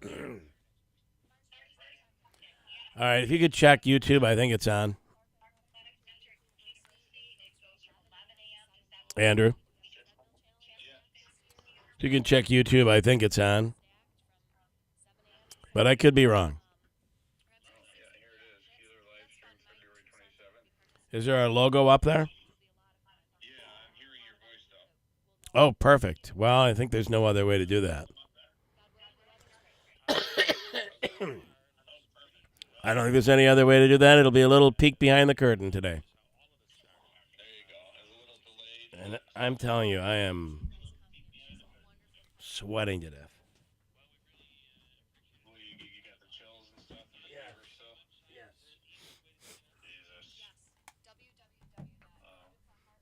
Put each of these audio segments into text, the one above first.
All right, if you could check YouTube, I think it's on. Andrew, if you can check YouTube, I think it's on. But I could be wrong. Is there a logo up there? Oh, perfect. Well, I think there's no other way to do that. I don't think there's any other way to do that. It'll be a little peek behind the curtain today. And I'm telling you, I am sweating to death.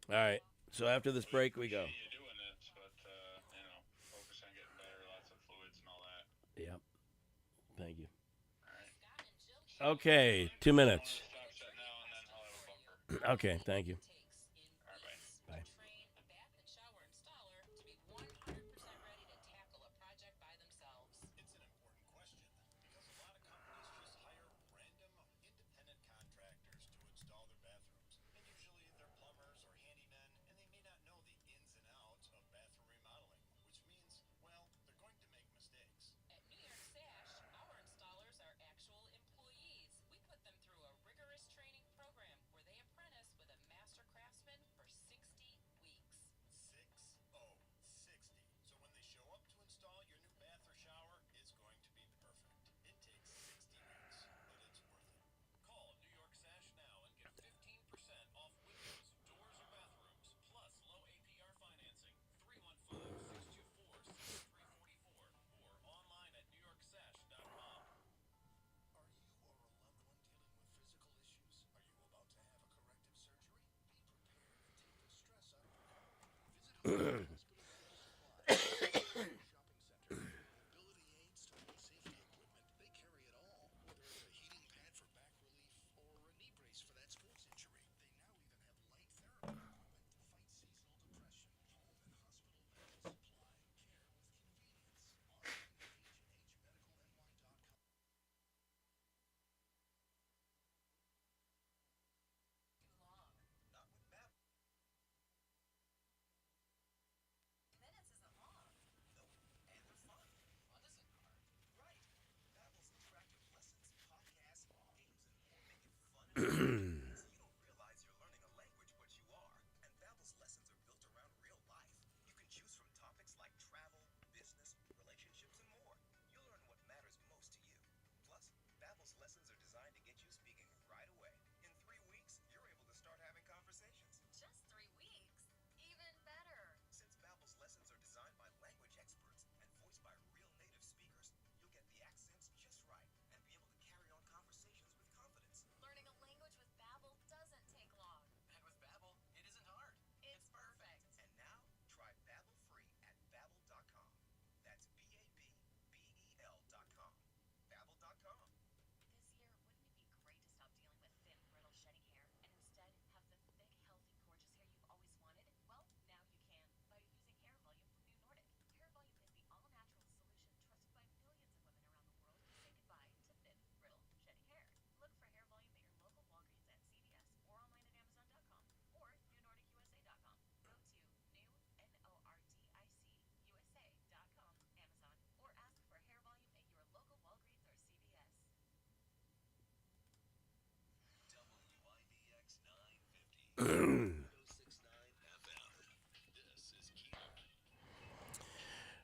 All right. So after this break, we go. Yep. Thank you. Okay, 2 minutes. Okay, thank you. Bye.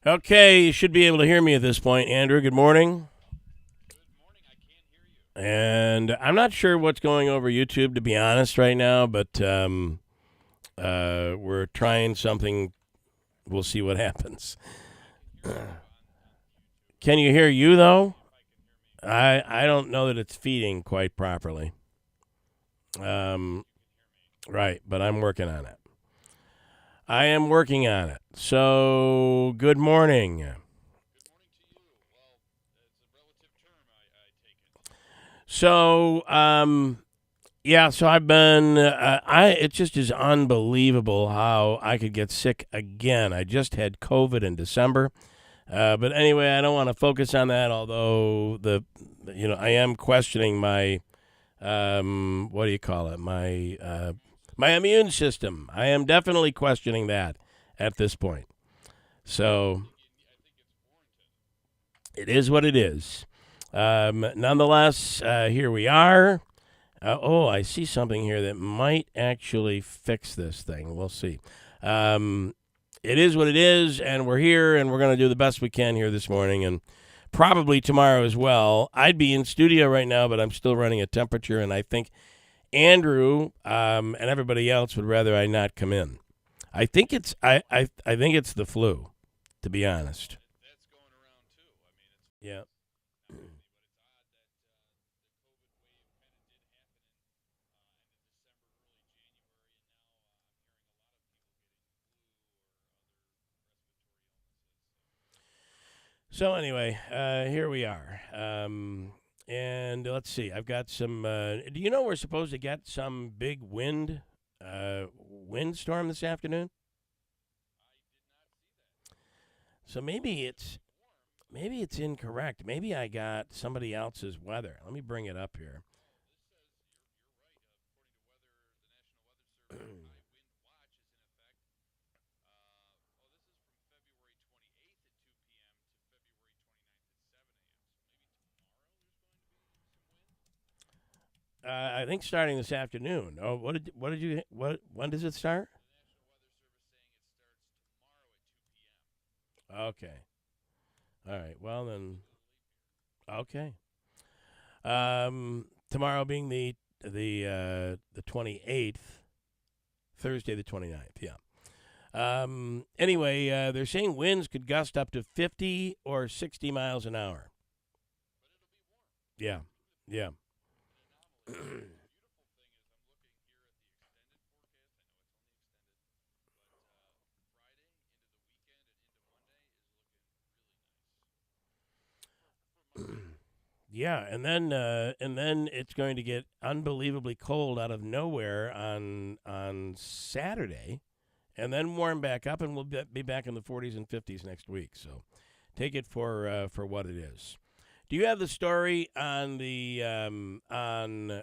Okay, you should be able to hear me at this point, Andrew. Good morning. And I'm not sure what's going over YouTube, to be honest, right now, but we're trying something. We'll see what happens. Can you hear you, though? I don't know that it's feeding quite properly. Um, right, but I'm working on it. I am working on it. So, good morning. So, yeah, so I've been, it just is unbelievable how I could get sick again. I just had COVID in December. But anyway, I don't want to focus on that. Although I am questioning my what do you call it? My immune system. I am definitely questioning that at this point. So it is what it is. Nonetheless, here we are. I see something here that might actually fix this thing. We'll see. It is what it is, and we're here, and we're going to do the best we can here this morning, and probably tomorrow as well. I'd be in studio right now, but I'm still running a temperature, and I think Andrew and everybody else would rather I not come in. I think it's I think it's the flu, to be honest. Yeah. So anyway, here we are. And let's see. I've got some. Do you know we're supposed to get some big windstorm this afternoon? So maybe it's incorrect. Maybe I got somebody else's weather. Let me bring it up here. I think starting this afternoon. Oh, what? When does it start? Okay. All right. Well then. Okay. Tomorrow being the 28th, Thursday the 29th. Yeah. Anyway, they're saying winds could gust up to 50 or 60 miles an hour. Yeah. Yeah. Yeah, and then it's going to get unbelievably cold out of nowhere on Saturday, and then warm back up, and we'll be back in the 40s and 50s next week. So take it for what it is. Do you have the story on the on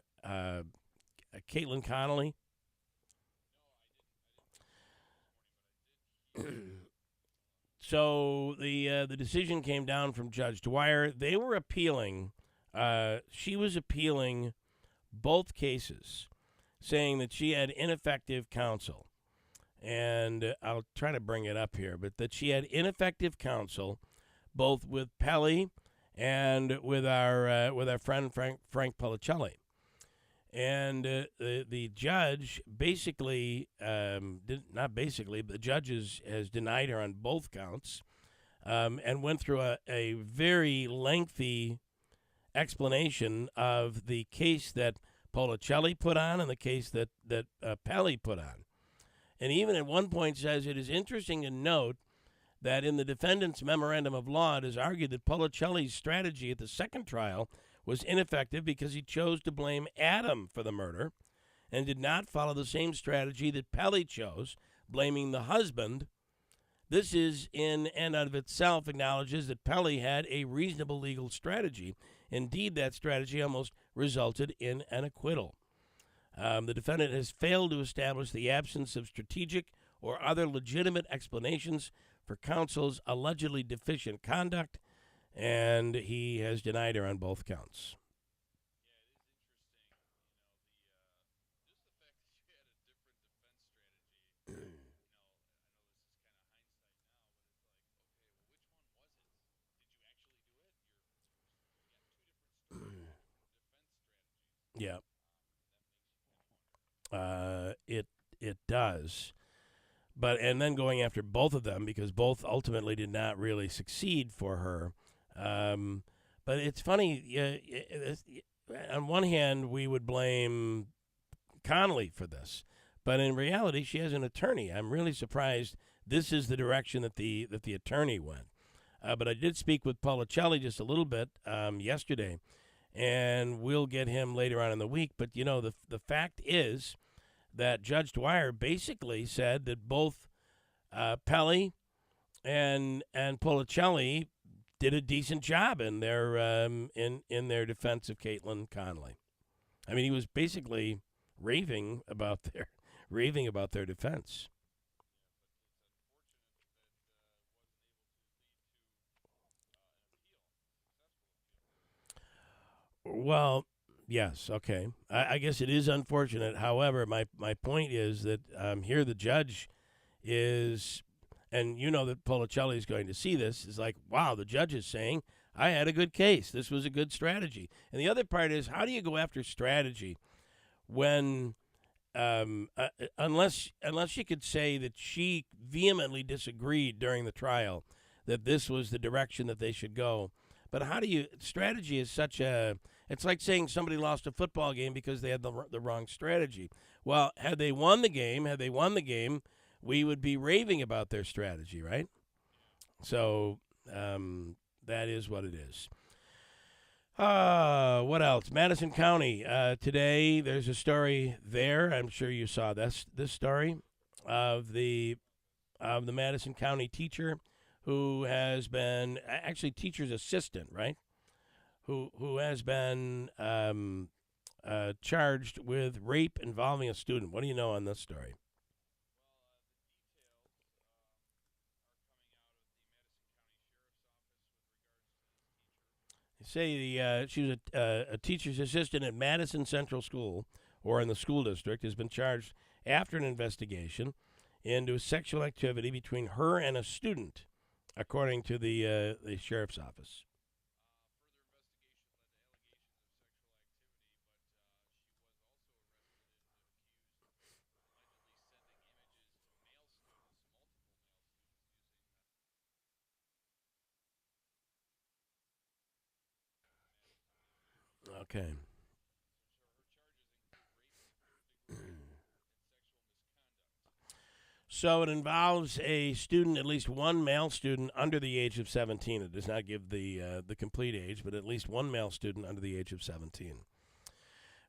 Caitlyn Conley? So the decision came down from Judge Dwyer. They were appealing. She was appealing both cases, saying that she had ineffective counsel. And I'll try to bring it up here, but that she had ineffective counsel both with Pelly and with our friend Frank Policelli. And the judge basically, not basically, but the judge has denied her on both counts, and went through a very lengthy explanation of the case that Policelli put on and the case that Pelly put on. And even at one point says it is interesting to note that in the defendant's memorandum of law, it is argued that Policelli's strategy at the second trial was ineffective because he chose to blame Adam for the murder and did not follow the same strategy that Pelly chose, blaming the husband. This is in and of itself acknowledges that Pelly had a reasonable legal strategy. Indeed, that strategy almost resulted in an acquittal. The defendant has failed to establish the absence of strategic or other legitimate explanations for counsel's allegedly deficient conduct, and he has denied her on both counts. Yeah, it does. But and then going after both of them because both ultimately did not really succeed for her. Um, but it's funny. On one hand, we would blame Conley for this, but in reality, she has an attorney. I'm really surprised this is the direction that the attorney went. But I did speak with Policelli just a little bit yesterday, and we'll get him later on in the week. But the fact is that Judge Dwyer basically said that both Pelly and Policelli did a decent job in their in their defense of Caitlyn Conley. I mean, he was basically raving about their defense. Well, yes, okay. I guess it is unfortunate. However, my point is that here the judge is, and you know that Policelli is going to see this, is like, wow, the judge is saying, I had a good case. This was a good strategy. And the other part is, how do you go after strategy when, unless you could say that she vehemently disagreed during the trial that this was the direction that they should go. But how do you, strategy is such a, it's like saying somebody lost a football game because they had the wrong strategy. Well, had they won the game, we would be raving about their strategy, right? So that is what it is. What else? Madison County. Today, there's a story there. I'm sure you saw this story of the Madison County teacher who has been actually teacher's assistant, right? Who has been charged with rape involving a student. What do you know on this story? You say she was a teacher's assistant at Madison Central School, or in the school district, has been charged after an investigation into sexual activity between her and a student, according to the sheriff's office. Okay. So it involves a student, at least one male student under the age of 17. It does not give the complete age, but at least one male student under the age of 17.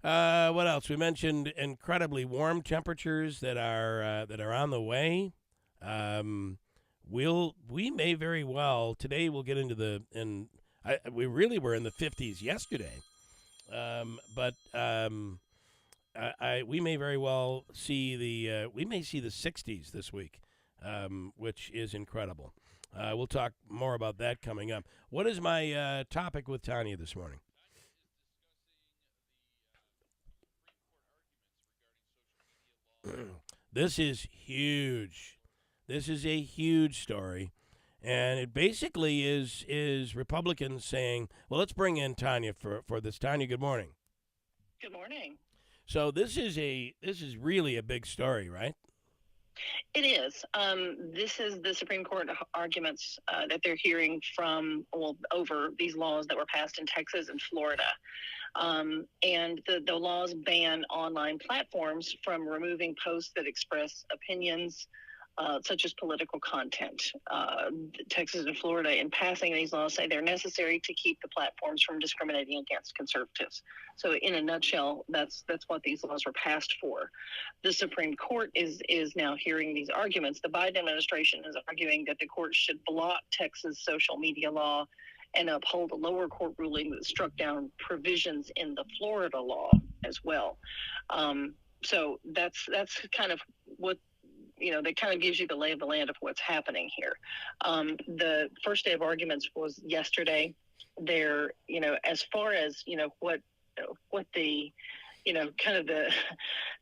What else? We mentioned incredibly warm temperatures that are on the way. We may very well today. We'll get into we really were in the 50s yesterday, but we may very well see we may see the 60s this week, which is incredible. We'll talk more about that coming up. What is my topic with Tanya this morning? This is huge. This is a huge story, and it basically is Republicans saying, "Well, let's bring in Tanya for this." Tanya, good morning. Good morning. So this is really a big story, right? It is. This is the Supreme Court arguments that they're hearing from over these laws that were passed in Texas and Florida. And the laws ban online platforms from removing posts that express opinions such as political content. Texas and Florida, in passing these laws, say they're necessary to keep the platforms from discriminating against conservatives. So, in a nutshell, that's what these laws were passed for. The Supreme Court is now hearing these arguments. The Biden administration is arguing that the court should block Texas social media law and uphold a lower court ruling that struck down provisions in the Florida law as well. So that's kind of what that kind of gives you the lay of the land of what's happening here. The first day of arguments was yesterday. There, as far as what the kind of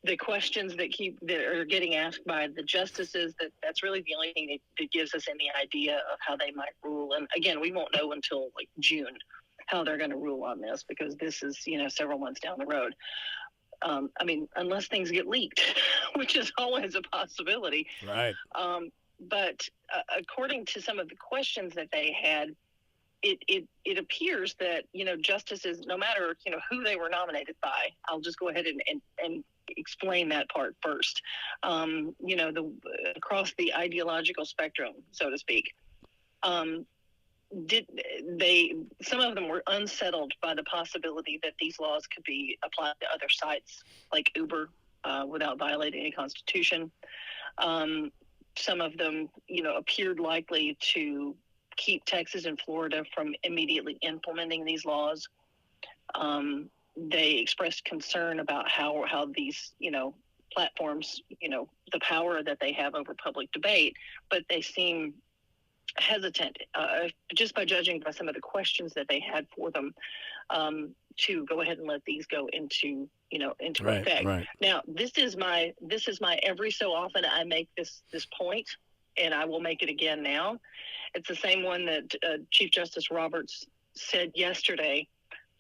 the questions that are getting asked by the justices, that's really the only thing that gives us any idea of how they might rule. And again, we won't know until like June how they're going to rule on this, because this is several months down the road. Unless things get leaked, which is always a possibility. Right. But according to some of the questions that they had, it appears that justices, no matter who they were nominated by, I'll just go ahead and explain that part first. Across the ideological spectrum, so to speak. Some of them were unsettled by the possibility that these laws could be applied to other sites like Uber without violating the Constitution. some of them, appeared likely to keep Texas and Florida from immediately implementing these laws. They expressed concern about how these, platforms, the power that they have over public debate, but they seem hesitant, just by judging by some of the questions that they had for them, to go ahead and let these go into effect. Right. Now, this is my every so often I make this point, and I will make it again now. It's the same one that Chief Justice Roberts said yesterday.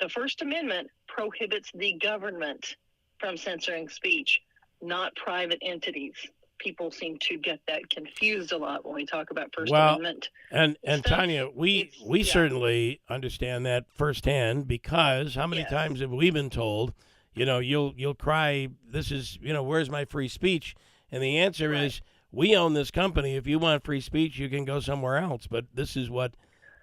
The First Amendment prohibits the government from censoring speech, not private entities. People seem to get that confused a lot when we talk about First Amendment. And Tanya, we certainly understand that firsthand, because how many times have we been told, you'll cry, this is, where's my free speech? And the answer is, we own this company. If you want free speech, you can go somewhere else. But this is what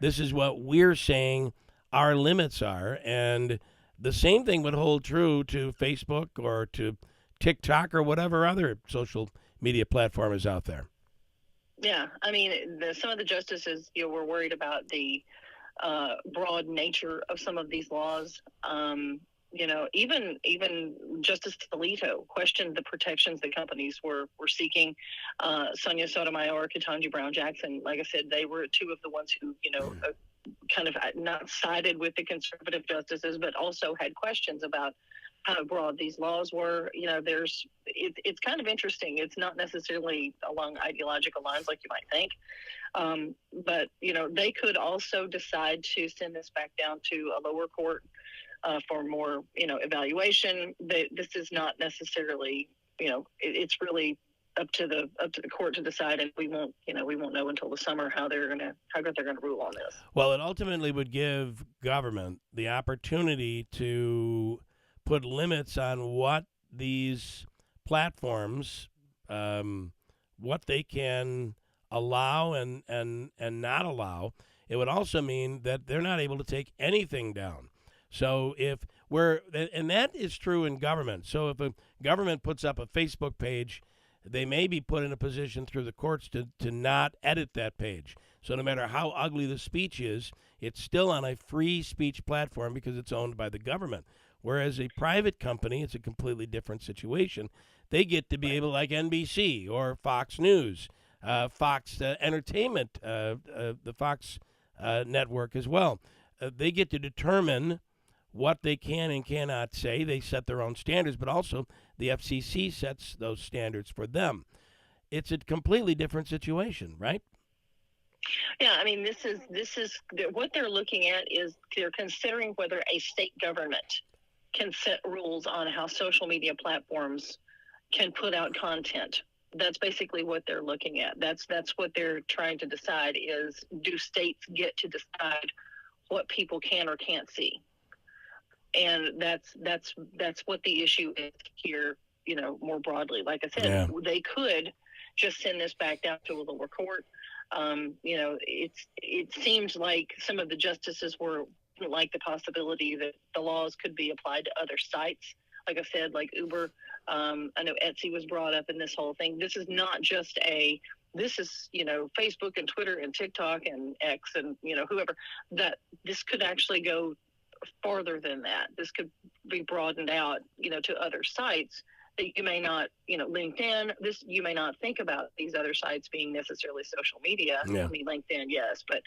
we're saying our limits are. And the same thing would hold true to Facebook or to TikTok or whatever other social media platform is out there. Yeah, I mean, some of the justices, were worried about the broad nature of some of these laws. Even Justice Alito questioned the protections that companies were seeking. Sonia Sotomayor, Ketanji Brown Jackson, like I said, they were two of the ones who, kind of not sided with the conservative justices, but also had questions about how broad these laws were. It's kind of interesting. It's not necessarily along ideological lines like you might think. But, they could also decide to send this back down to a lower court for more, evaluation. This is not necessarily, it's really up to the court to decide, and we won't know until the summer how they're gonna rule on this. Well, it ultimately would give government the opportunity to put limits on what these platforms, what they can allow and not allow. It would also mean that they're not able to take anything down. So and that is true in government. So if a government puts up a Facebook page, they may be put in a position through the courts to not edit that page. So no matter how ugly the speech is, it's still on a free speech platform because it's owned by the government. Whereas a private company, it's a completely different situation. They get to be able, like NBC or Fox News, Fox Entertainment, the Fox network as well. They get to determine what they can and cannot say. They set their own standards, but also the FCC sets those standards for them. It's a completely different situation, right? Yeah, I mean, this is what they're looking at is they're considering whether a state government can set rules on how social media platforms can put out content. That's basically what they're looking at. That's what they're trying to decide is, do states get to decide what people can or can't see? And that's what the issue is here, more broadly. Like I said, They could just send this back down to a lower court. It seems like some of the justices were like the possibility that the laws could be applied to other sites. Like I said, like Uber, I know Etsy was brought up in this whole thing. This is not just this is, Facebook and Twitter and TikTok and X and, whoever, that this could actually go farther than that. This could be broadened out, to other sites that you may not, LinkedIn, you may not think about these other sites being necessarily social media. Yeah. I mean, LinkedIn, yes, but,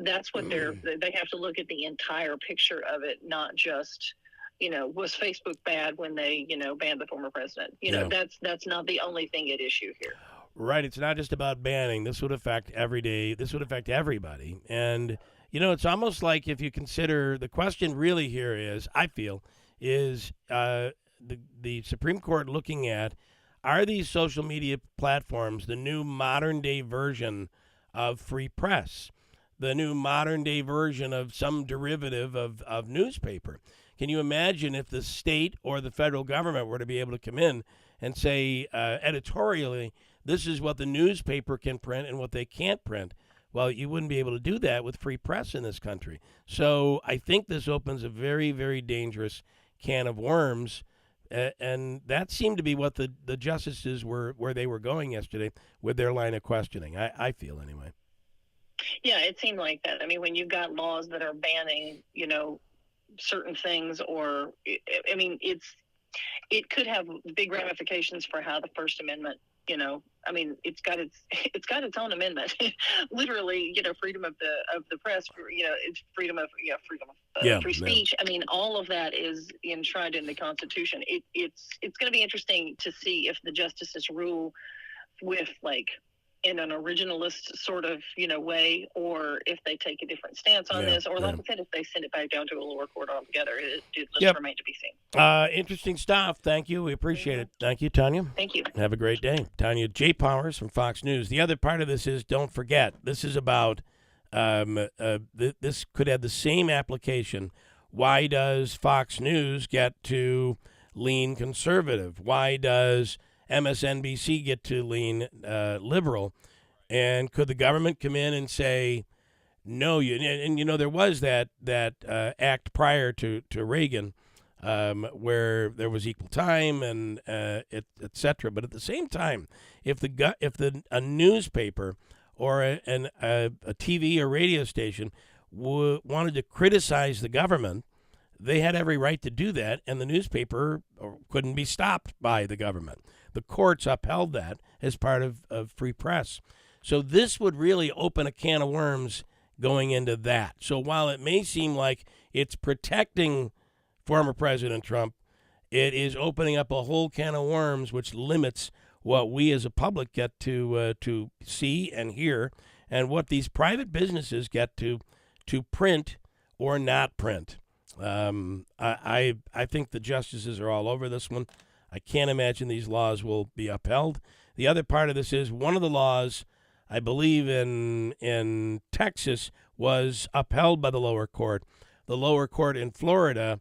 that's what they have to look at the entire picture of it, not just, was Facebook bad when they, banned the former president? That's not the only thing at issue here. Right. It's not just about banning. This would affect this would affect everybody. And, it's almost like if you consider the question really here is, I feel, is the Supreme Court looking at, are these social media platforms the new modern day version of free press, the new modern day version of some derivative of newspaper? Can you imagine if the state or the federal government were to be able to come in and say editorially, this is what the newspaper can print and what they can't print? Well, you wouldn't be able to do that with free press in this country. So I think this opens a very, very dangerous can of worms. and that seemed to be what the justices were where they were going yesterday with their line of questioning. I feel anyway. Yeah, it seemed like that. I mean, when you've got laws that are banning, certain things, or I mean, it could have big ramifications for how the First Amendment, I mean, it's got its own amendment. Literally, freedom of the press, it's freedom of free speech. I mean, all of that is enshrined in the Constitution. It's going to be interesting to see if the justices rule with in an originalist sort of way, or if they take a different stance on this, or like I said, if they send it back down to a lower court altogether. It just remains to be seen. Interesting stuff. Thank you. We appreciate it. Thank you, Tanya. Thank you. Have a great day. Tanya J. Powers from Fox News. The other part of this is, don't forget, this is about this could have the same application. Why does Fox News get to lean conservative? Why does MSNBC get to lean liberal? And could the government come in and say, no, there was that act prior to Reagan where there was equal time and et cetera. But at the same time, if a newspaper or a TV or radio station wanted to criticize the government, they had every right to do that, and the newspaper couldn't be stopped by the government. The courts upheld that as part of free press. So this would really open a can of worms going into that. So while it may seem like it's protecting former President Trump, it is opening up a whole can of worms, which limits what we as a public get to see and hear, and what these private businesses get to print or not print. I think the justices are all over this one. I can't imagine these laws will be upheld. The other part of this is one of the laws, I believe in Texas, was upheld by the lower court. The lower court in Florida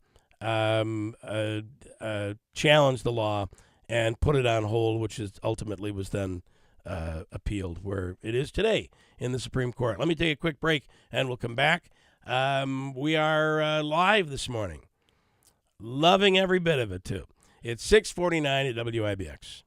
challenged the law and put it on hold, which ultimately was then appealed, where it is today in the Supreme Court. Let me take a quick break, and we'll come back. We are live this morning. Loving every bit of it, too. It's 6:49 at WIBX.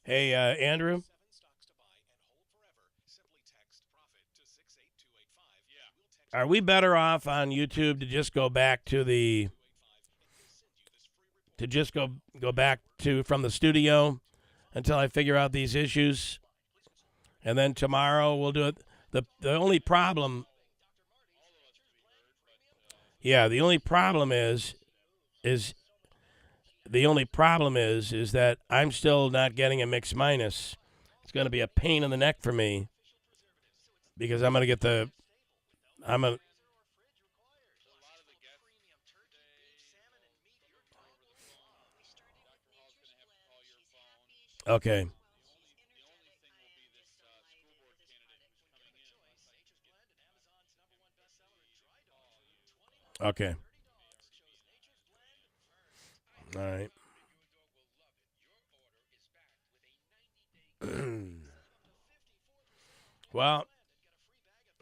Hey, Andrew. Are we better off on YouTube to just go back to go back to from the studio until I figure out these issues, and then tomorrow we'll do it? The only problem, the only problem is that I'm still not getting a mix minus. It's going to be a pain in the neck for me because I'm going to get okay. Okay. All right. Well,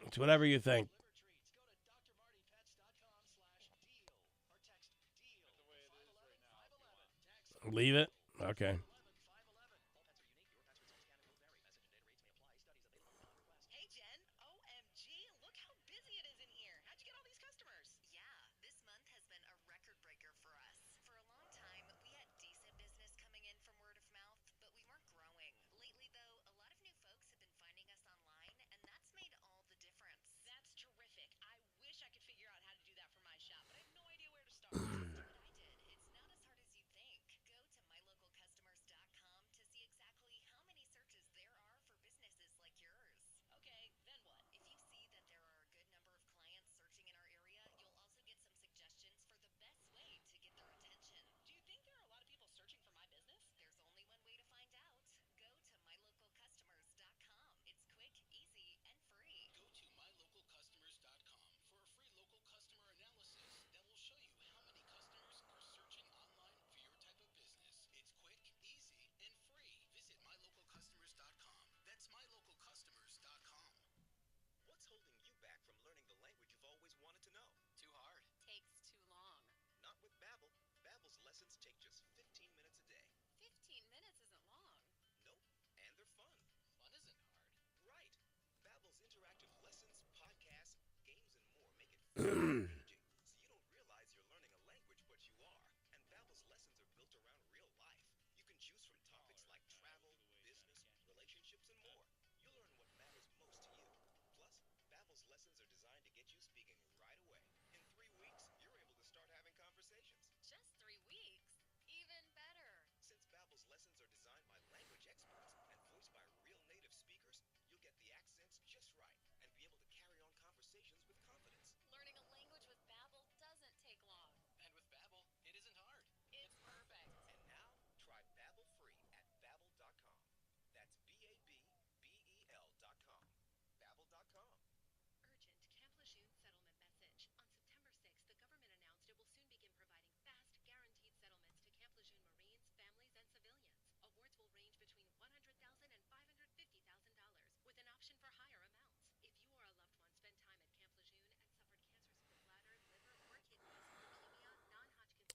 it's whatever you think. Leave it? Okay.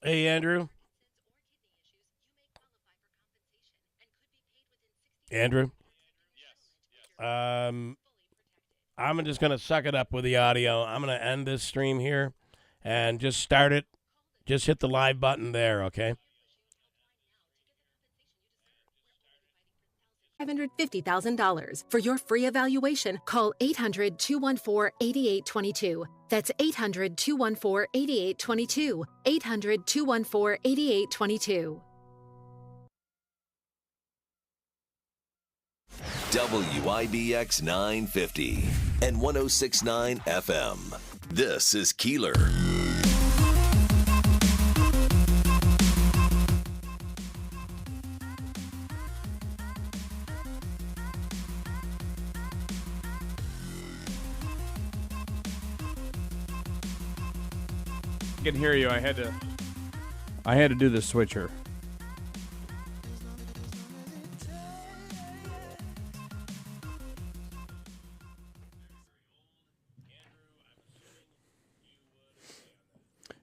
Hey, Andrew. Andrew. Um, I'm just going to suck it up with the audio. I'm going to end this stream here and just start it. Just hit the live button there, okay? $550,000. For your free evaluation, call 800-214-8822. That's 800-214-8822. 800-214-8822. WIBX 950 and 106.9 FM. This is Keeler. I can hear you. I had to do the switcher.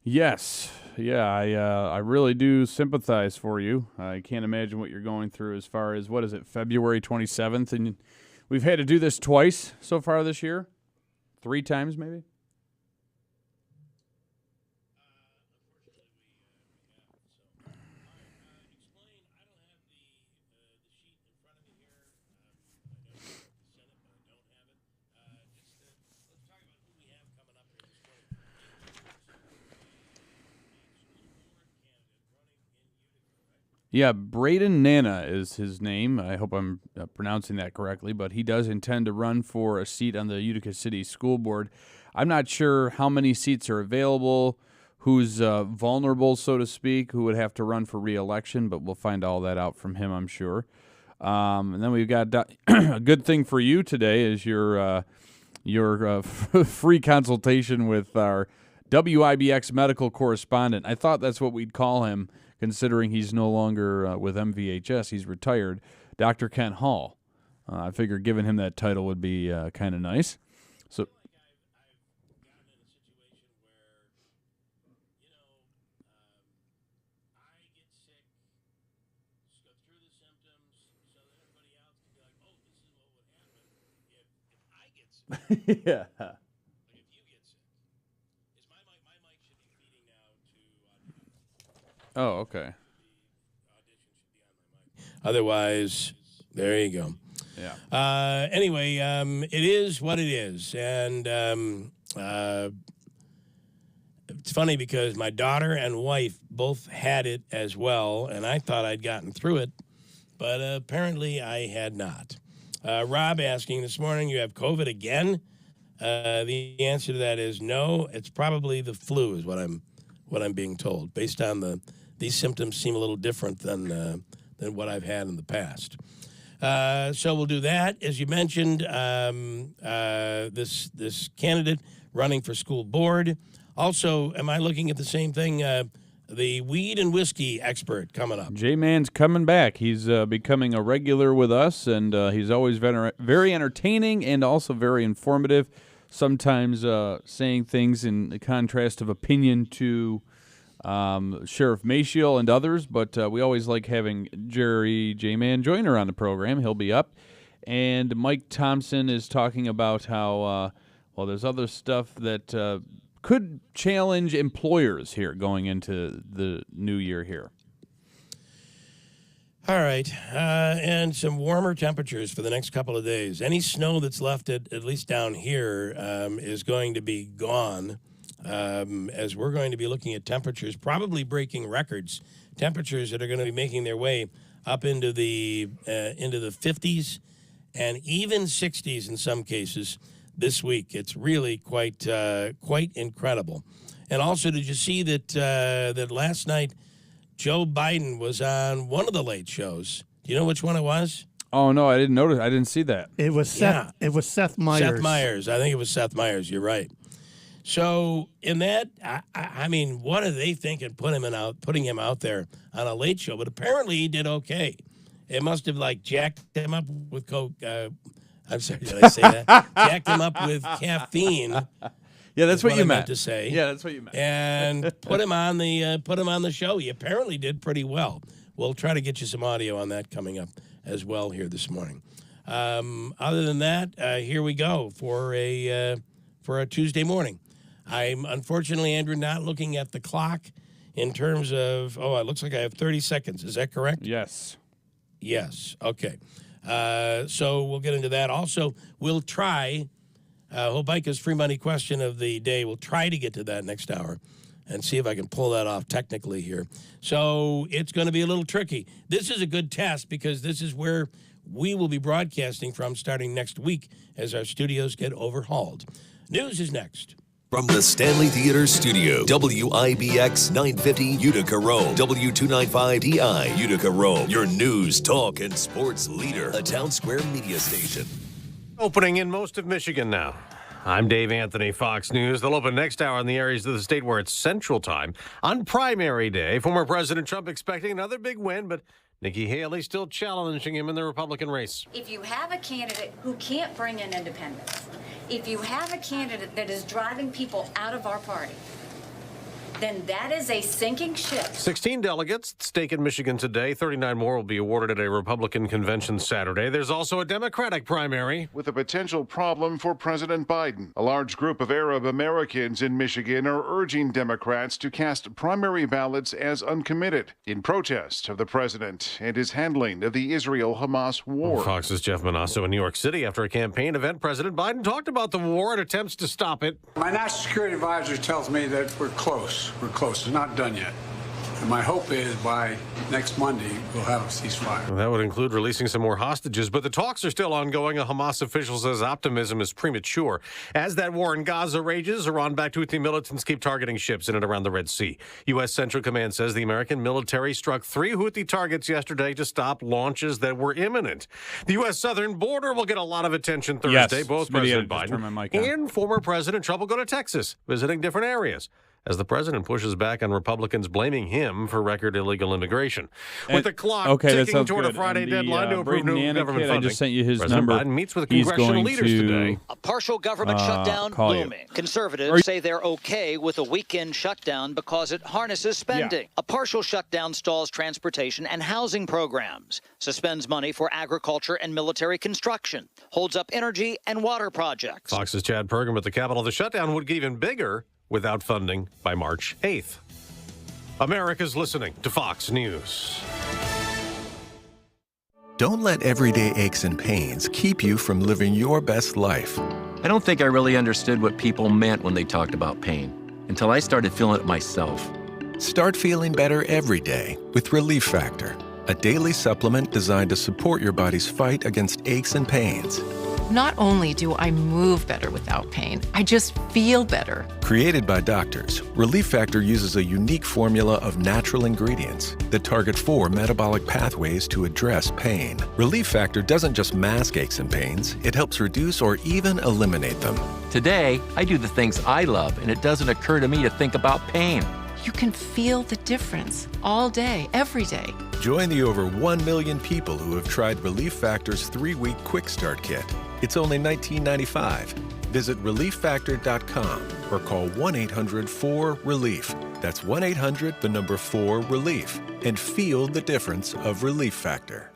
Yes. Yeah, I really do sympathize for you. I can't imagine what you're going through as far as, what is it, February 27th? And we've had to do this twice so far this year. 3 times maybe. Yeah, Braden Nana is his name. I hope I'm pronouncing that correctly, but he does intend to run for a seat on the Utica City School Board. I'm not sure how many seats are available, who's vulnerable, so to speak, who would have to run for re-election, but we'll find all that out from him, I'm sure. And then we've got a good thing for you today is your free consultation with our WIBX medical correspondent. I thought that's what we'd call him, considering he's no longer with MVHS. He's retired. Dr. Kent Hall. I figured giving him that title would be kind of nice. So, yeah. Oh, okay. Otherwise, there you go. Yeah. Anyway, it is what it is. And it's funny because my daughter and wife both had it as well, and I thought I'd gotten through it, but apparently I had not. Rob asking this morning, you have COVID again? The answer to that is no. It's probably the flu is what I'm being told, based on these symptoms seem a little different than what I've had in the past. So we'll do that. As you mentioned, this candidate running for school board. Also, am I looking at the same thing? The weed and whiskey expert coming up. J-Man's coming back. He's becoming a regular with us, and he's always been very entertaining and also very informative, sometimes saying things in the contrast of opinion to Sheriff Maciel and others, but we always like having Jerry J-Man Joyner on the program. He'll be up. And Mike Thompson is talking about how, there's other stuff that could challenge employers here going into the new year here. All right, and some warmer temperatures for the next couple of days. Any snow that's left, at least down here, is going to be gone. As we're going to be looking at temperatures, probably breaking records, temperatures that are going to be making their way up into the 50s and even 60s in some cases this week. It's really quite incredible. And also, did you see that last night Joe Biden was on one of the late shows? Do you know which one it was? Oh no, I didn't notice. I didn't see that. It was Seth. Yeah. It was Seth Meyers. Seth Meyers. I think it was Seth Meyers. You're right. So in that, I mean, what are they thinking putting him out there on a late show? But apparently he did okay. It must have jacked him up with coke. I'm sorry, did I say that? Jacked him up with caffeine. Yeah, that's what I you meant to say. Yeah, that's what you meant. And put him on the show. He apparently did pretty well. We'll try to get you some audio on that coming up as well here this morning. Other than that, here we go for a Tuesday morning. I'm unfortunately, Andrew, not looking at the clock in terms of, it looks like I have 30 seconds. Is that correct? Yes. Yes. Okay. So we'll get into that. Also, we'll try, Hobaika's free money question of the day. We'll try to get to that next hour and see if I can pull that off technically here. So it's going to be a little tricky. This is a good test because this is where we will be broadcasting from starting next week as our studios get overhauled. News is next. From the Stanley Theater Studio, WIBX 950 Utica Rome, W295DI Utica Rome, your news, talk, and sports leader, a Town Square media station. Opening in most of Michigan now. I'm Dave Anthony, Fox News. They'll open next hour in the areas of the state where it's Central Time. On primary day, former President Trump expecting another big win, but Nikki Haley still challenging him in the Republican race. If you have a candidate who can't bring in independence, if you have a candidate that is driving people out of our party, then that is a sinking ship. 16 delegates at stake in Michigan today. 39 more will be awarded at a Republican convention Saturday. There's also a Democratic primary. With a potential problem for President Biden. A large group of Arab Americans in Michigan are urging Democrats to cast primary ballots as uncommitted in protest of the president and his handling of the Israel-Hamas war. Fox's Jeff Manasso in New York City. After a campaign event, President Biden talked about the war and attempts to stop it. My national security advisor tells me that we're close. We're close. It's not done yet. And my hope is by next Monday, we'll have a ceasefire. That would include releasing some more hostages, but the talks are still ongoing. A Hamas official says optimism is premature. As that war in Gaza rages, Iran-backed Houthi militants keep targeting ships in and around the Red Sea. U.S. Central Command says the American military struck 3 Houthi targets yesterday to stop launches that were imminent. The U.S. southern border will get a lot of attention Thursday. Yes, Both President Biden and former President Trump will go to Texas, visiting different areas, as the president pushes back on Republicans blaming him for record illegal immigration. With the clock ticking toward a Friday deadline to approve new government funding, I just sent you his President number. Biden meets with congressional leaders today. A partial government shutdown looming. Conservatives say they're okay with a weekend shutdown because it harnesses spending. Yeah. A partial shutdown stalls transportation and housing programs, suspends money for agriculture and military construction, holds up energy and water projects. Fox's Chad Pergam at the Capitol. The shutdown would get even bigger without funding by March 8th. America's listening to Fox News. Don't let everyday aches and pains keep you from living your best life. I don't think I really understood what people meant when they talked about pain until I started feeling it myself. Start feeling better every day with Relief Factor, a daily supplement designed to support your body's fight against aches and pains. Not only do I move better without pain, I just feel better. Created by doctors, Relief Factor uses a unique formula of natural ingredients that target 4 metabolic pathways to address pain. Relief Factor doesn't just mask aches and pains, it helps reduce or even eliminate them. Today, I do the things I love, and it doesn't occur to me to think about pain. You can feel the difference all day, every day. Join the over 1 million people who have tried Relief Factor's 3-week Quick Start Kit. It's only $19.95. Visit ReliefFactor.com or call 1-800-4RELIEF. That's 1-800-4RELIEF. And feel the difference of Relief Factor.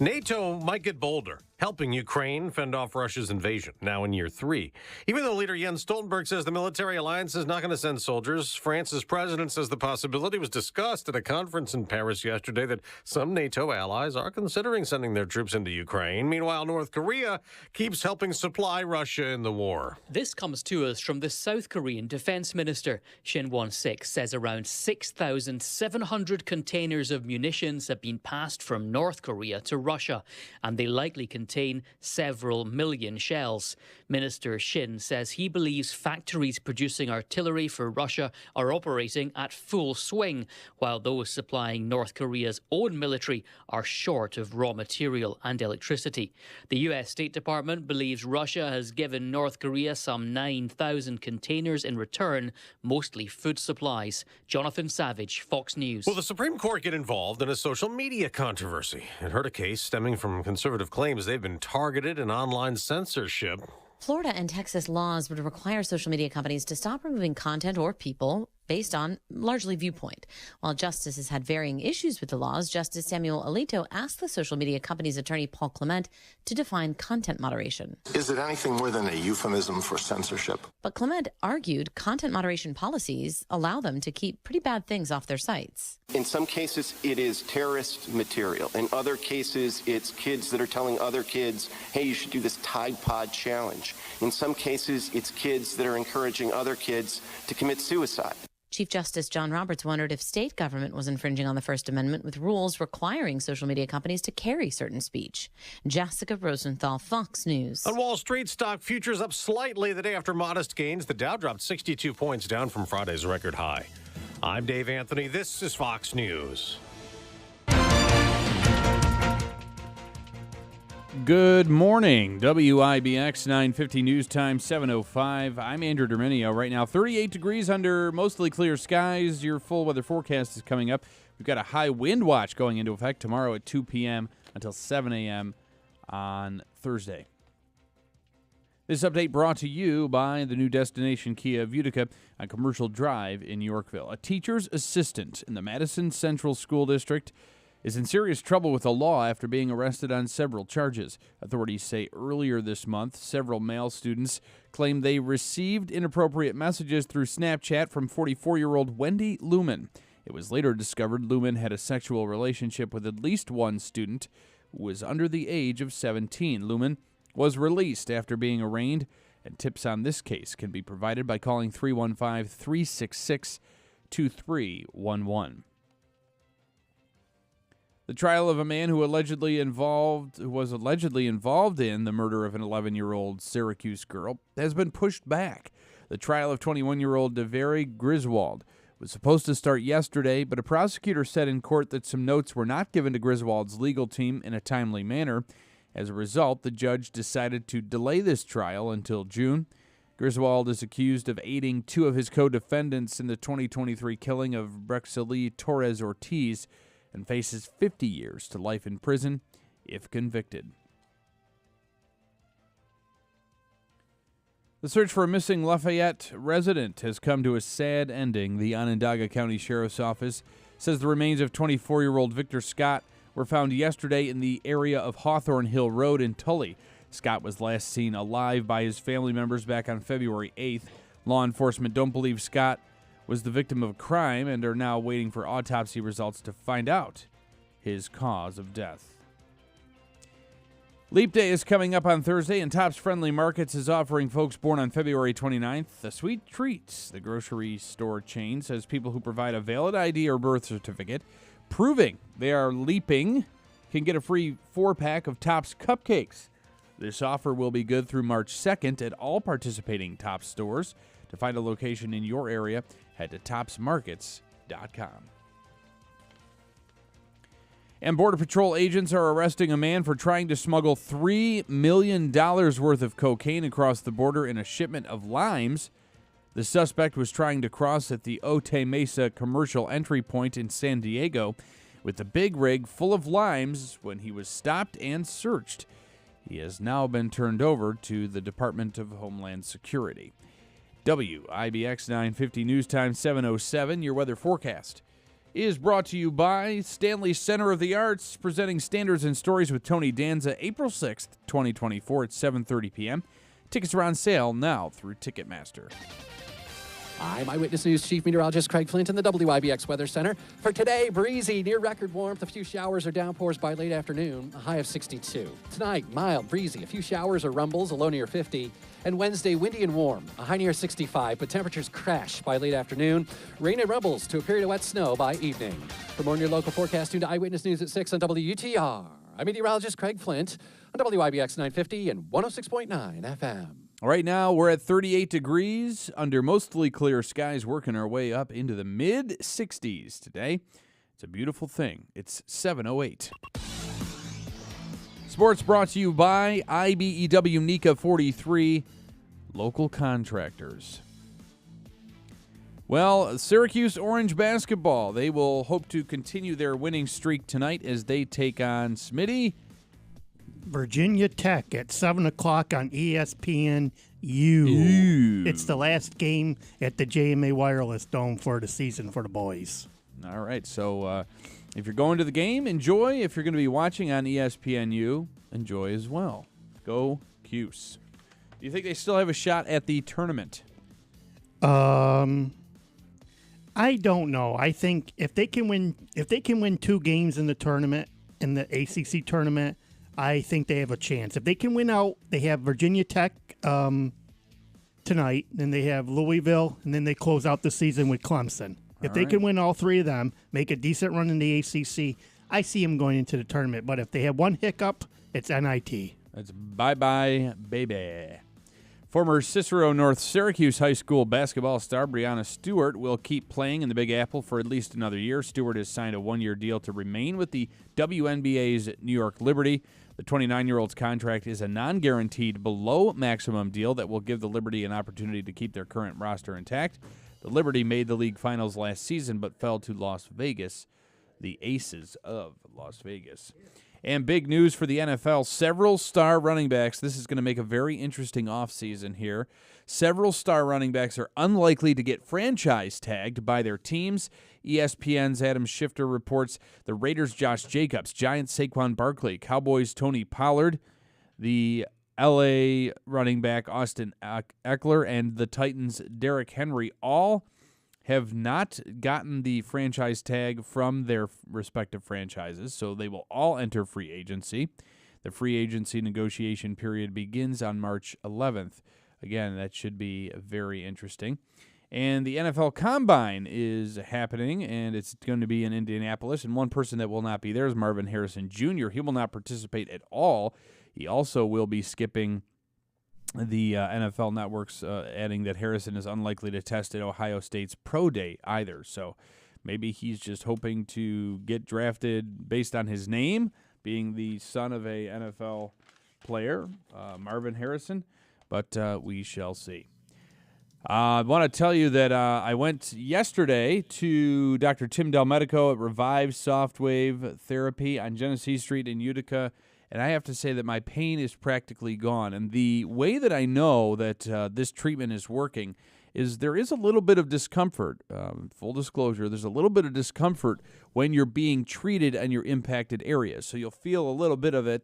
NATO might get bolder, helping Ukraine fend off Russia's invasion, now in year 3. Even though leader Jens Stoltenberg says the military alliance is not going to send soldiers, France's president says the possibility was discussed at a conference in Paris yesterday that some NATO allies are considering sending their troops into Ukraine. Meanwhile, North Korea keeps helping supply Russia in the war. This comes to us from the South Korean defense minister. Shin Won-sik says around 6,700 containers of munitions have been passed from North Korea to Russia, and they likely contain several million shells. Minister Shin says he believes factories producing artillery for Russia are operating at full swing, while those supplying North Korea's own military are short of raw material and electricity. The U.S. State Department believes Russia has given North Korea some 9,000 containers in return, mostly food supplies. Jonathan Savage, Fox News. Will the Supreme Court get involved in a social media controversy? It heard a case stemming from conservative claims they've been targeted in online censorship. Florida and Texas laws would require social media companies to stop removing content or people based on largely viewpoint. While justices had varying issues with the laws, Justice Samuel Alito asked the social media company's attorney Paul Clement to define content moderation. Is it anything more than a euphemism for censorship? But Clement argued content moderation policies allow them to keep pretty bad things off their sites. In some cases, it is terrorist material. In other cases, it's kids that are telling other kids, hey, you should do this Tide Pod challenge. In some cases, it's kids that are encouraging other kids to commit suicide. Chief Justice John Roberts wondered if state government was infringing on the First Amendment with rules requiring social media companies to carry certain speech. Jessica Rosenthal, Fox News. On Wall Street, stock futures up slightly the day after modest gains. The Dow dropped 62 points, down from Friday's record high. I'm Dave Anthony. This is Fox News. Good morning. WIBX 950 News Time 7:05. I'm Andrew Derminio. Right now, 38 degrees under mostly clear skies. Your full weather forecast is coming up. We've got a high wind watch going into effect tomorrow at 2 p.m. until 7 a.m. on Thursday. This update brought to you by the new destination Kia of Utica on Commercial Drive in Yorkville. A teacher's assistant in the Madison Central School District is in serious trouble with the law after being arrested on several charges. Authorities say earlier this month, several male students claimed they received inappropriate messages through Snapchat from 44-year-old Wendy Lumen. It was later discovered Lumen had a sexual relationship with at least one student who was under the age of 17. Lumen was released after being arraigned, and tips on this case can be provided by calling 315-366-2311. The trial of a man who was allegedly involved in the murder of an 11-year-old Syracuse girl has been pushed back. The trial of 21-year-old DeVary Griswold was supposed to start yesterday, but a prosecutor said in court that some notes were not given to Griswold's legal team in a timely manner. As a result, the judge decided to delay this trial until June. Griswold is accused of aiding two of his co-defendants in the 2023 killing of Brexily Torres Ortiz, and faces 50 years to life in prison if convicted. The search for a missing Lafayette resident has come to a sad ending. The Onondaga County Sheriff's Office says the remains of 24-year-old Victor Scott were found yesterday in the area of Hawthorne Hill Road in Tully. Scott was last seen alive by his family members back on February 8th. Law enforcement don't believe Scott was the victim of a crime and are now waiting for autopsy results to find out his cause of death. Leap Day is coming up on Thursday, and Tops Friendly Markets is offering folks born on February 29th a sweet treat. The grocery store chain says people who provide a valid ID or birth certificate proving they are leaping can get a free 4-pack of Tops cupcakes. This offer will be good through March 2nd at all participating Tops stores. To find a location in your area, head to topsmarkets.com. And Border Patrol agents are arresting a man for trying to smuggle $3 million worth of cocaine across the border in a shipment of limes. The suspect was trying to cross at the Otay Mesa commercial entry point in San Diego with the big rig full of limes when he was stopped and searched. He has now been turned over to the Department of Homeland Security. WIBX 950 News Time 7:07. Your weather forecast is brought to you by Stanley Center of the Arts, presenting Standards and Stories with Tony Danza, April 6th, 2024 at 7:30 p.m. Tickets are on sale now through Ticketmaster. I'm Eyewitness News Chief Meteorologist Craig Flint in the WIBX Weather Center. For today, breezy, near record warmth, a few showers or downpours by late afternoon, a high of 62. Tonight, mild, breezy, a few showers or rumbles, a low near 50. And Wednesday, windy and warm, a high near 65, but temperatures crash by late afternoon. Rain and rumbles to a period of wet snow by evening. For more on your local forecast, tune to Eyewitness News at 6 on WUTR. I'm meteorologist Craig Flint on WIBX 950 and 106.9 FM. Right now, we're at 38 degrees under mostly clear skies, working our way up into the mid-60s today. It's a beautiful thing. It's 7:08. Sports brought to you by IBEW NECA 43, local contractors. Well, Syracuse Orange basketball, they will hope to continue their winning streak tonight as they take on Smitty. Virginia Tech at 7 o'clock on ESPNU. It's the last game at the JMA Wireless Dome for the season for the boys. All right, so if you're going to the game, enjoy. If you're going to be watching on ESPNU, enjoy as well. Go Cuse. Do you think they still have a shot at the tournament? I don't know. I think if they can win 2 games in the tournament, in the ACC tournament, I think they have a chance. If they can win out, they have Virginia Tech tonight, then they have Louisville, and then they close out the season with Clemson. If they can win all 3 of them, make a decent run in the ACC, I see them going into the tournament. But if they have one hiccup, it's NIT. That's bye-bye, baby. Former Cicero North Syracuse High School basketball star Breanna Stewart will keep playing in the Big Apple for at least another year. Stewart has signed a 1-year deal to remain with the WNBA's New York Liberty. The 29-year-old's contract is a non-guaranteed below-maximum deal that will give the Liberty an opportunity to keep their current roster intact. The Liberty made the league finals last season but fell to Las Vegas, the Aces of Las Vegas. And big news for the NFL, several star running backs. This is going to make a very interesting offseason here. Several star running backs are unlikely to get franchise tagged by their teams. ESPN's Adam Schefter reports the Raiders' Josh Jacobs, Giants' Saquon Barkley, Cowboys' Tony Pollard, the LA running back Austin Eckler, and the Titans' Derrick Henry all have not gotten the franchise tag from their respective franchises, so they will all enter free agency. The free agency negotiation period begins on March 11th. Again, that should be very interesting. And the NFL Combine is happening, and it's going to be in Indianapolis, and one person that will not be there is Marvin Harrison Jr. He will not participate at all. He also will be skipping the NFL Network's adding that Harrison is unlikely to test at Ohio State's Pro Day either. So maybe he's just hoping to get drafted based on his name, being the son of a NFL player, Marvin Harrison. But we shall see. I want to tell you that I went yesterday to Dr. Tim Delmedico at Revive Softwave Therapy on Genesee Street in Utica. And I have to say that my pain is practically gone. And the way that I know that this treatment is working is there is a little bit of discomfort. Full disclosure, there's a little bit of discomfort when you're being treated in your impacted areas. So you'll feel a little bit of it,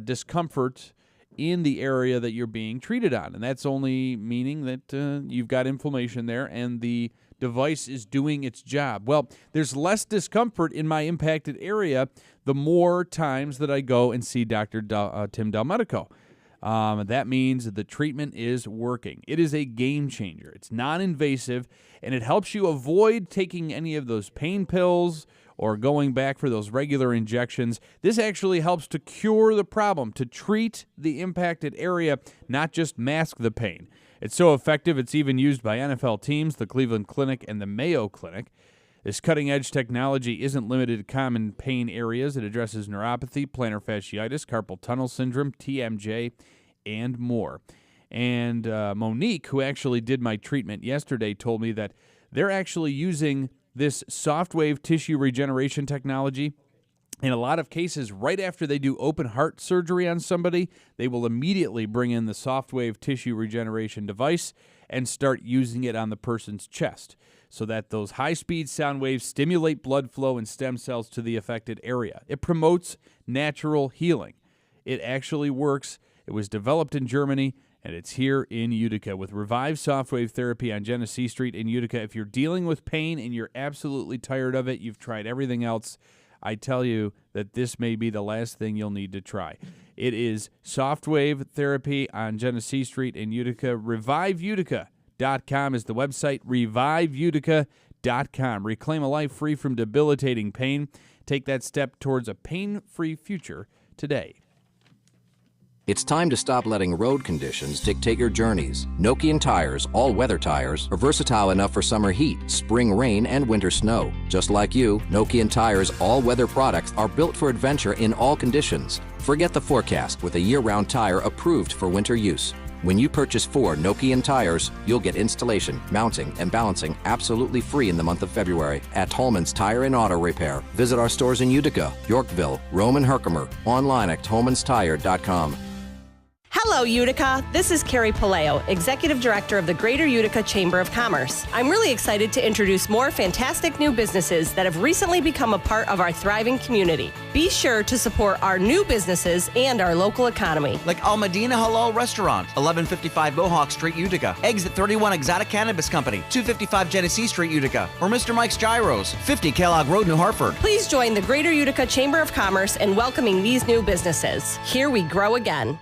discomfort in the area that you're being treated on. And that's only meaning that you've got inflammation there and the device is doing its job. Well, there's less discomfort in my impacted area the more times that I go and see Dr. Tim Delmedico. That means the treatment is working. It is a game changer. It's non-invasive, and it helps you avoid taking any of those pain pills or going back for those regular injections. This actually helps to cure the problem, to treat the impacted area, not just mask the pain. It's so effective, it's even used by NFL teams, the Cleveland Clinic and the Mayo Clinic. This cutting-edge technology isn't limited to common pain areas. It addresses neuropathy, plantar fasciitis, carpal tunnel syndrome, TMJ, and more. And Monique, who actually did my treatment yesterday, told me that they're actually using this soft-wave tissue regeneration technology. In a lot of cases, right after they do open heart surgery on somebody, they will immediately bring in the soft-wave tissue regeneration device and start using it on the person's chest so that those high-speed sound waves stimulate blood flow and stem cells to the affected area. It promotes natural healing. It actually works. It was developed in Germany, and it's here in Utica with Revive Softwave Therapy on Genesee Street in Utica. If you're dealing with pain and you're absolutely tired of it, you've tried everything else, I tell you that this may be the last thing you'll need to try. It is Softwave Therapy on Genesee Street in Utica. ReviveUtica.com is the website, ReviveUtica.com. Reclaim a life free from debilitating pain. Take that step towards a pain-free future today. It's time to stop letting road conditions dictate your journeys. Nokian tires, all-weather tires, are versatile enough for summer heat, spring rain, and winter snow. Just like you, Nokian tires' all-weather products are built for adventure in all conditions. Forget the forecast with a year-round tire approved for winter use. When you purchase 4 Nokian tires, you'll get installation, mounting, and balancing absolutely free in the month of February at Tolman's Tire and Auto Repair. Visit our stores in Utica, Yorkville, Rome, and Herkimer. Online at tolmanstire.com. Hello, Utica. This is Carrie Paleo, Executive Director of the Greater Utica Chamber of Commerce. I'm really excited to introduce more fantastic new businesses that have recently become a part of our thriving community. Be sure to support our new businesses and our local economy. Like Al Medina Halal Restaurant, 1155 Mohawk Street, Utica. Exit 31 Exotic Cannabis Company, 255 Genesee Street, Utica. Or Mr. Mike's Gyros, 50 Kellogg Road, New Hartford. Please join the Greater Utica Chamber of Commerce in welcoming these new businesses. Here we grow again.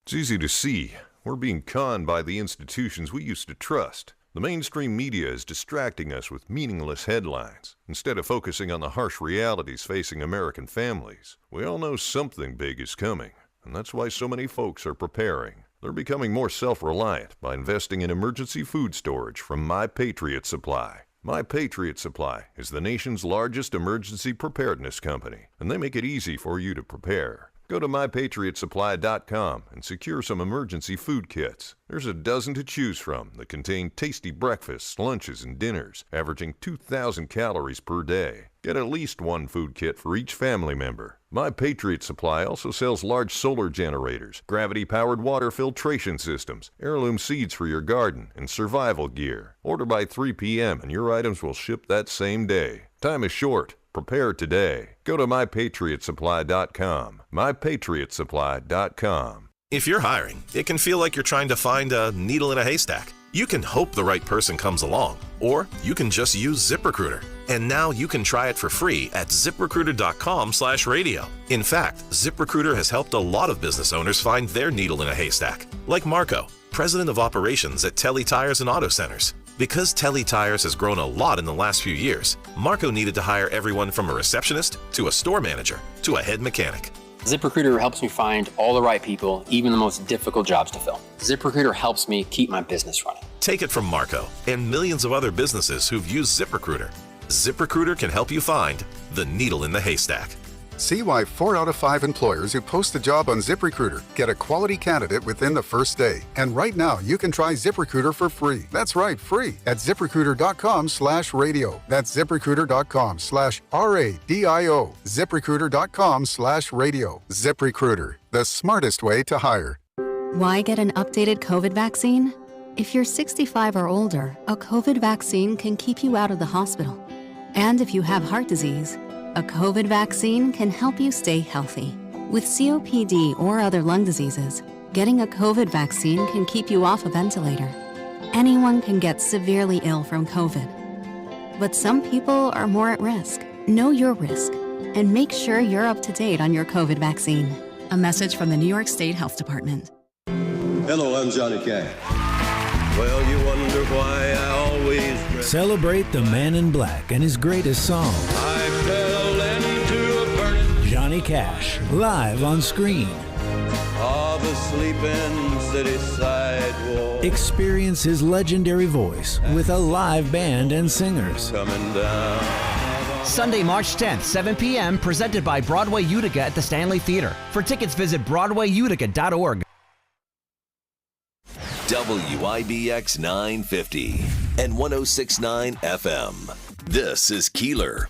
It's easy to see. We're being conned by the institutions we used to trust. The mainstream media is distracting us with meaningless headlines, instead of focusing on the harsh realities facing American families. We all know something big is coming, and that's why so many folks are preparing. They're becoming more self-reliant by investing in emergency food storage from My Patriot Supply. My Patriot Supply is the nation's largest emergency preparedness company, and they make it easy for you to prepare. Go to MyPatriotSupply.com and secure some emergency food kits. There's a dozen to choose from that contain tasty breakfasts, lunches, and dinners, averaging 2,000 calories per day. Get at least one food kit for each family member. My Patriot Supply also sells large solar generators, gravity-powered water filtration systems, heirloom seeds for your garden, and survival gear. Order by 3 p.m. and your items will ship that same day. Time is short. Prepare today. Go to MyPatriotSupply.com. MyPatriotSupply.com. If you're hiring, it can feel like you're trying to find a needle in a haystack. You can hope the right person comes along, or you can just use ZipRecruiter. And now you can try it for free at ZipRecruiter.com/radio. In fact, ZipRecruiter has helped a lot of business owners find their needle in a haystack, like Marco, president of operations at Telly Tires and Auto Centers. Because Telly Tires has grown a lot in the last few years, Marco needed to hire everyone from a receptionist to a store manager to a head mechanic. ZipRecruiter helps me find all the right people, even the most difficult jobs to fill. ZipRecruiter helps me keep my business running. Take it from Marco and millions of other businesses who've used ZipRecruiter. ZipRecruiter can help you find the needle in the haystack. See why 4 out of 5 employers who post a job on ZipRecruiter get a quality candidate within the first day. And right now, you can try ZipRecruiter for free. That's right, free at ZipRecruiter.com/radio. That's ZipRecruiter.com/RADIO. ZipRecruiter.com/radio. ZipRecruiter, the smartest way to hire. Why get an updated COVID vaccine? If you're 65 or older, a COVID vaccine can keep you out of the hospital. And if you have heart disease, a COVID vaccine can help you stay healthy. With COPD or other lung diseases, getting a COVID vaccine can keep you off a ventilator. Anyone can get severely ill from COVID. But some people are more at risk. Know your risk and make sure you're up to date on your COVID vaccine. A message from the New York State Health Department. Hello, I'm Johnny Cash. Well, you wonder why I always... Celebrate the Man in Black and his greatest song. I fell into a burning... Johnny Cash, live on screen. Of a sleeping city sidewalk. Experience his legendary voice with a live band and singers. Coming down. Sunday, March 10th, 7 p.m., presented by Broadway Utica at the Stanley Theater. For tickets, visit BroadwayUtica.org. WIBX 950 and 106.9 FM. This is Keeler.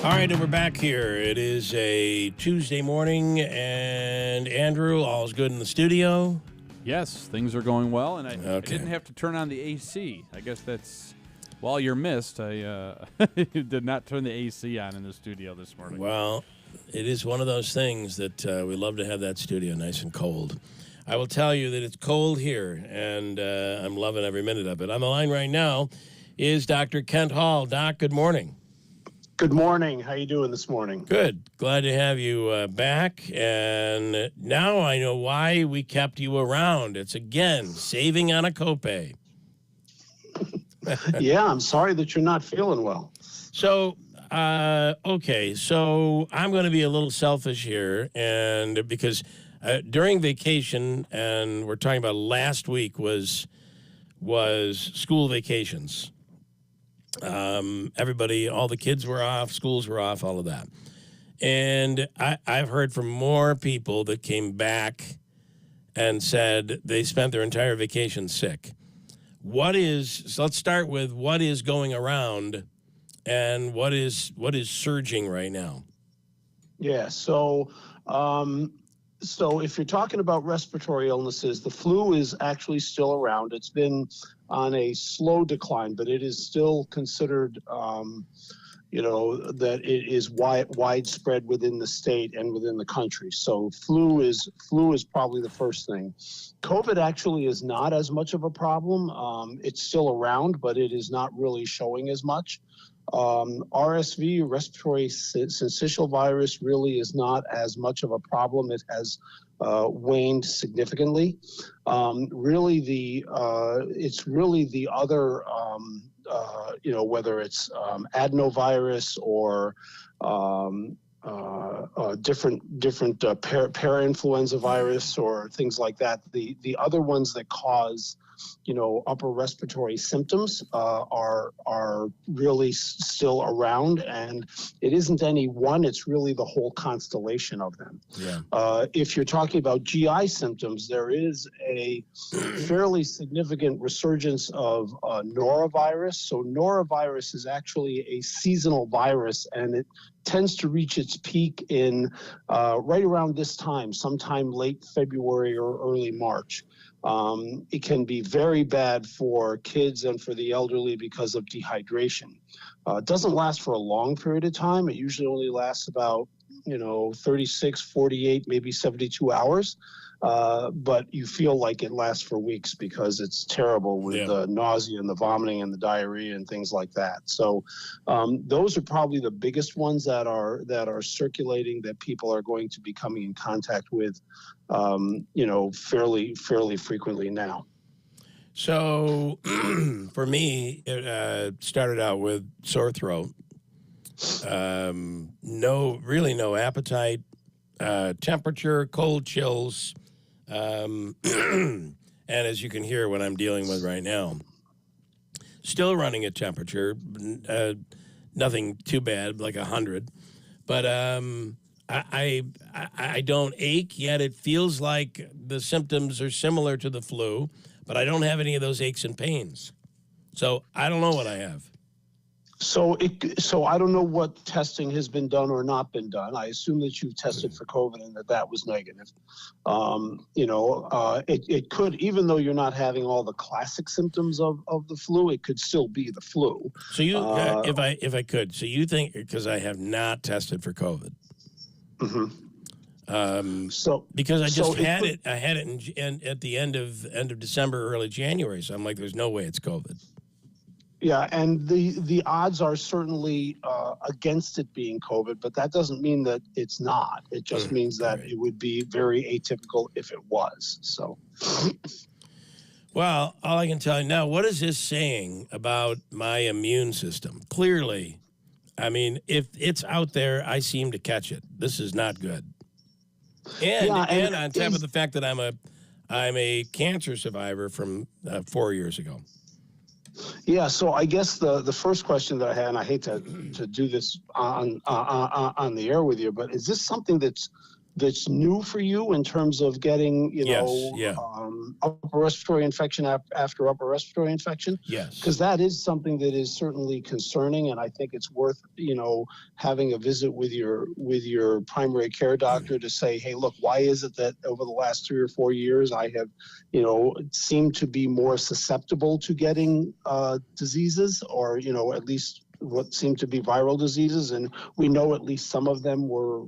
All right, and we're back here. It is a Tuesday morning, and Andrew, all's good in the studio? Yes, things are going well, and I didn't have to turn on the AC. I guess that's... While you're missed, I did not turn the AC on in the studio this morning. Well... It is one of those things that we love to have that studio nice and cold. I will tell you that it's cold here, and I'm loving every minute of it. On the line right now is Dr. Kent Hall. Doc, good morning. Good morning. How you doing this morning? Good. Glad to have you back. And now I know why we kept you around. It's, again, saving on a copay. Yeah, I'm sorry that you're not feeling well. So... okay, so I'm going to be a little selfish here, and because during vacation, and we're talking about last week was school vacations. Everybody, all the kids were off, schools were off, all of that. And I've heard from more people that came back and said they spent their entire vacation sick. So let's start with what is going around and what is surging right now. Yeah. So if you're talking about respiratory illnesses, the flu is actually still around. It's been on a slow decline, but it is still considered, that it is widespread within the state and within the country. So flu is probably the first thing. COVID actually is not as much of a problem. It's still around, but it is not really showing as much. RSV, respiratory syncytial virus, really is not as much of a problem. It has waned significantly. It's really the other, whether it's adenovirus or different parainfluenza virus or things like that. The other ones that cause upper respiratory symptoms are really still around, and it isn't any one, it's really the whole constellation of them. Yeah. If you're talking about GI symptoms, there is a fairly significant resurgence of norovirus. So norovirus is actually a seasonal virus, and it tends to reach its peak in right around this time, sometime late February or early March. It can be very bad for kids and for the elderly because of dehydration. It doesn't last for a long period of time. It usually only lasts about 36, 48, maybe 72 hours. But you feel like it lasts for weeks because it's terrible with the nausea and the vomiting and the diarrhea and things like that. So those are probably the biggest ones that are circulating that people are going to be coming in contact with, fairly frequently now. So for me, it started out with sore throat, no appetite, temperature, cold chills, and as you can hear what I'm dealing with right now, still running at temperature, nothing too bad, like 100, but I don't ache yet. It feels like the symptoms are similar to the flu, but I don't have any of those aches and pains. So I don't know what I have. So I don't know what testing has been done or not been done. I assume that you've tested for COVID and that was negative. It could, even though you're not having all the classic symptoms of the flu, it could still be the flu. So you, if I could, so you think, because I have not tested for COVID. Mm-hmm. Because I just had it at the end of December, early January. So I'm like, there's no way it's COVID. Yeah, and the odds are certainly against it being COVID, but that doesn't mean that it's not. It just means that it would be very atypical if it was. So, well, all I can tell you now, what is this saying about my immune system? Clearly, I mean, if it's out there, I seem to catch it. This is not good. And on top of the fact that I'm a cancer survivor from 4 years ago. Yeah, so I guess the first question that I had, and I hate to do this on the air with you, but is this something that's new for you in terms of getting upper respiratory infection after upper respiratory infection? Yes, because that is something that is certainly concerning, and I think it's worth having a visit with your primary care doctor to say, hey, look, why is it that over the last 3 or 4 years I have seemed to be more susceptible to getting diseases, or at least what seem to be viral diseases, and we know at least some of them were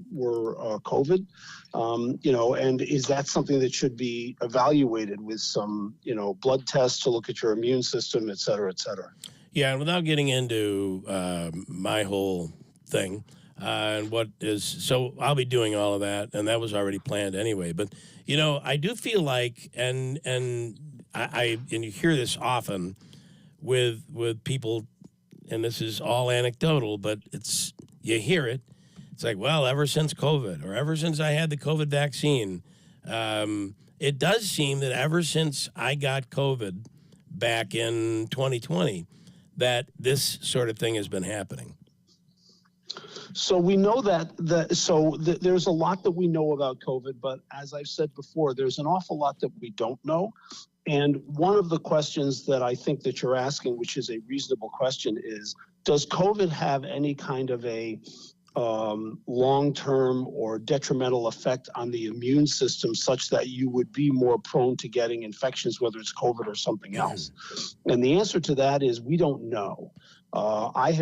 COVID. And is that something that should be evaluated with some blood tests to look at your immune system, et cetera, et cetera? Yeah, and without getting into my whole thing, and so I'll be doing all of that, and that was already planned anyway. But I do feel like, and you hear this often with people. And this is all anecdotal, but you hear it. It's like, well, ever since COVID, or ever since I had the COVID vaccine, it does seem that ever since I got COVID back in 2020, that this sort of thing has been happening. So we know that there's a lot that we know about COVID, but as I've said before, there's an awful lot that we don't know. And one of the questions that I think that you're asking, which is a reasonable question, is does COVID have any kind of a long-term or detrimental effect on the immune system such that you would be more prone to getting infections, whether it's COVID or something else? And the answer to that is we don't know. I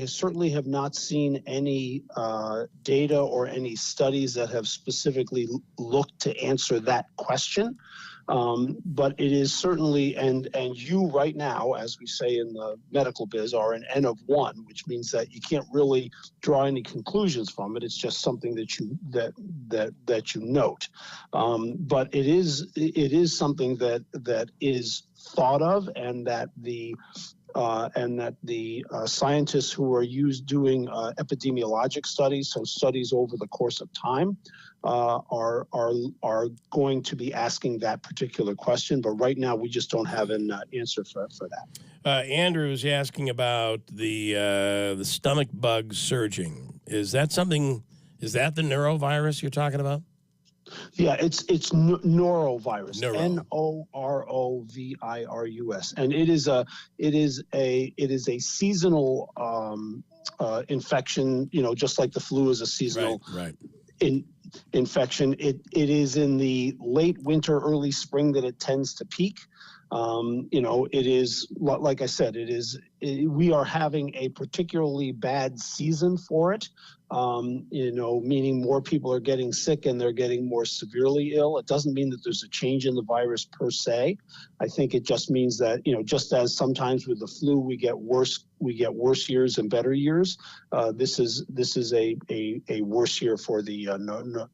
certainly have not seen any data or any studies that have specifically looked to answer that question. But it is certainly, and you right now, as we say in the medical biz, are an N of 1, which means that you can't really draw any conclusions from it. It's just something that you note. But it is something that is thought of, and that the scientists who are doing epidemiologic studies, so studies over the course of time, are going to be asking that particular question. But right now, we just don't have an answer for that. Andrew's asking about the stomach bug surging. Is that something? Is that the norovirus you're talking about? Yeah, it's norovirus. Norovirus, and it is a seasonal infection. Just like the flu is a seasonal infection. It is in the late winter, early spring that it tends to peak. It is, like I said, we are having a particularly bad season for it, meaning more people are getting sick and they're getting more severely ill. It doesn't mean that there's a change in the virus per se. I think it just means that, just as sometimes with the flu, we get worse years and better years. This is a worse year for the norovirus.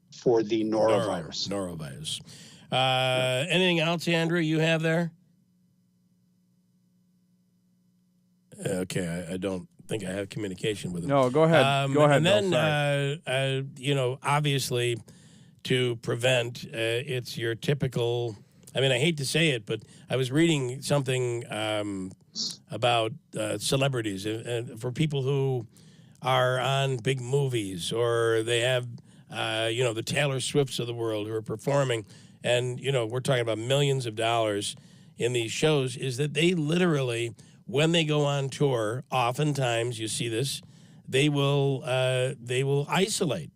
Norovirus. Anything else, Andrew, you have there? Okay, I don't think I have communication with him. No, go ahead. Go ahead. And then, obviously, to prevent, it's your typical. I mean, I hate to say it, but I was reading something about celebrities, and for people who are on big movies, or they have, the Taylor Swifts of the world who are performing, and we're talking about millions of dollars in these shows, is that they literally, when they go on tour, oftentimes you see this, they will isolate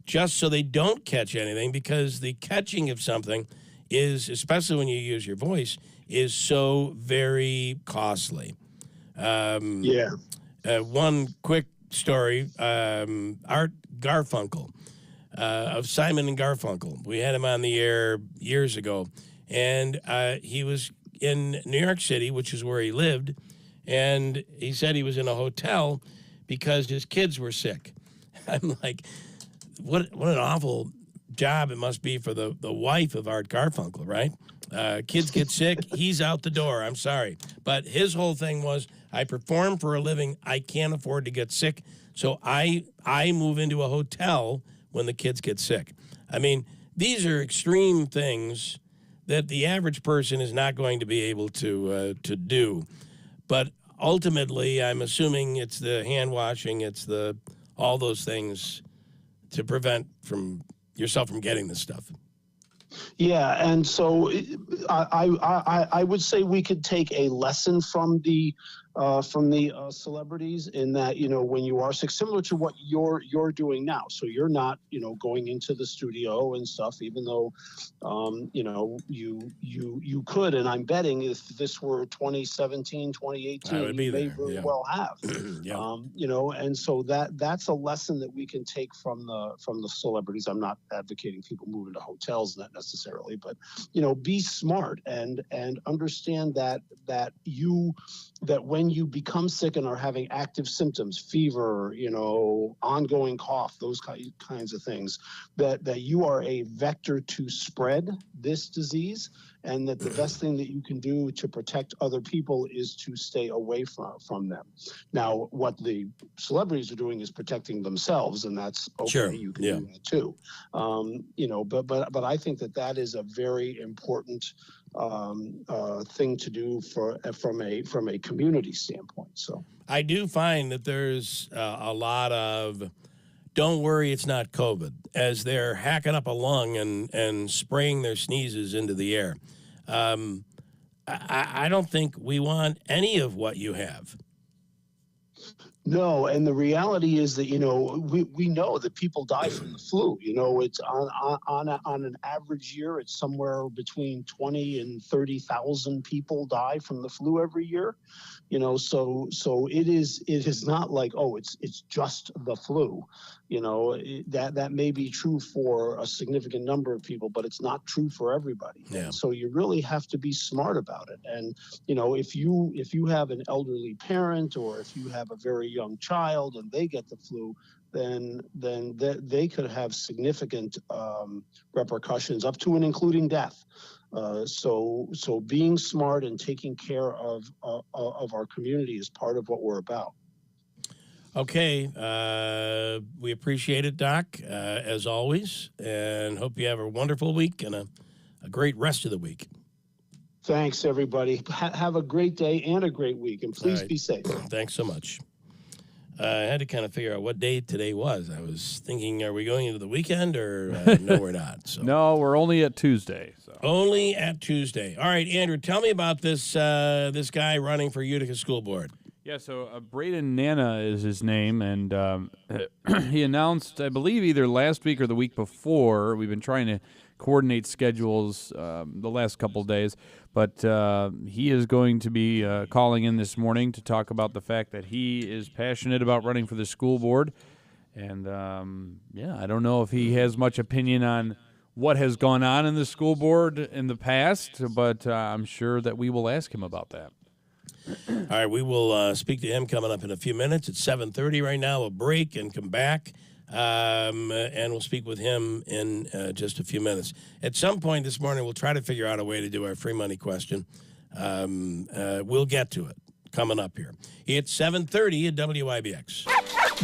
just so they don't catch anything, because the catching of something is, especially when you use your voice, is so very costly. One quick story, Art Garfunkel, of Simon and Garfunkel. We had him on the air years ago, and he was in New York City, which is where he lived, and he said he was in a hotel because his kids were sick. I'm like, what an awful job it must be for the wife of Art Garfunkel, right? Kids get sick, he's out the door. I'm sorry. But his whole thing was, I perform for a living, I can't afford to get sick, so I move into a hotel when the kids get sick. I mean, these are extreme things that the average person is not going to be able to do. But ultimately, I'm assuming it's the hand washing, it's all those things to prevent yourself from getting this stuff. Yeah, and so I would say we could take a lesson from the celebrities in that, when you are sick, similar to what you're doing now. So you're not, going into the studio and stuff, even though, you could. And I'm betting if this were 2017, 2018, you may very well have. And so that's a lesson that we can take from the celebrities. I'm not advocating people moving to hotels, not necessarily, but be smart and understand that when you become sick and are having active symptoms, fever, ongoing cough, those kinds of things, that you are a vector to spread this disease, and that the best thing that you can do to protect other people is to stay away from them. Now, what the celebrities are doing is protecting themselves, and that's okay. Sure. You can do that too. But I think that is a very important thing to do from a community standpoint. So I do find that there's a lot of "don't worry, it's not COVID" as they're hacking up a lung and spraying their sneezes into the air. I don't think we want any of what you have. No, and the reality is that, we know that people die from the flu. It's on an average year, it's somewhere between 20 and 30,000 people die from the flu every year. So it is not like, oh, it's just the flu. That may be true for a significant number of people, but it's not true for everybody. Yeah. So you really have to be smart about it. And if you have an elderly parent, or if you have a very young child and they get the flu, then they could have significant repercussions, up to and including death. So being smart and taking care of our community is part of what we're about. Okay, we appreciate it, Doc, as always, and hope you have a wonderful week and a great rest of the week. Thanks, everybody. Have a great day and a great week, and please be safe. Thanks so much. I had to kind of figure out what day today was. I was thinking, are we going into the weekend, or no, we're not. So. No, we're only at Tuesday. So. Only at Tuesday. All right, Andrew, tell me about this this guy running for Utica School Board. Yeah, so Braden Nana is his name, and he announced, I believe, either last week or the week before. We've been trying to coordinate schedules the last couple of days, but he is going to be calling in this morning to talk about the fact that he is passionate about running for the school board. And, I don't know if he has much opinion on what has gone on in the school board in the past, but I'm sure that we will ask him about that. All right, we will speak to him coming up in a few minutes. It's 7:30 right now. We'll break and come back, and we'll speak with him in just a few minutes. At some point this morning, we'll try to figure out a way to do our free money question. We'll get to it coming up here. It's 7:30 at WIBX.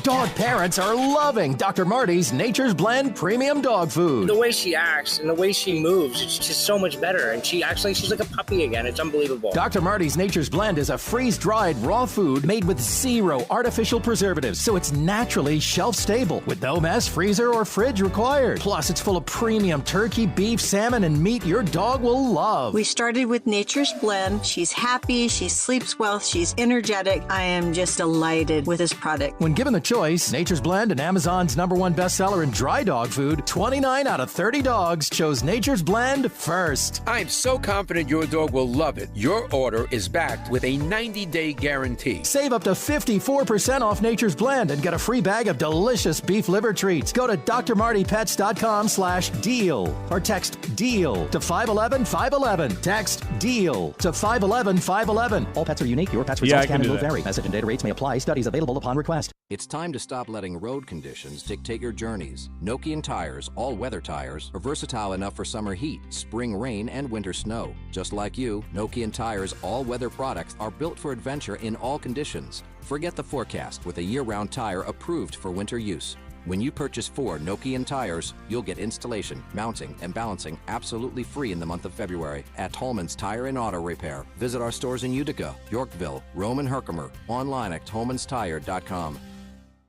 Dog parents are loving Dr. Marty's Nature's Blend Premium Dog Food. The way she acts and the way she moves, it's just so much better. And she's like a puppy again. It's unbelievable. Dr. Marty's Nature's Blend is a freeze-dried raw food made with 0 artificial preservatives, so it's naturally shelf-stable with no mess, freezer, or fridge required. Plus, it's full of premium turkey, beef, salmon, and meat your dog will love. We started with Nature's Blend. She's happy, she sleeps well, she's energetic. I am just delighted with this product. When given the choice, Nature's Blend and Amazon's #1 bestseller in dry dog food, 29 out of 30 dogs chose Nature's Blend first. I'm so confident your dog will love it. Your order is backed with a 90-day guarantee. Save up to 54% off Nature's Blend and get a free bag of delicious beef liver treats. Go to drmartypets.com/deal or text DEAL to 511-511. Text DEAL to 511-511. All pets are unique. Your pet's results can and will vary. Message and data rates may apply. Studies available upon request. It's time to stop letting road conditions dictate your journeys. Nokian tires, all-weather tires, are versatile enough for summer heat, spring rain, and winter snow. Just like you, Nokian tires' all-weather products are built for adventure in all conditions. Forget the forecast with a year-round tire approved for winter use. When you purchase 4 Nokian tires, you'll get installation, mounting, and balancing absolutely free in the month of February at Tolman's Tire and Auto Repair. Visit our stores in Utica, Yorkville, Rome, and Herkimer. Online at tolmanstire.com.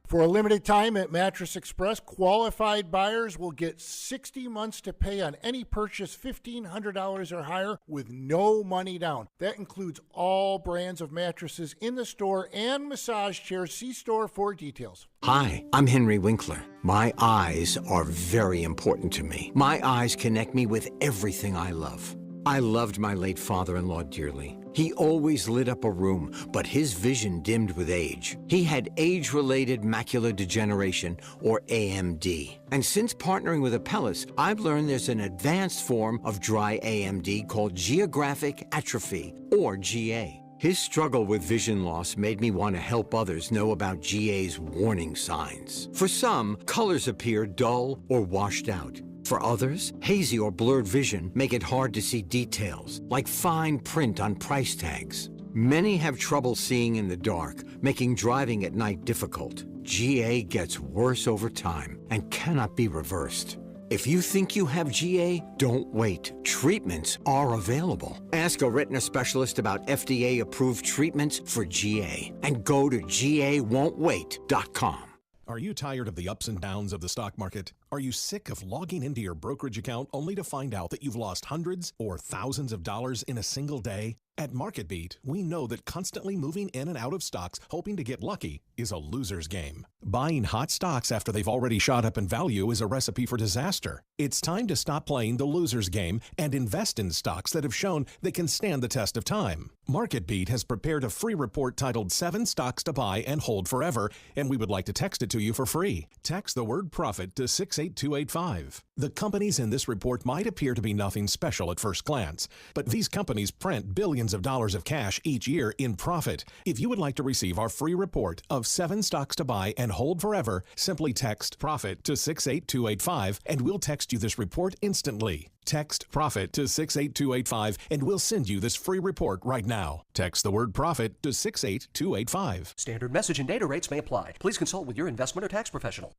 For a limited time at Mattress Express, qualified buyers will get 60 months to pay on any purchase $1,500 or higher with no money down. That includes all brands of mattresses in the store and massage chairs. See store for details. Hi, I'm Henry Winkler. My eyes are very important to me. My eyes connect me with everything I love. I loved my late father-in-law dearly. He always lit up a room, but his vision dimmed with age. He had age-related macular degeneration, or AMD. And since partnering with Apellis, I've learned there's an advanced form of dry AMD called geographic atrophy, or GA. His struggle with vision loss made me want to help others know about GA's warning signs. For some, colors appear dull or washed out. For others, hazy or blurred vision make it hard to see details, like fine print on price tags. Many have trouble seeing in the dark, making driving at night difficult. GA gets worse over time and cannot be reversed. If you think you have GA, don't wait. Treatments are available. Ask a retina specialist about FDA-approved treatments for GA and go to GAWon'tWait.com. Are you tired of the ups and downs of the stock market? Are you sick of logging into your brokerage account only to find out that you've lost hundreds or thousands of dollars in a single day? At MarketBeat, we know that constantly moving in and out of stocks hoping to get lucky is a loser's game. Buying hot stocks after they've already shot up in value is a recipe for disaster. It's time to stop playing the loser's game and invest in stocks that have shown they can stand the test of time. MarketBeat has prepared a free report titled 7 Stocks to Buy and Hold Forever, and we would like to text it to you for free. Text the word profit to 68285. The companies in this report might appear to be nothing special at first glance, but these companies print billions of dollars of cash each year in profit. If you would like to receive our free report of 7 Stocks to Buy and Hold Forever, simply text PROFIT to 68285 and we'll text you this report instantly. Text PROFIT to 68285 and we'll send you this free report right now. Text the word PROFIT to 68285. Standard message and data rates may apply. Please consult with your investment or tax professional.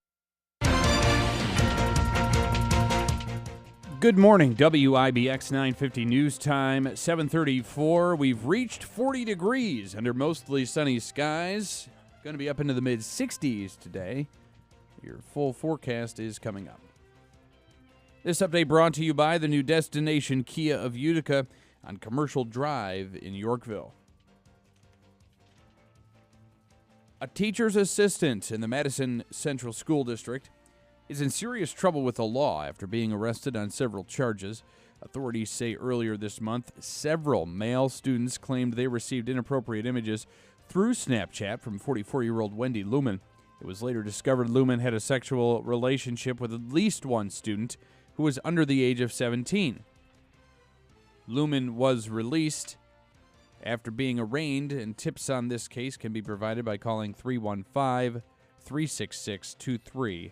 Good morning, WIBX 950 News Time, 7:34. We've reached 40 degrees under mostly sunny skies. Going to be up into the mid-60s today. Your full forecast is coming up. This update brought to you by the new destination Kia of Utica on Commercial Drive in Yorkville. A teacher's assistant in the Madison Central School District is in serious trouble with the law after being arrested on several charges. Authorities say earlier this month, several male students claimed they received inappropriate images through Snapchat from 44-year-old Wendy Lumen. It was later discovered Lumen had a sexual relationship with at least one student who was under the age of 17. Lumen was released after being arraigned, and tips on this case can be provided by calling 315-366-2311.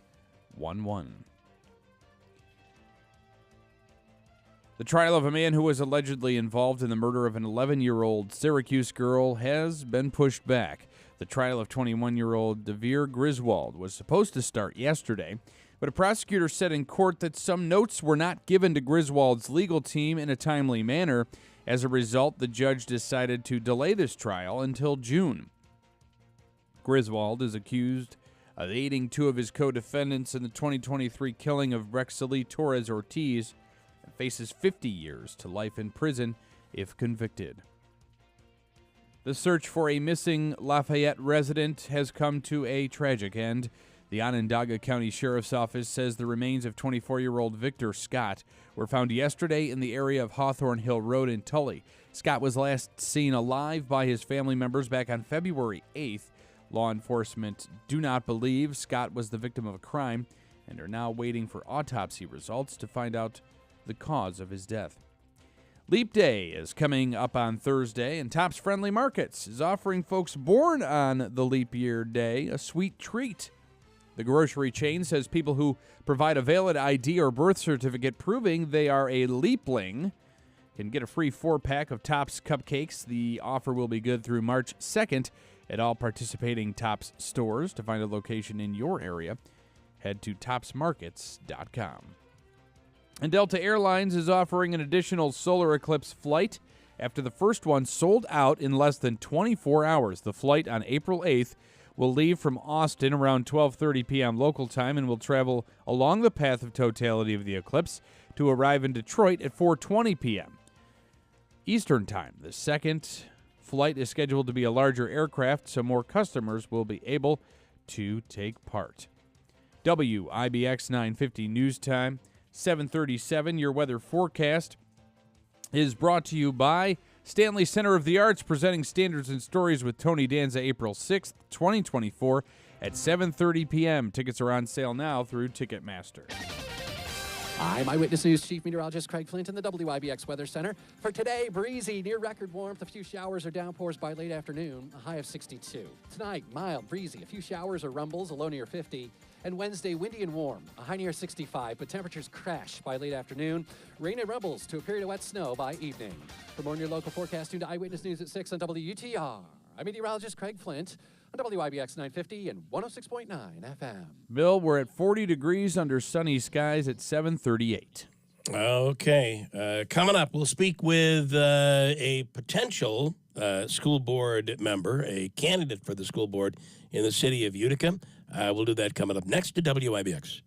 The trial of a man who was allegedly involved in the murder of an 11-year-old Syracuse girl has been pushed back. The trial of 21-year-old Devere Griswold was supposed to start yesterday, but a prosecutor said in court that some notes were not given to Griswold's legal team in a timely manner. As a result, the judge decided to delay this trial until June. Griswold is accused of aiding two of his co-defendants in the 2023 killing of Brexley Torres Ortiz and faces 50 years to life in prison if convicted. The search for a missing Lafayette resident has come to a tragic end. The Onondaga County Sheriff's Office says the remains of 24-year-old Victor Scott were found yesterday in the area of Hawthorne Hill Road in Tully. Scott was last seen alive by his family members back on February 8th. Law enforcement do not believe Scott was the victim of a crime and are now waiting for autopsy results to find out the cause of his death. Leap Day is coming up on Thursday, and Tops Friendly Markets is offering folks born on the leap year day a sweet treat. The grocery chain says people who provide a valid ID or birth certificate proving they are a leapling can get a free 4-pack of Tops cupcakes. The offer will be good through March 2nd at all participating Tops stores. To find a location in your area, head to topsmarkets.com. And Delta Airlines is offering an additional solar eclipse flight after the first one sold out in less than 24 hours. The flight on April 8th will leave from Austin around 12:30 p.m. local time and will travel along the path of totality of the eclipse to arrive in Detroit at 4:20 p.m. Eastern Time. The second flight is scheduled to be a larger aircraft, so more customers will be able to take part. WIBX 950 News Time, 7:37. Your weather forecast is brought to you by Stanley Center of the Arts, presenting Standards and Stories with Tony Danza, April 6th, 2024 at 7:30 p.m. Tickets are on sale now through Ticketmaster. I'm Eyewitness News Chief Meteorologist Craig Flint in the WIBX Weather Center. For today, breezy, near record warmth, a few showers or downpours by late afternoon, a high of 62. Tonight, mild, breezy, a few showers or rumbles, a low near 50. And Wednesday, windy and warm, a high near 65, but temperatures crash by late afternoon. Rain and rumbles to a period of wet snow by evening. For more on your local forecast, tune to Eyewitness News at 6 on WUTR. I'm meteorologist Craig Flint. on WIBX 950 and 106.9 FM. Bill, we're at 40 degrees under sunny skies at 7:38. Okay. Coming up, we'll speak with a potential school board member, a candidate for the school board in the city of Utica. We'll do that coming up next to WIBX.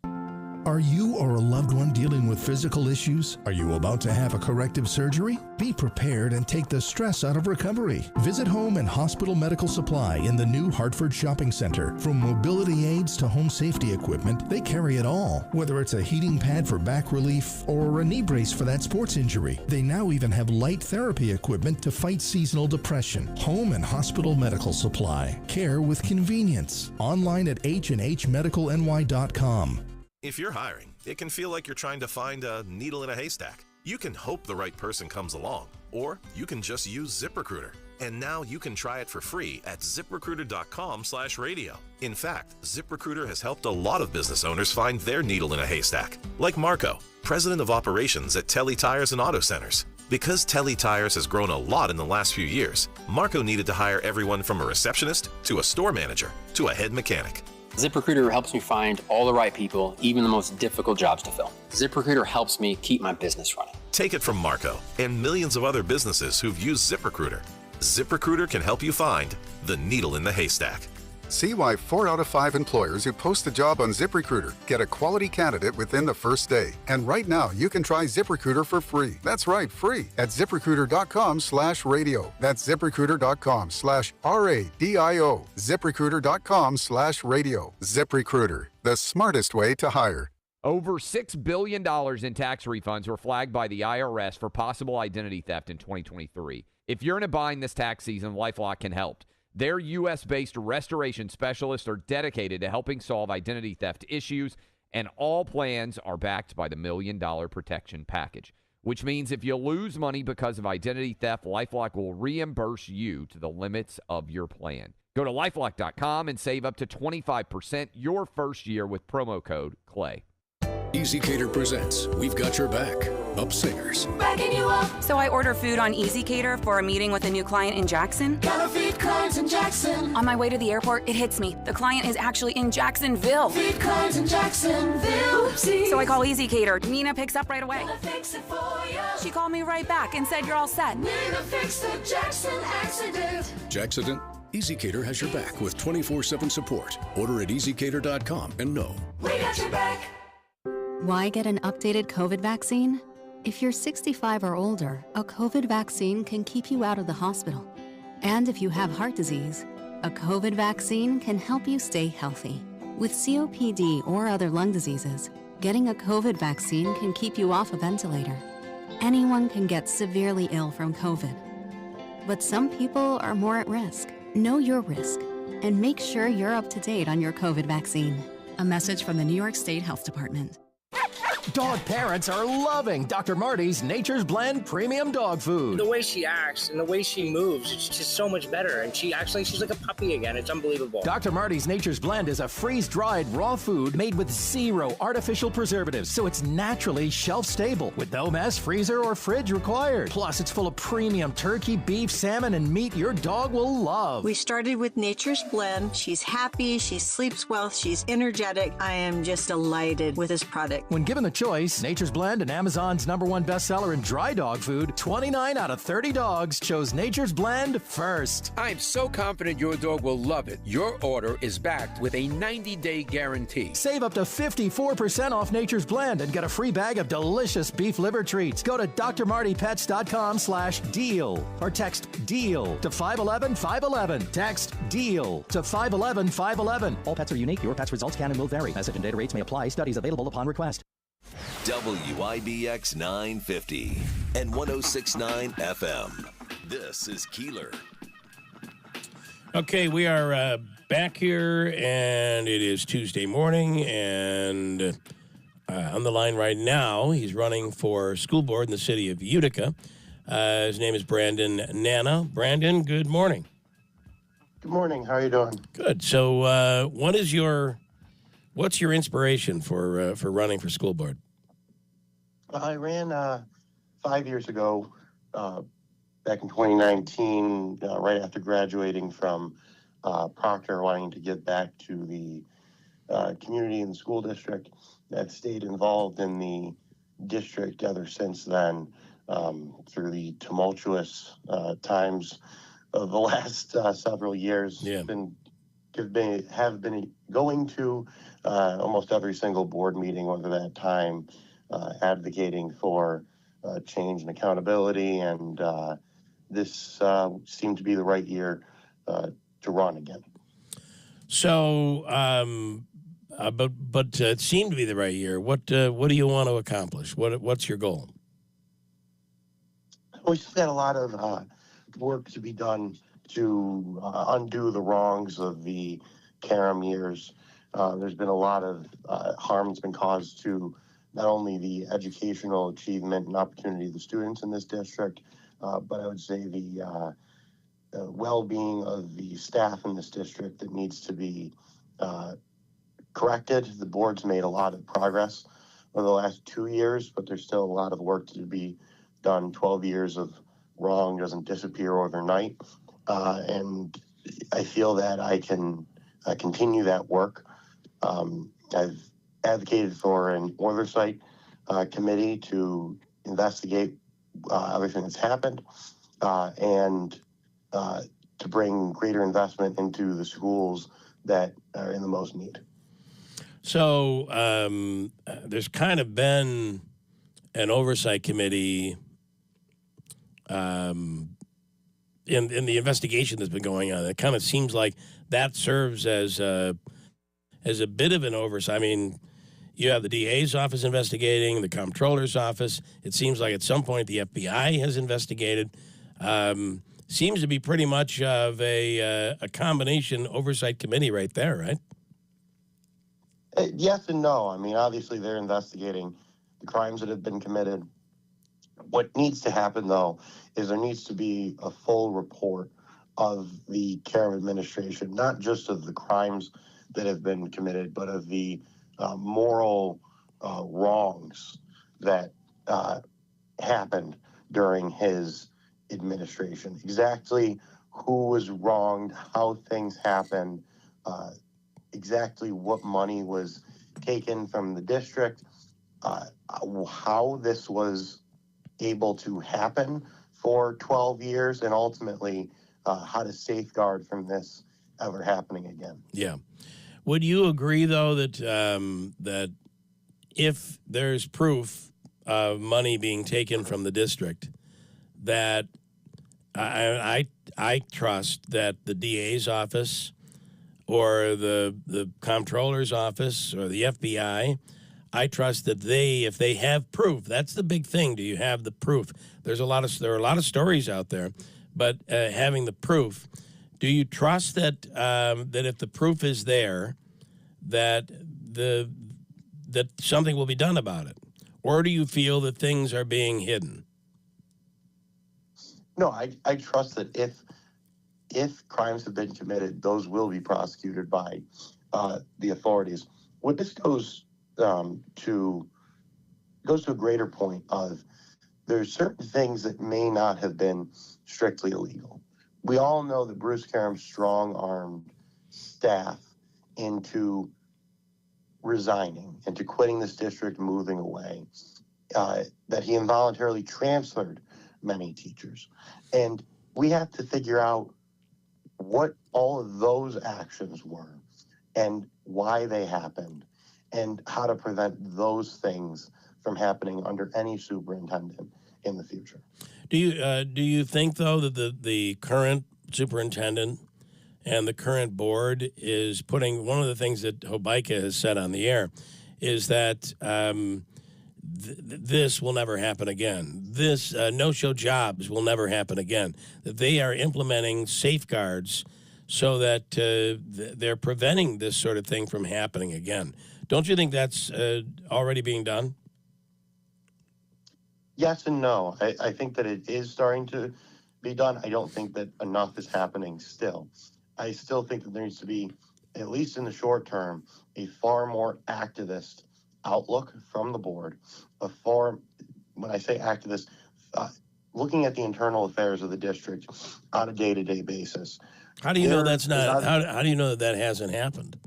Are you or a loved one dealing with physical issues? Are you about to have a corrective surgery? Be prepared and take the stress out of recovery. Visit Home and Hospital Medical Supply in the new Hartford Shopping Center. From mobility aids to home safety equipment, they carry it all. Whether it's a heating pad for back relief or a knee brace for that sports injury, they now even have light therapy equipment to fight seasonal depression. Home and Hospital Medical Supply. Care with convenience. Online at hnhmedicalny.com. If you're hiring, it can feel like you're trying to find a needle in a haystack. You can hope the right person comes along, or you can just use ZipRecruiter. And now you can try it for free at ZipRecruiter.com/radio. In fact, ZipRecruiter has helped a lot of business owners find their needle in a haystack, like Marco, president of operations at Telly Tires and Auto Centers. Because Telly Tires has grown a lot in the last few years, Marco needed to hire everyone from a receptionist to a store manager to a head mechanic. ZipRecruiter helps me find all the right people, even the most difficult jobs to fill. ZipRecruiter helps me keep my business running. Take it from Marco and millions of other businesses who've used ZipRecruiter. ZipRecruiter can help you find the needle in the haystack. See why 4 out of 5 employers who post a job on ZipRecruiter get a quality candidate within the first day. And right now, you can try ZipRecruiter for free. That's right, free at ZipRecruiter.com/radio. That's ZipRecruiter.com/RADIO. ZipRecruiter.com/radio. ZipRecruiter, the smartest way to hire. Over $6 billion in tax refunds were flagged by the IRS for possible identity theft in 2023. If you're in a bind this tax season, LifeLock can help. Their U.S.-based restoration specialists are dedicated to helping solve identity theft issues, and all plans are backed by the $1 Million Protection Package, which means if you lose money because of identity theft, LifeLock will reimburse you to the limits of your plan. Go to LifeLock.com and save up to 25% your first year with promo code CLAY. EasyCater presents We've Got Your Back, Up Singers. Backing you up. So I order food on EasyCater for a meeting with a new client in Jackson. Gotta feed clients in Jackson. On my way to the airport, it hits me. The client is actually in Jacksonville. Feed clients in Jacksonville. Oopsies. So I call EasyCater. Nina picks up right away. Gonna fix it for you. She called me right back and said you're all set. Nina fixed the Jackson accident. Jackson? EasyCater has your back with 24/7 support. Order at EasyCater.com and know we got your back. Why get an updated COVID vaccine? If you're 65 or older, a COVID vaccine can keep you out of the hospital. And if you have heart disease, a COVID vaccine can help you stay healthy. With COPD or other lung diseases, getting a COVID vaccine can keep you off a ventilator. Anyone can get severely ill from COVID. But some people are more at risk. Know your risk and make sure you're up to date on your COVID vaccine. A message from the New York State Health Department. Dog parents are loving Dr. Marty's Nature's Blend Premium Dog Food. The way she acts and the way she moves, it's just so much better. And she's like a puppy again. It's unbelievable. Dr. Marty's Nature's Blend is a freeze-dried raw food made with 0 artificial preservatives, so it's naturally shelf-stable with no mess, freezer, or fridge required. Plus, it's full of premium turkey, beef, salmon, and meat your dog will love. We started with Nature's Blend. She's happy, she sleeps well, she's energetic. I am just delighted with this product. When given the choice, Nature's Blend and Amazon's #1 bestseller in dry dog food, 29 out of 30 dogs chose Nature's Blend first. I'm so confident your dog will love it. Your order is backed with a 90-day guarantee. Save up to 54% off Nature's Blend and get a free bag of delicious beef liver treats. Go to drmartypets.com/deal or text DEAL to 511-511. Text DEAL to 511-511. All pets are unique. Your pet's results can and will vary. Message and data rates may apply. Studies available upon request. WIBX 950 and 106.9 FM. This is Keeler. Okay, we are back here, and it is Tuesday morning, and on the line right now, he's running for school board in the city of Utica. His name is Brandon Nana. Brandon, good morning. Good morning. How are you doing? Good. So what's your inspiration for running for school board? I ran 5 years ago, back in 2019, right after graduating from Proctor wanting to give back to the community in the school district that stayed involved in the district ever since then, through the tumultuous times of the last several years. Yeah. Have been going to almost every single board meeting over that time, advocating for change and accountability, and this seemed to be the right year to run again. So, but it seemed to be the right year. What do you want to accomplish? What's your goal? We still got a lot of work to be done to undo the wrongs of the Karam years. There's been a lot of harm that's been caused to not only the educational achievement and opportunity of the students in this district, but I would say the well-being of the staff in this district that needs to be corrected. The board's made a lot of progress over the last 2 years, but there's still a lot of work to be done. 12 years of wrong doesn't disappear overnight. And I feel that I can continue that work. I've advocated for an oversight committee to investigate everything that's happened and to bring greater investment into the schools that are in the most need. So there's kind of been an oversight committee in the investigation that's been going on. It kind of seems like that serves as a bit of an oversight. I mean, you have the DA's office investigating, the comptroller's office. It seems like at some point the FBI has investigated. Seems to be pretty much of a combination oversight committee right there, right? Yes and no. I mean, obviously they're investigating the crimes that have been committed. What needs to happen, though, is there needs to be a full report of the Karam administration, not just of the crimes that have been committed, but of the moral wrongs that happened during his administration. Exactly who was wronged, how things happened, exactly what money was taken from the district, how this was able to happen for 12 years, and ultimately how to safeguard from this ever happening again. Yeah. Would you agree, though, that that if there's proof of money being taken from the district, that I trust that the DA's office or the comptroller's office or the FBI, I trust that if they have proof, that's the big thing. Do you have the proof? There are a lot of stories out there, but having the proof, do you trust that that if the proof is there, that something will be done about it, or do you feel that things are being hidden? No, I trust that if crimes have been committed, those will be prosecuted by the authorities. What this goes to a greater point of there's certain things that may not have been strictly illegal. We all know that Bruce Karam strong-armed staff into resigning, into quitting this district, moving away, that he involuntarily transferred many teachers. And we have to figure out what all of those actions were and why they happened and how to prevent those things from happening under any superintendent in the future. Do you think, though, that the current superintendent and the current board is putting, one of the things that Hobeika has said on the air is that this will never happen again. This no-show jobs will never happen again. That they are implementing safeguards so that they're preventing this sort of thing from happening again. Don't you think that's already being done? Yes and no. I think that it is starting to be done. I don't think that enough is happening still. I still think that there needs to be, at least in the short term, a far more activist outlook from the board. When I say activist, looking at the internal affairs of the district on a day-to-day basis, How do you know that's not? How do you know that hasn't happened?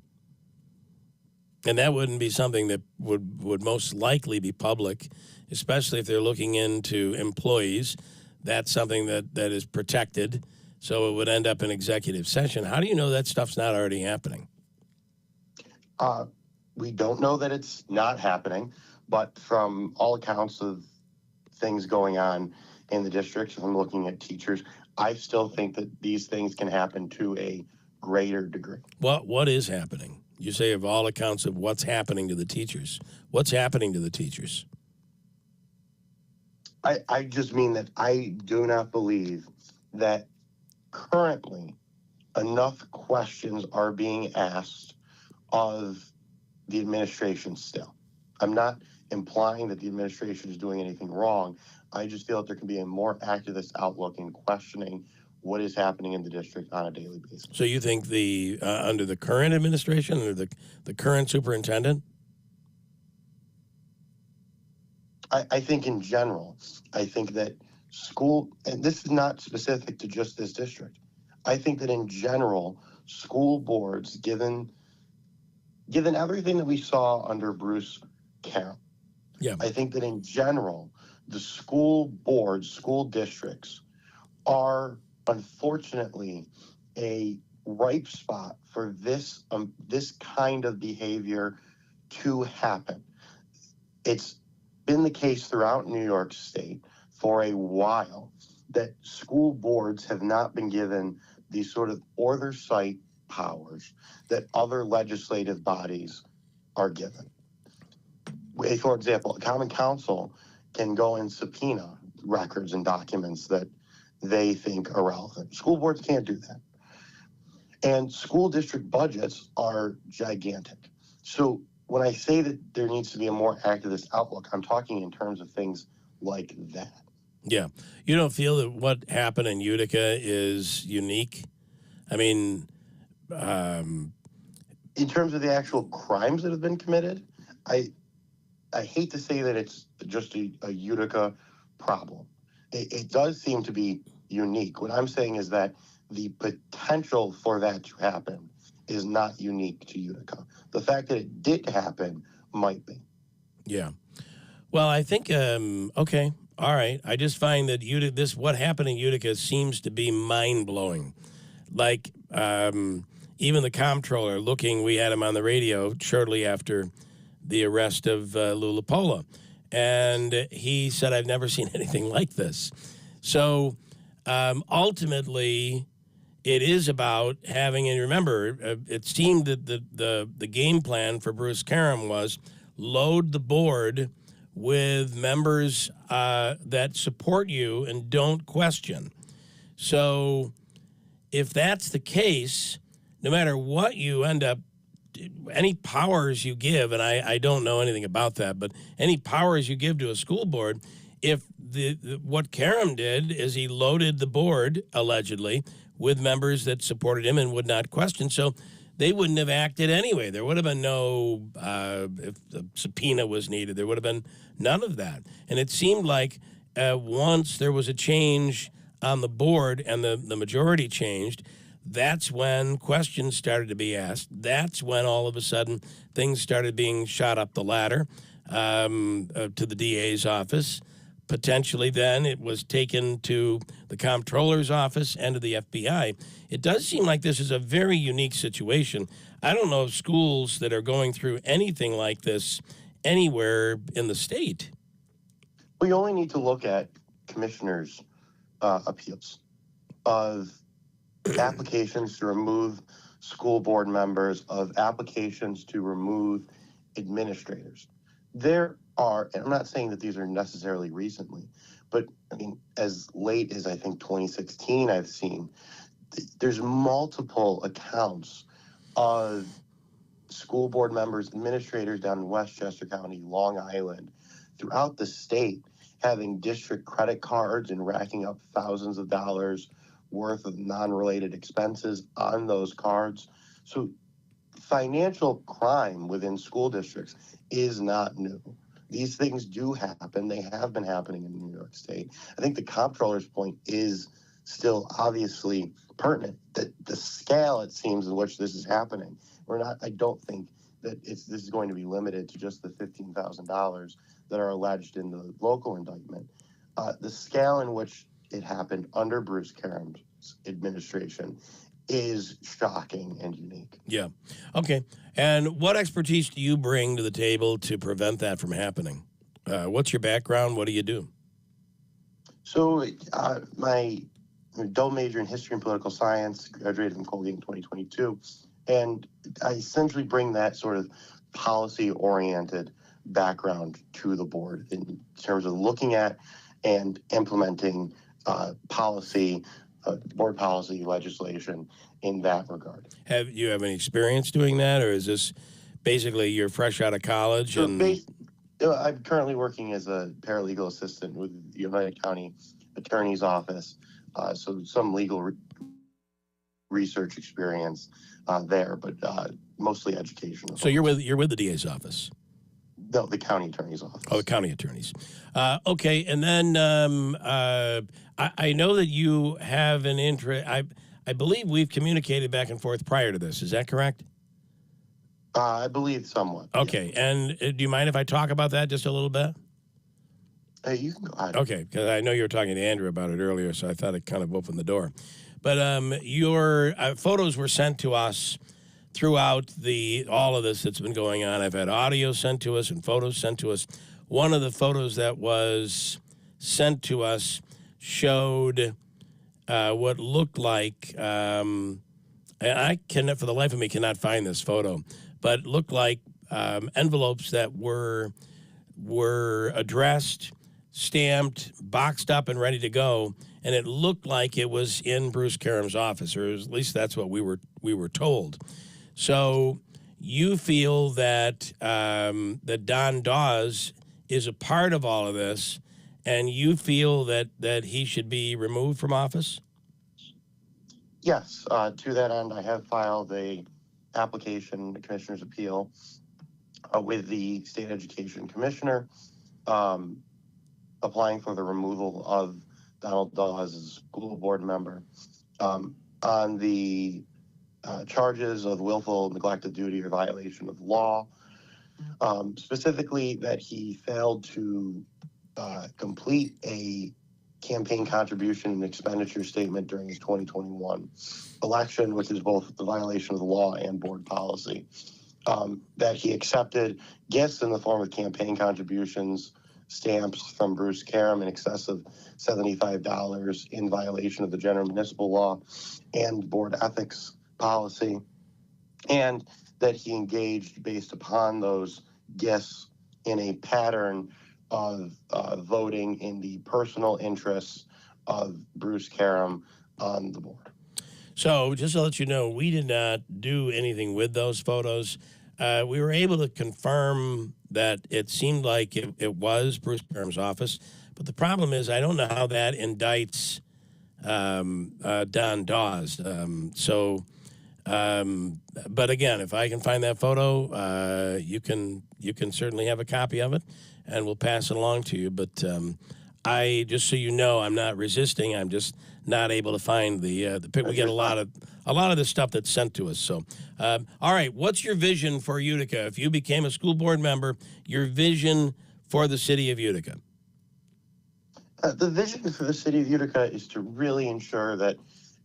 And that wouldn't be something that would most likely be public, especially if they're looking into employees. That's something that is protected, so it would end up in executive session. How do you know that stuff's not already happening? We don't know that it's not happening, but from all accounts of things going on in the districts, I'm looking at teachers, I still think that these things can happen to a greater degree. What is happening? You say of all accounts of what's happening to the teachers. What's happening to the teachers? I just mean that I do not believe that currently enough questions are being asked of the administration still. I'm not implying that the administration is doing anything wrong. I just feel that there can be a more activist outlook in questioning what is happening in the district on a daily basis. So you think the under the current administration, under the current superintendent? I think in general, I think that school, and this is not specific to just this district, I think that in general, school boards, given everything that we saw under Bruce Carroll, I think that in general, the school boards, school districts are unfortunately a ripe spot for this kind of behavior to happen. It's been the case throughout New York State for a while that school boards have not been given these sort of oversight powers that other legislative bodies are given. For example, a common council can go and subpoena records and documents that they think are relevant. School boards can't do that. And school district budgets are gigantic. So when I say that there needs to be a more activist outlook, I'm talking in terms of things like that. Yeah. You don't feel that what happened in Utica is unique? I mean, in terms of the actual crimes that have been committed, I hate to say that it's just a Utica problem. It does seem to be unique. What I'm saying is that the potential for that to happen is not unique to Utica. The fact that it did happen might be. Yeah. Well, I think, okay, all right. I just find that what happened in Utica seems to be mind-blowing. Like, even the comptroller we had him on the radio shortly after the arrest of Lula Pola. And he said, I've never seen anything like this. So ultimately, it is about having, and remember, it seemed that the game plan for Bruce Karam was load the board with members that support you and don't question. So if that's the case, no matter what you end up, any powers you give, and I don't know anything about that, but any powers you give to a school board, if what Karam did is he loaded the board, allegedly, with members that supported him and would not question, so they wouldn't have acted anyway. There would have been no, if the subpoena was needed, there would have been none of that. And it seemed like once there was a change on the board and the majority changed, that's when questions started to be asked. That's when all of a sudden things started being shot up the ladder to the DA's office. Potentially then it was taken to the comptroller's office and to the FBI. It does seem like this is a very unique situation. I don't know of schools that are going through anything like this anywhere in the state. We only need to look at commissioners' appeals of applications to remove school board members, of applications to remove administrators. There are, and I'm not saying that these are necessarily recently, but I mean, as late as I think 2016, I've seen there's multiple accounts of school board members, administrators down in Westchester County, Long Island, throughout the state, having district credit cards and racking up thousands of dollars worth of non-related expenses on those cards. So financial crime within school districts is not new. These things do happen. They have been happening in New York State. I think the comptroller's point is still obviously pertinent. That the scale, it seems, in which this is happening, I don't think that this is going to be limited to just the $15,000 that are alleged in the local indictment. The scale in which it happened under Bruce Karem's administration is shocking and unique. Yeah. Okay. And what expertise do you bring to the table to prevent that from happening? What's your background? What do you do? So my double major in history and political science, graduated from Colgate in 2022. And I essentially bring that sort of policy-oriented background to the board in terms of looking at and implementing policy, board policy legislation in that regard. Have you have any experience doing that, or is this basically you're fresh out of college? So and I'm currently working as a paralegal assistant with the United County Attorney's Office, so some legal research experience there, but mostly educational. So you're with the DA's office? No, the county attorney's office. Oh, the county attorneys. Okay, and then I know that you have an interest. I believe we've communicated back and forth prior to this. Is that correct? I believe somewhat. Okay, yeah. And do you mind if I talk about that just a little bit? You can go ahead. Okay, because I know you were talking to Andrew about it earlier, so I thought it kind of opened the door. But your photos were sent to us throughout all of this that's been going on. I've had audio sent to us and photos sent to us. One of the photos that was sent to us showed what looked like, and I cannot, for the life of me, cannot find this photo, but it looked like envelopes that were addressed, stamped, boxed up, and ready to go. And it looked like it was in Bruce Karem's office, or at least that's what we were told. So you feel that that Don Dawes is a part of all of this, and you feel that he should be removed from office? Yes. To that end, I have filed a application, the Commissioner's Appeal, with the State Education Commissioner, applying for the removal of Donald Dawes as a school board member on the charges of willful neglect of duty or violation of law, specifically that he failed to complete a campaign contribution and expenditure statement during his 2021 election, which is both the violation of the law and board policy. That he accepted gifts in the form of campaign contributions, stamps from Bruce Karem in excess of $75 in violation of the general municipal law and board ethics policy, and that he engaged based upon those gifts in a pattern of voting in the personal interests of Bruce Karem on the board. So just to let you know, we did not do anything with those photos. We were able to confirm that it seemed like it was Bruce Karem's office, but the problem is I don't know how that indicts Don Dawes. But again, if I can find that photo, you can certainly have a copy of it, and we'll pass it along to you. But I just so you know, I'm not resisting. I'm just not able to find the pic. We get a lot of the stuff that's sent to us. So, all right, what's your vision for Utica? If you became a school board member, your vision for the city of Utica? The vision for the city of Utica is to really ensure that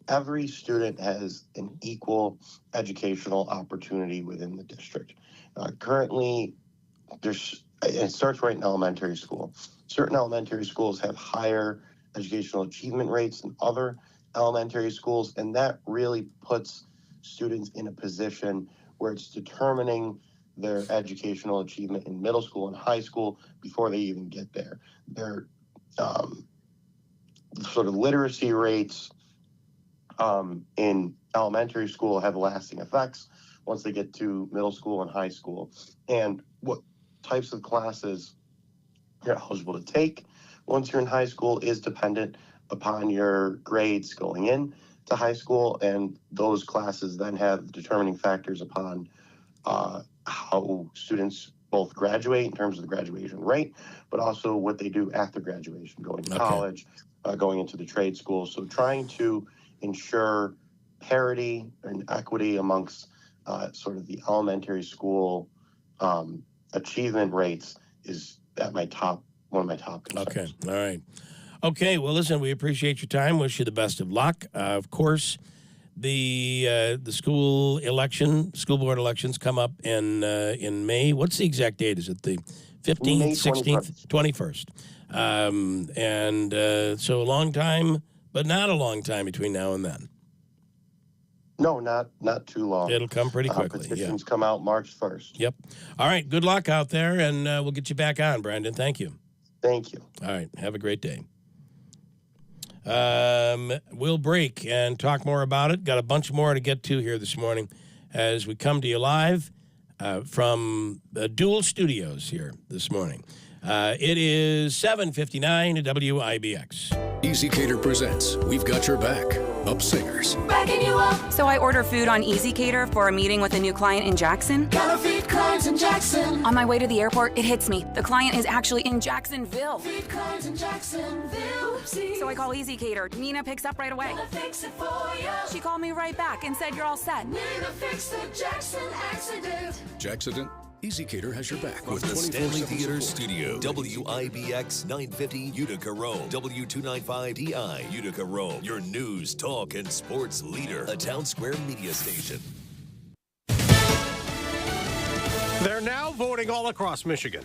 every student has an equal educational opportunity within the district. Currently, it starts right in elementary school. Certain elementary schools have higher educational achievement rates than other elementary schools, and that really puts students in a position where it's determining their educational achievement in middle school and high school before they even get there. Their sort of literacy rates in elementary school have lasting effects once they get to middle school and high school. And what types of classes you're eligible to take once you're in high school is dependent upon your grades going in to high school, and those classes then have determining factors upon how students both graduate in terms of the graduation rate, but also what they do after graduation, going to college, going into the trade schools. So trying to ensure parity and equity amongst sort of the elementary school achievement rates is at one of my top concerns. Okay, all right. Okay, well, listen, we appreciate your time. Wish you the best of luck. Of course, the school board elections come up in May. What's the exact date? Is it the 15th, May 16th, 21st? So a long time, but not a long time between now and then. No, not too long. It'll come pretty quickly. Petitions come out March 1st. Yep. All right, good luck out there, and we'll get you back on, Brandon. Thank you. Thank you. All right, have a great day. We'll break and talk more about it. Got a bunch more to get to here this morning as we come to you live from Dual Studios here this morning. It is 7:59 at WIBX. EasyCater presents We've Got Your Back, Up Singers. Backing you up. So I order food on EasyCater for a meeting with a new client in Jackson. Gotta feed clients in Jackson. On my way to the airport, it hits me. The client is actually in Jacksonville. Feed clients in Jacksonville. Oopsie. So I call EasyCater. Nina picks up right away. Gonna fix it for you. She called me right back and said, "You're all set." Nina fixed the Jackson accident. Jackson, EasyCater has your back With with the Stanley 24/7 Theater support. Studio, WIBX 950 Utica, Rome, W295 DI, Utica, Rome, your news, talk, and sports leader, a Town Square media station. They're now voting all across Michigan.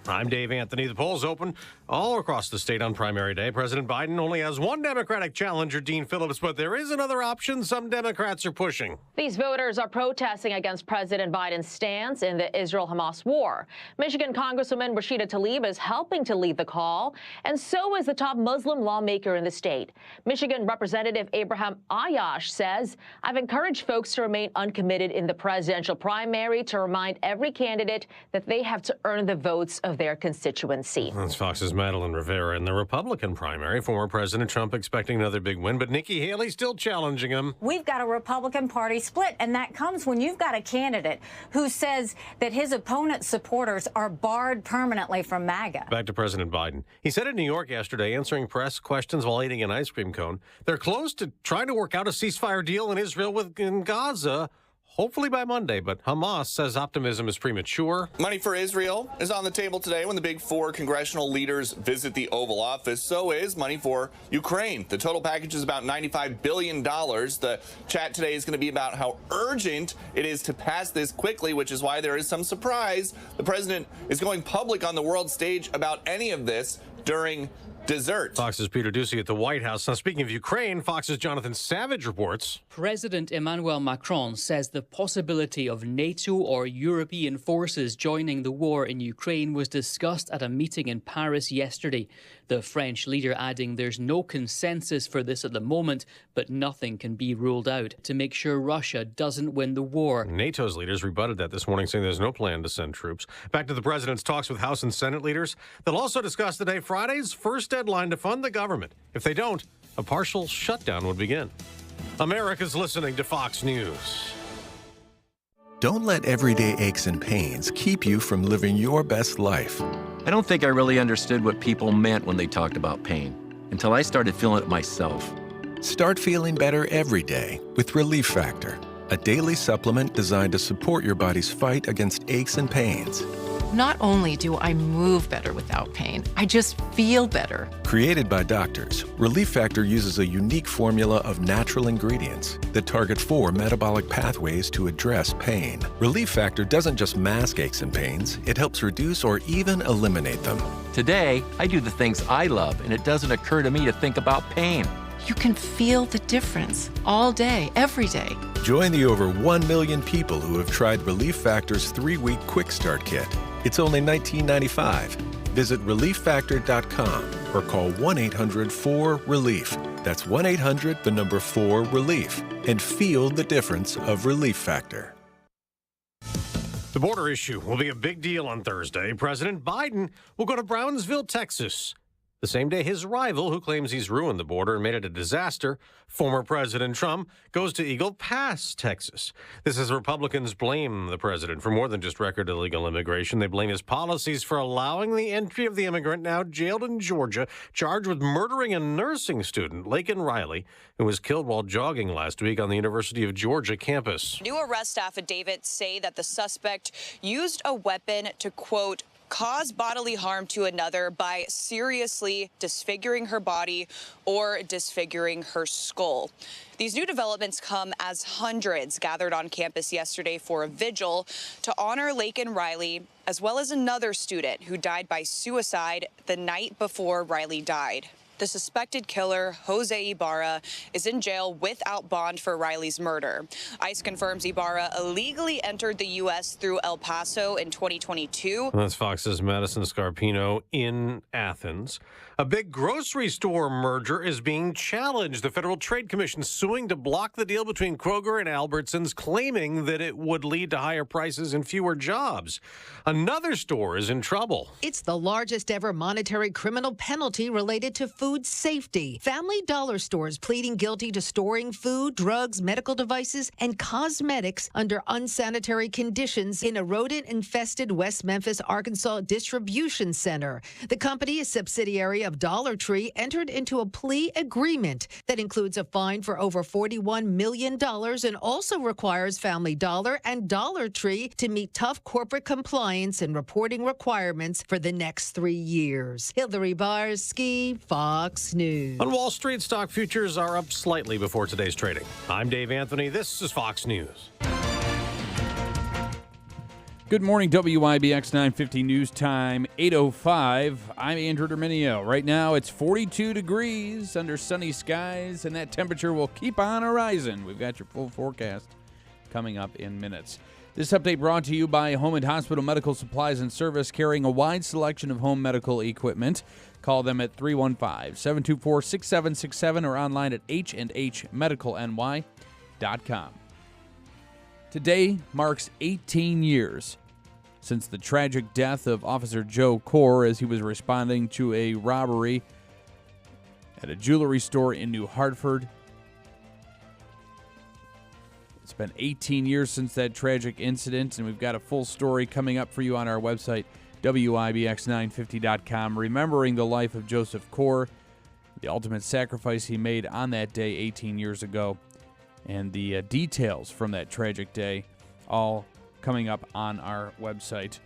I'm Dave Anthony. The polls open all across the state on primary day. President Biden only has one Democratic challenger, Dean Phillips, but there is another option some Democrats are pushing. These voters are protesting against President Biden's stance in the Israel-Hamas war. Michigan Congresswoman Rashida Tlaib is helping to lead the call, and so is the top Muslim lawmaker in the state. Michigan Representative Abraham Ayash says, "I've encouraged folks to remain uncommitted in the presidential primary to remind every candidate that they have to earn the votes of their constituency." That's Fox's Madeline Rivera. In the Republican primary, former President Trump expecting another big win, but Nikki Haley still challenging him. We've got a Republican Party split, and that comes when you've got a candidate who says that his opponent's supporters are barred permanently from MAGA. Back to President Biden. He said in New York yesterday, answering press questions while eating an ice cream cone, they're close to trying to work out a ceasefire deal in Israel in Gaza, hopefully by Monday, but Hamas says optimism is premature. Money for Israel is on the table today when the big four congressional leaders visit the Oval Office. So is money for Ukraine. The total package is about $95 billion. The chat today is going to be about how urgent it is to pass this quickly, which is why there is some surprise. The president is going public on the world stage about any of this during dessert. Fox's Peter Doocy at the White House. Now, speaking of Ukraine, Fox's Jonathan Savage reports. President Emmanuel Macron says the possibility of NATO or European forces joining the war in Ukraine was discussed at a meeting in Paris yesterday. The French leader adding there's no consensus for this at the moment, but nothing can be ruled out to make sure Russia doesn't win the war. NATO's leaders rebutted that this morning, saying there's no plan to send troops. Back to the president's talks with House and Senate leaders. They'll also discuss today Friday's first deadline to fund the government. If they don't, a partial shutdown would begin. America's listening to Fox News. Don't let everyday aches and pains keep you from living your best life. I don't think I really understood what people meant when they talked about pain until I started feeling it myself. Start feeling better every day with Relief Factor, a daily supplement designed to support your body's fight against aches and pains. Not only do I move better without pain, I just feel better. Created by doctors, Relief Factor uses a unique formula of natural ingredients that target 4 metabolic pathways to address pain. Relief Factor doesn't just mask aches and pains, it helps reduce or even eliminate them. Today, I do the things I love, and it doesn't occur to me to think about pain. You can feel the difference all day, every day. Join the over 1 million people who have tried Relief Factor's 3-week Quick Start Kit. It's only $19.95. Visit ReliefFactor.com or call 1-800-4RELIEF. That's 1-800-4RELIEF. And feel the difference of Relief Factor. The border issue will be a big deal on Thursday. President Biden will go to Brownsville, Texas, The same day his rival, who claims he's ruined the border and made it a disaster, former President Trump, goes to Eagle Pass, Texas. This is Republicans blame the president for more than just record illegal immigration. They blame his policies for allowing the entry of the immigrant now jailed in Georgia, charged with murdering a nursing student, Laken Riley, who was killed while jogging last week on the University of Georgia campus. New arrest affidavits say that the suspect used a weapon to, quote, cause bodily harm to another by seriously disfiguring her body or disfiguring her skull. These new developments come as hundreds gathered on campus yesterday for a vigil to honor Laken Riley, as well as another student who died by suicide the night before Riley died. The suspected killer, Jose Ibarra, is in jail without bond for Riley's murder. ICE confirms Ibarra illegally entered the U.S. through El Paso in 2022. That's Fox's Madison Scarpino in Athens. A big grocery store merger is being challenged. The Federal Trade Commission suing to block the deal between Kroger and Albertsons, claiming that it would lead to higher prices and fewer jobs. Another store is in trouble. It's the largest ever monetary criminal penalty related to food safety. Family Dollar stores pleading guilty to storing food, drugs, medical devices, and cosmetics under unsanitary conditions in a rodent-infested West Memphis, Arkansas distribution center. The company, a subsidiary of Dollar Tree, entered into a plea agreement that includes a fine for over $41 million and also requires Family Dollar and Dollar Tree to meet tough corporate compliance and reporting requirements for the next 3 years. Hillary Barsky, Fox News. On Wall Street, stock futures are up slightly before today's trading. I'm Dave Anthony. This is Fox News. Good morning, WIBX 950 News Time, 8:05. I'm Andrew Derminio. Right now, it's 42 degrees under sunny skies, and that temperature will keep on rising. We've got your full forecast coming up in minutes. This update brought to you by Home and Hospital Medical Supplies and Service, carrying a wide selection of home medical equipment. Call them at 315-724-6767 or online at hnhmedicalny.com. Today marks 18 years since the tragic death of Officer Joe Corr as he was responding to a robbery at a jewelry store in New Hartford. It's been 18 years since that tragic incident, and we've got a full story coming up for you on our website, WIBX950.com, remembering the life of Joseph Corr, the ultimate sacrifice he made on that day 18 years ago, and the details from that tragic day, all coming up on our website.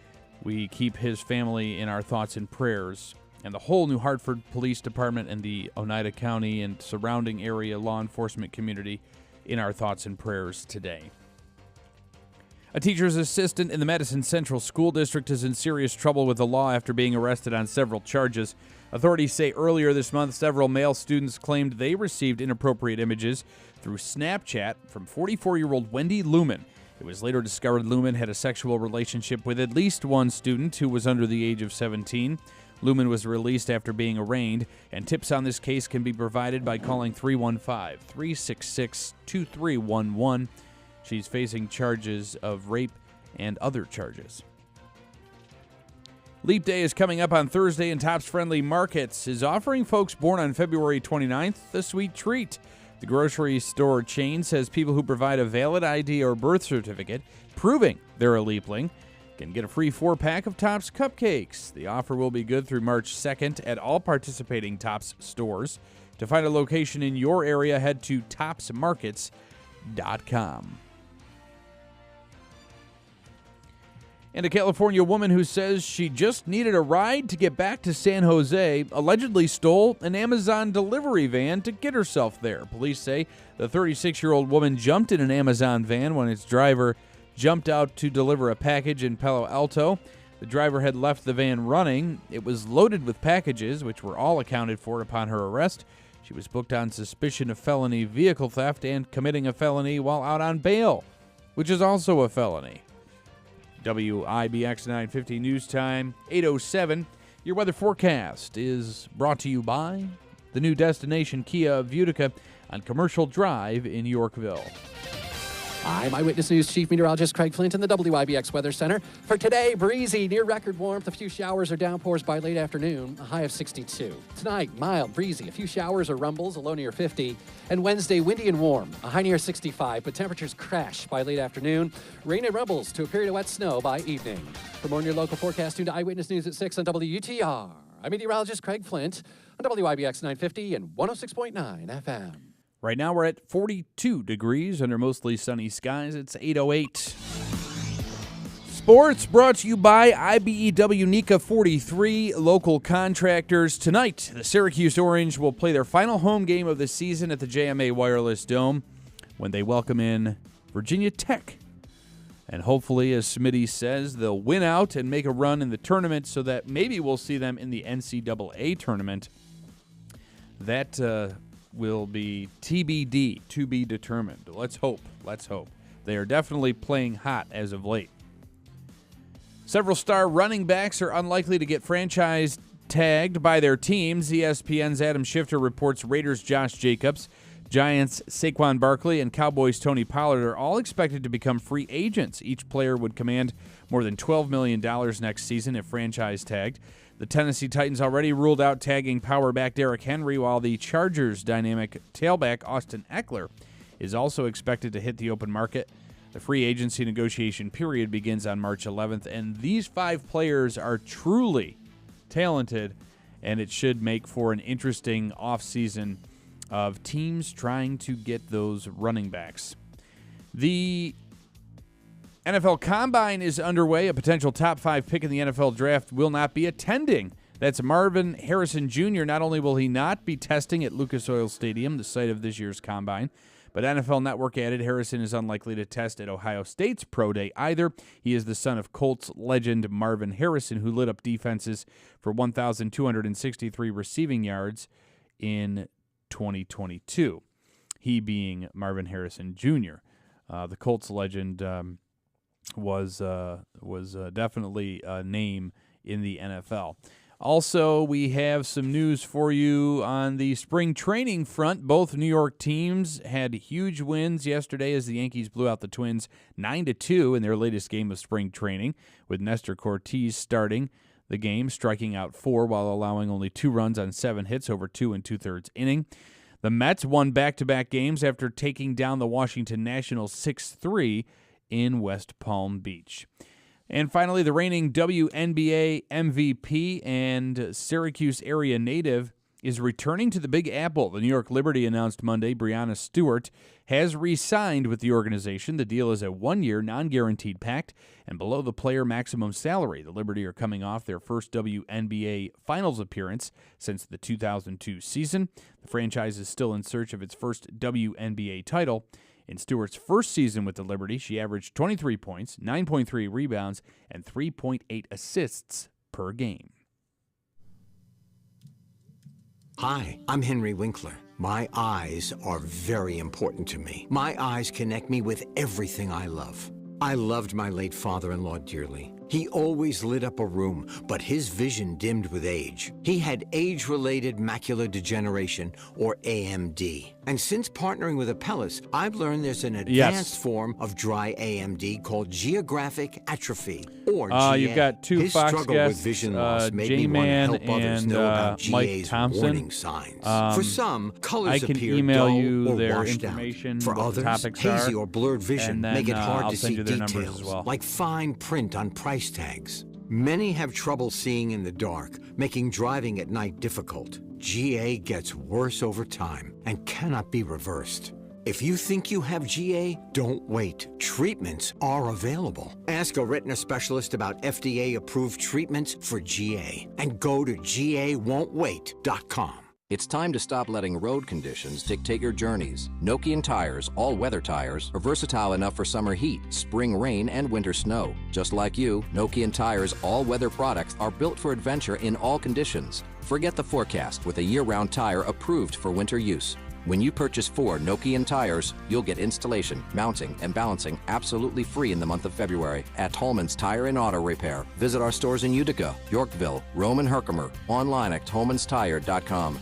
We keep his family in our thoughts and prayers, and the whole New Hartford Police Department and the Oneida County and surrounding area law enforcement community in our thoughts and prayers today. A teacher's assistant in the Madison Central School District is in serious trouble with the law after being arrested on several charges. Authorities say earlier this month, several male students claimed they received inappropriate images through Snapchat from 44-year-old Wendy Lumen. It was later discovered Lumen had a sexual relationship with at least one student who was under the age of 17. Lumen was released after being arraigned, and tips on this case can be provided by calling 315-366-2311. She's facing charges of rape and other charges. Leap Day is coming up on Thursday, and Tops Friendly Markets is offering folks born on February 29th a sweet treat. The grocery store chain says people who provide a valid ID or birth certificate proving they're a Leapling can get a free 4-pack of Tops cupcakes. The offer will be good through March 2nd at all participating Tops stores. To find a location in your area, head to topsmarkets.com. And a California woman who says she just needed a ride to get back to San Jose allegedly stole an Amazon delivery van to get herself there. Police say the 36-year-old woman jumped in an Amazon van when its driver jumped out to deliver a package in Palo Alto. The driver had left the van running. It was loaded with packages, which were all accounted for upon her arrest. She was booked on suspicion of felony vehicle theft and committing a felony while out on bail, which is also a felony. WIBX 950 News Time, 8:07. Your weather forecast is brought to you by the new destination Kia of Utica on Commercial Drive in Yorkville. I'm Eyewitness News Chief Meteorologist Craig Flint in the WIBX Weather Center. For today, breezy, near record warmth, a few showers or downpours by late afternoon, a high of 62. Tonight, mild, breezy, a few showers or rumbles, a low near 50. And Wednesday, windy and warm, a high near 65, but temperatures crash by late afternoon. Rain and rumbles to a period of wet snow by evening. For more on your local forecast, tune to Eyewitness News at 6 on WUTR. I'm meteorologist Craig Flint on WIBX 950 and 106.9 FM. Right now we're at 42 degrees under mostly sunny skies. It's 8:08. Sports brought to you by IBEW NECA 43 local contractors. Tonight, the Syracuse Orange will play their final home game of the season at the JMA Wireless Dome when they welcome in Virginia Tech. And hopefully, as Smitty says, they'll win out and make a run in the tournament so that maybe we'll see them in the NCAA tournament. That will be TBD, to be determined. Let's hope. They are definitely playing hot as of late. Several star running backs are unlikely to get franchise tagged by their teams. ESPN's Adam Schifter reports Raiders' Josh Jacobs, Giants' Saquon Barkley, and Cowboys' Tony Pollard are all expected to become free agents. Each player would command more than $12 million next season if franchise tagged. The Tennessee Titans already ruled out tagging power back Derrick Henry, while the Chargers' dynamic tailback Austin Eckler is also expected to hit the open market. The free agency negotiation period begins on March 11th, and these 5 players are truly talented, and it should make for an interesting offseason of teams trying to get those running backs. The NFL Combine is underway. A potential top 5 pick in the NFL Draft will not be attending. That's Marvin Harrison Jr. Not only will he not be testing at Lucas Oil Stadium, the site of this year's Combine, but NFL Network added Harrison is unlikely to test at Ohio State's Pro Day either. He is the son of Colts legend Marvin Harrison, who lit up defenses for 1,263 receiving yards in 2022. He being Marvin Harrison Jr. The Colts legend was definitely a name in the NFL. Also, we have some news for you on the spring training front. Both New York teams had huge wins yesterday as the Yankees blew out the Twins 9-2 in their latest game of spring training, with Nestor Cortes starting the game, striking out 4 while allowing only 2 runs on 7 hits over 2 2/3 inning. The Mets won back-to-back games after taking down the Washington Nationals 6-3 in West Palm Beach. And finally, the reigning WNBA MVP and Syracuse area native is returning to the Big Apple. The New York Liberty announced Monday Breanna Stewart has re-signed with the organization. The deal is a 1-year, non-guaranteed pact and below the player maximum salary. The Liberty are coming off their first WNBA Finals appearance since the 2002 season. The franchise is still in search of its first WNBA title. In Stewart's first season with the Liberty, she averaged 23 points, 9.3 rebounds, and 3.8 assists per game. Hi, I'm Henry Winkler. My eyes are very important to me. My eyes connect me with everything I love. I loved my late father-in-law dearly. He always lit up a room, but his vision dimmed with age. He had age-related macular degeneration, or AMD. And since partnering with Apellis, I've learned there's an advanced form of dry AMD called geographic atrophy, or GA. You've got 2 his Fox struggle guests, with vision loss made me want to J-Man help others and know about Mike GA's Thompson. warning signs. For some, colors I can appear email dull you or their washed information, out. For what the others, topics hazy are, or blurred vision and then, make it hard I'll to send see you their numbers details, as well. like fine print on price tags. Many have trouble seeing in the dark, making driving at night difficult. GA gets worse over time and cannot be reversed. If you think you have GA, don't wait. Treatments are available. Ask a retina specialist about FDA-approved treatments for GA and go to GAWon'tWait.com. It's time to stop letting road conditions dictate your journeys. Nokian tires, all-weather tires, are versatile enough for summer heat, spring rain, and winter snow. Just like you, Nokian tires' all-weather products are built for adventure in all conditions. Forget the forecast with a year-round tire approved for winter use. When you purchase 4 Nokian tires, you'll get installation, mounting, and balancing absolutely free in the month of February at Tolman's Tire and Auto Repair. Visit our stores in Utica, Yorkville, Rome, and Herkimer. Online at tolmanstire.com.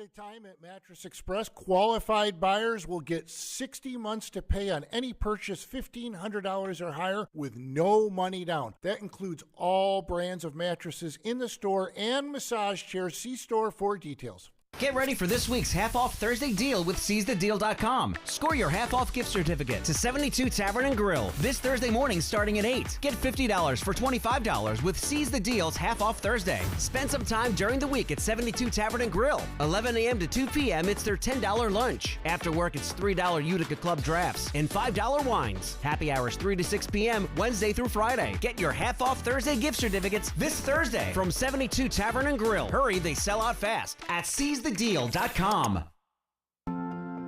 limited time at Mattress Express, qualified buyers will get 60 months to pay on any purchase $1,500 or higher with no money down. That includes all brands of mattresses in the store and massage chairs. See store for details. Get ready for this week's half-off Thursday deal with SeizeTheDeal.com. Score your half-off gift certificate to 72 Tavern and Grill this Thursday morning starting at 8. Get $50 for $25 with Seize the Deal's half-off Thursday. Spend some time during the week at 72 Tavern and Grill. 11 a.m. to 2 p.m. it's their $10 lunch. After work, it's $3 Utica Club drafts and $5 wines. Happy hours 3 to 6 p.m. Wednesday through Friday. Get your half-off Thursday gift certificates this Thursday from 72 Tavern and Grill. Hurry, they sell out fast at SeizeTheDeal.com.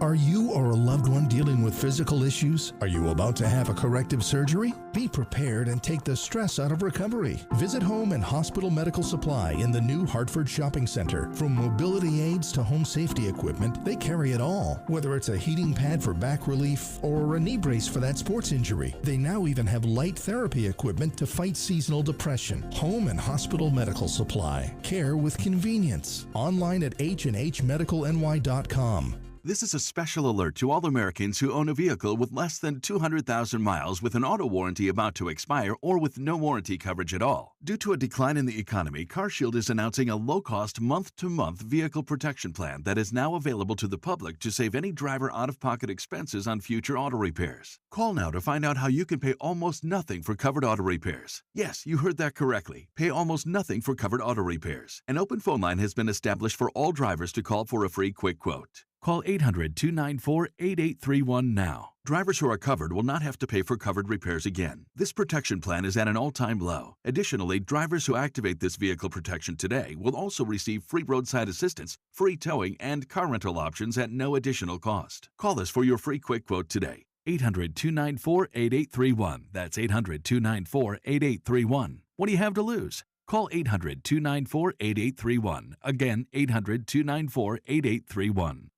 Are you or a loved one dealing with physical issues? Are you about to have a corrective surgery? Be prepared and take the stress out of recovery. Visit Home and Hospital Medical Supply in the new Hartford Shopping Center. From mobility aids to home safety equipment, they carry it all. Whether it's a heating pad for back relief or a knee brace for that sports injury, they now even have light therapy equipment to fight seasonal depression. Home and Hospital Medical Supply. Care with convenience. Online at hnhmedicalny.com. This is a special alert to all Americans who own a vehicle with less than 200,000 miles with an auto warranty about to expire or with no warranty coverage at all. Due to a decline in the economy, CarShield is announcing a low-cost month-to-month vehicle protection plan that is now available to the public to save any driver out-of-pocket expenses on future auto repairs. Call now to find out how you can pay almost nothing for covered auto repairs. Yes, you heard that correctly. Pay almost nothing for covered auto repairs. An open phone line has been established for all drivers to call for a free quick quote. Call 800-294-8831 now. Drivers who are covered will not have to pay for covered repairs again. This protection plan is at an all-time low. Additionally, drivers who activate this vehicle protection today will also receive free roadside assistance, free towing, and car rental options at no additional cost. Call us for your free quick quote today. 800-294-8831. That's 800-294-8831. What do you have to lose? Call 800-294-8831. Again, 800-294-8831.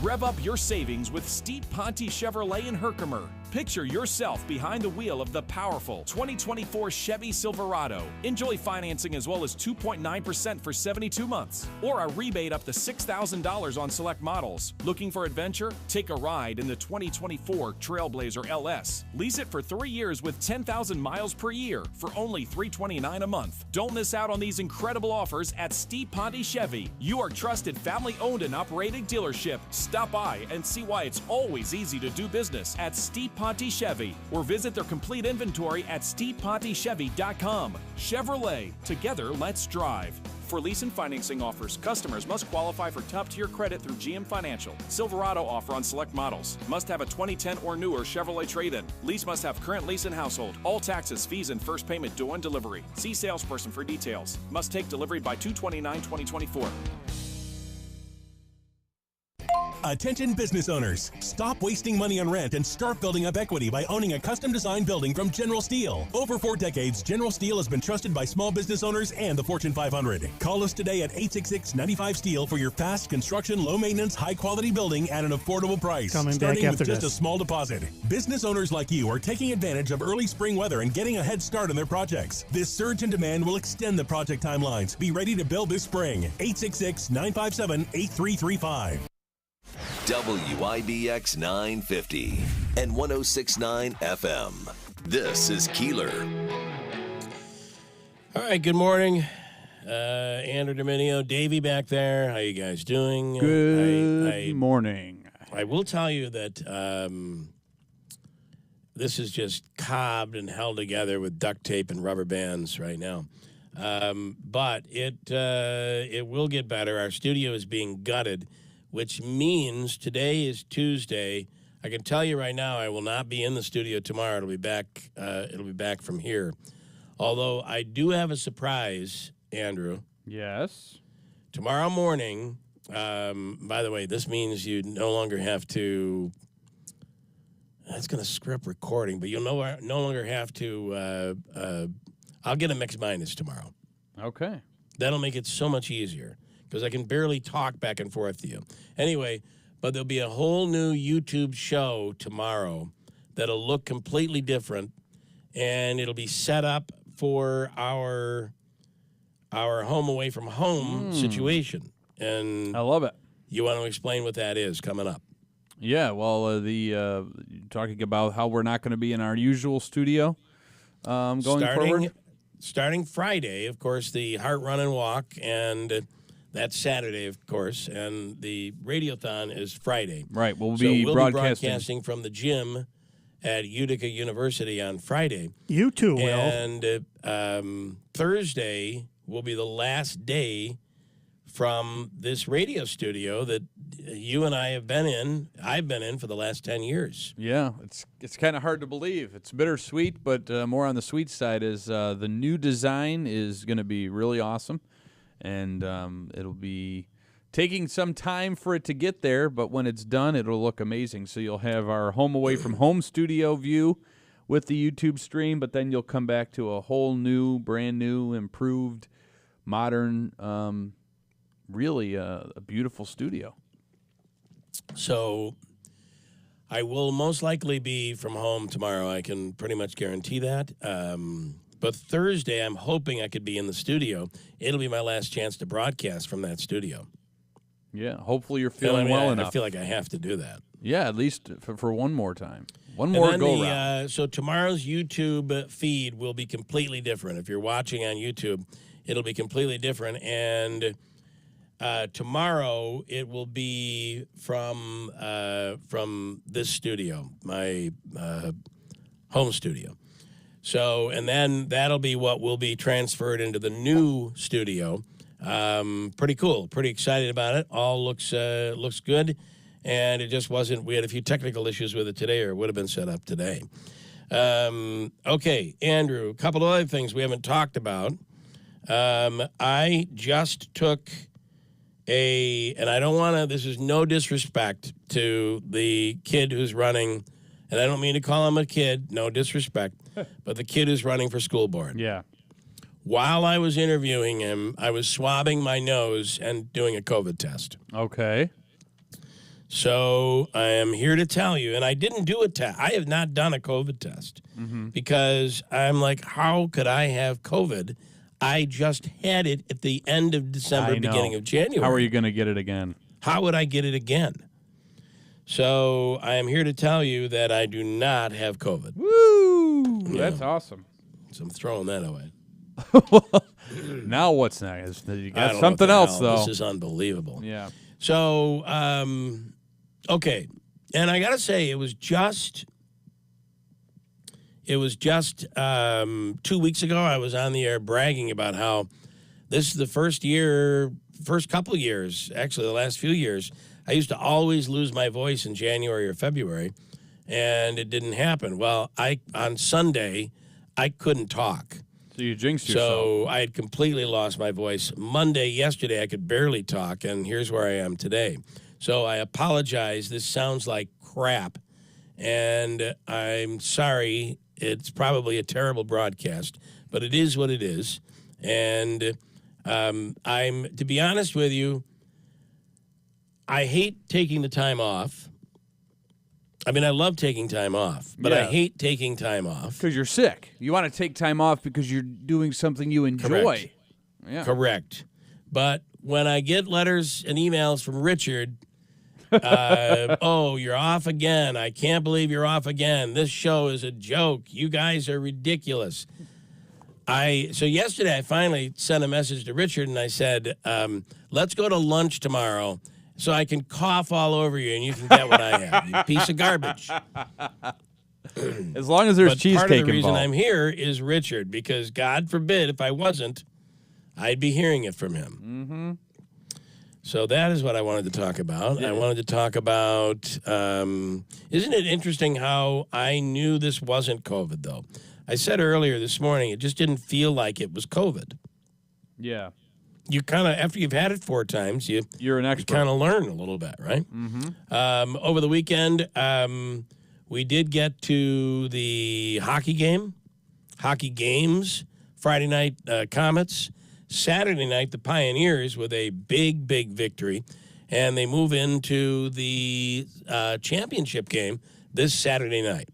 Rev up your savings with Steep Ponte Chevrolet in Herkimer. Picture yourself behind the wheel of the powerful 2024 Chevy Silverado. Enjoy financing as well as 2.9% for 72 months, or a rebate up to $6,000 on select models. Looking for adventure? Take a ride in the 2024 Trailblazer LS. Lease it for 3 years with 10,000 miles per year for only $329 a month. Don't miss out on these incredible offers at Steep Ponte Chevy. You are trusted family-owned and operated dealership. Stop by and see why it's always easy to do business at Steep Ponte Chevy, or visit their complete inventory at steeppontechevy.com. Chevrolet, together let's drive. For lease and financing offers, customers must qualify for top-tier credit through GM Financial. Silverado offer on select models. Must have a 2010 or newer Chevrolet trade-in. Lease must have current lease and household. All taxes, fees, and first payment due on delivery. See salesperson for details. Must take delivery by 2/29/2024. Attention business owners. Stop wasting money on rent and start building up equity by owning a custom-designed building from General Steel. Over 4 decades, General Steel has been trusted by small business owners and the Fortune 500. Call us today at 866-95-STEEL for your fast construction, low-maintenance, high-quality building at an affordable price. Starting with just a small deposit. Business owners like you are taking advantage of early spring weather and getting a head start on their projects. This surge in demand will extend the project timelines. Be ready to build this spring. 866-957-8335. WIBX 950 and 106.9 FM. This is Keeler. All right, good morning. Andrew Dominio, Davey back there. How you guys doing? Good morning. I will tell you that this is just cobbed and held together with duct tape and rubber bands right now. But it will get better. Our studio is being gutted, which means today is Tuesday. I can tell you right now, I will not be in the studio tomorrow. It'll be back. It'll be back from here. Although I do have a surprise, Andrew. Yes. Tomorrow morning. By the way, this means you no longer have to. That's going to script recording, but you'll no longer have to. I'll get a mixed minus tomorrow. Okay. That'll make it so much easier, because I can barely talk back and forth to you. Anyway, but there'll be a whole new YouTube show tomorrow that'll look completely different, and it'll be set up for our home away from home situation. And I love it. You want to explain what that is coming up? Yeah, well, talking about how we're not going to be in our usual studio going forward. Starting Friday, of course, the Heart Run and Walk, and that's Saturday, of course, and the Radiothon is Friday. Right, we'll be broadcasting from the gym at Utica University on Friday. You too, Will. And Thursday will be the last day from this radio studio that you and I have been in. I've been in for the last 10 years. Yeah, it's kind of hard to believe. It's bittersweet, but more on the sweet side is the new design is going to be really awesome, and it'll be taking some time for it to get there, but when it's done, it'll look amazing. So you'll have our home away from home studio view with the YouTube stream, but then you'll come back to a whole new, brand new, improved, modern, really a beautiful studio. So I will most likely be from home tomorrow. I can pretty much guarantee that. But Thursday, I'm hoping I could be in the studio. It'll be my last chance to broadcast from that studio. Yeah, hopefully you're feeling well enough. I feel like I have to do that. Yeah, at least for one more time. One more go-round. So tomorrow's YouTube feed will be completely different. If you're watching on YouTube, it'll be completely different. And tomorrow it will be from this studio, my home studio. So, and then that'll be what will be transferred into the new studio. Pretty cool. Pretty excited about it. All looks good. And it just wasn't, we had a few technical issues with it today, or it would have been set up today. Okay, Andrew, a couple of other things we haven't talked about. I just took and I don't want to, this is no disrespect to the kid who's running, and I don't mean to call him a kid, no disrespect, but the kid who's running for school board. Yeah. While I was interviewing him, I was swabbing my nose and doing a COVID test. Okay. So I am here to tell you, and I didn't do a test. I have not done a COVID test because I'm like, how could I have COVID? I just had it at the end of December, beginning of January. How are you going to get it again? How would I get it again? So I am here to tell you that I do not have COVID. Woo! That's awesome. So I'm throwing that away. Now what's next? You I got don't something know what the else, hell. though. This is unbelievable. Yeah. So, okay. And I got to say, it was just 2 weeks ago, I was on the air bragging about how this is the first couple years, actually the last few years, I used to always lose my voice in January or February, and it didn't happen. Well, on Sunday, I couldn't talk. So you jinxed yourself. So I had completely lost my voice. Yesterday, I could barely talk, and here's where I am today. So I apologize. This sounds like crap, and I'm sorry. It's probably a terrible broadcast, but it is what it is. And to be honest with you, I hate taking the time off. I mean, I love taking time off, but I hate taking time off. Because you're sick. You want to take time off because you're doing something you enjoy. Correct. Yeah. Correct. But when I get letters and emails from Richard, oh, you're off again. I can't believe you're off again. This show is a joke. You guys are ridiculous. So yesterday I finally sent a message to Richard and I said, let's go to lunch tomorrow so I can cough all over you and you can get what I have, you piece of garbage. As long as there's cheesecake involved. Part of the reason I'm here is Richard, because God forbid if I wasn't, I'd be hearing it from him. Mm-hmm. So that is what I wanted to talk about. I wanted to talk about, isn't it interesting how I knew this wasn't COVID, though? I said earlier this morning, it just didn't feel like it was COVID. Yeah. You kind of, after you've had it 4 times, you're an expert. You kind of learn a little bit, right? Mm-hmm. Over the weekend, we did get to the hockey games, Friday night Comets, Saturday night the Pioneers with a big, big victory, and they move into the championship game this Saturday night.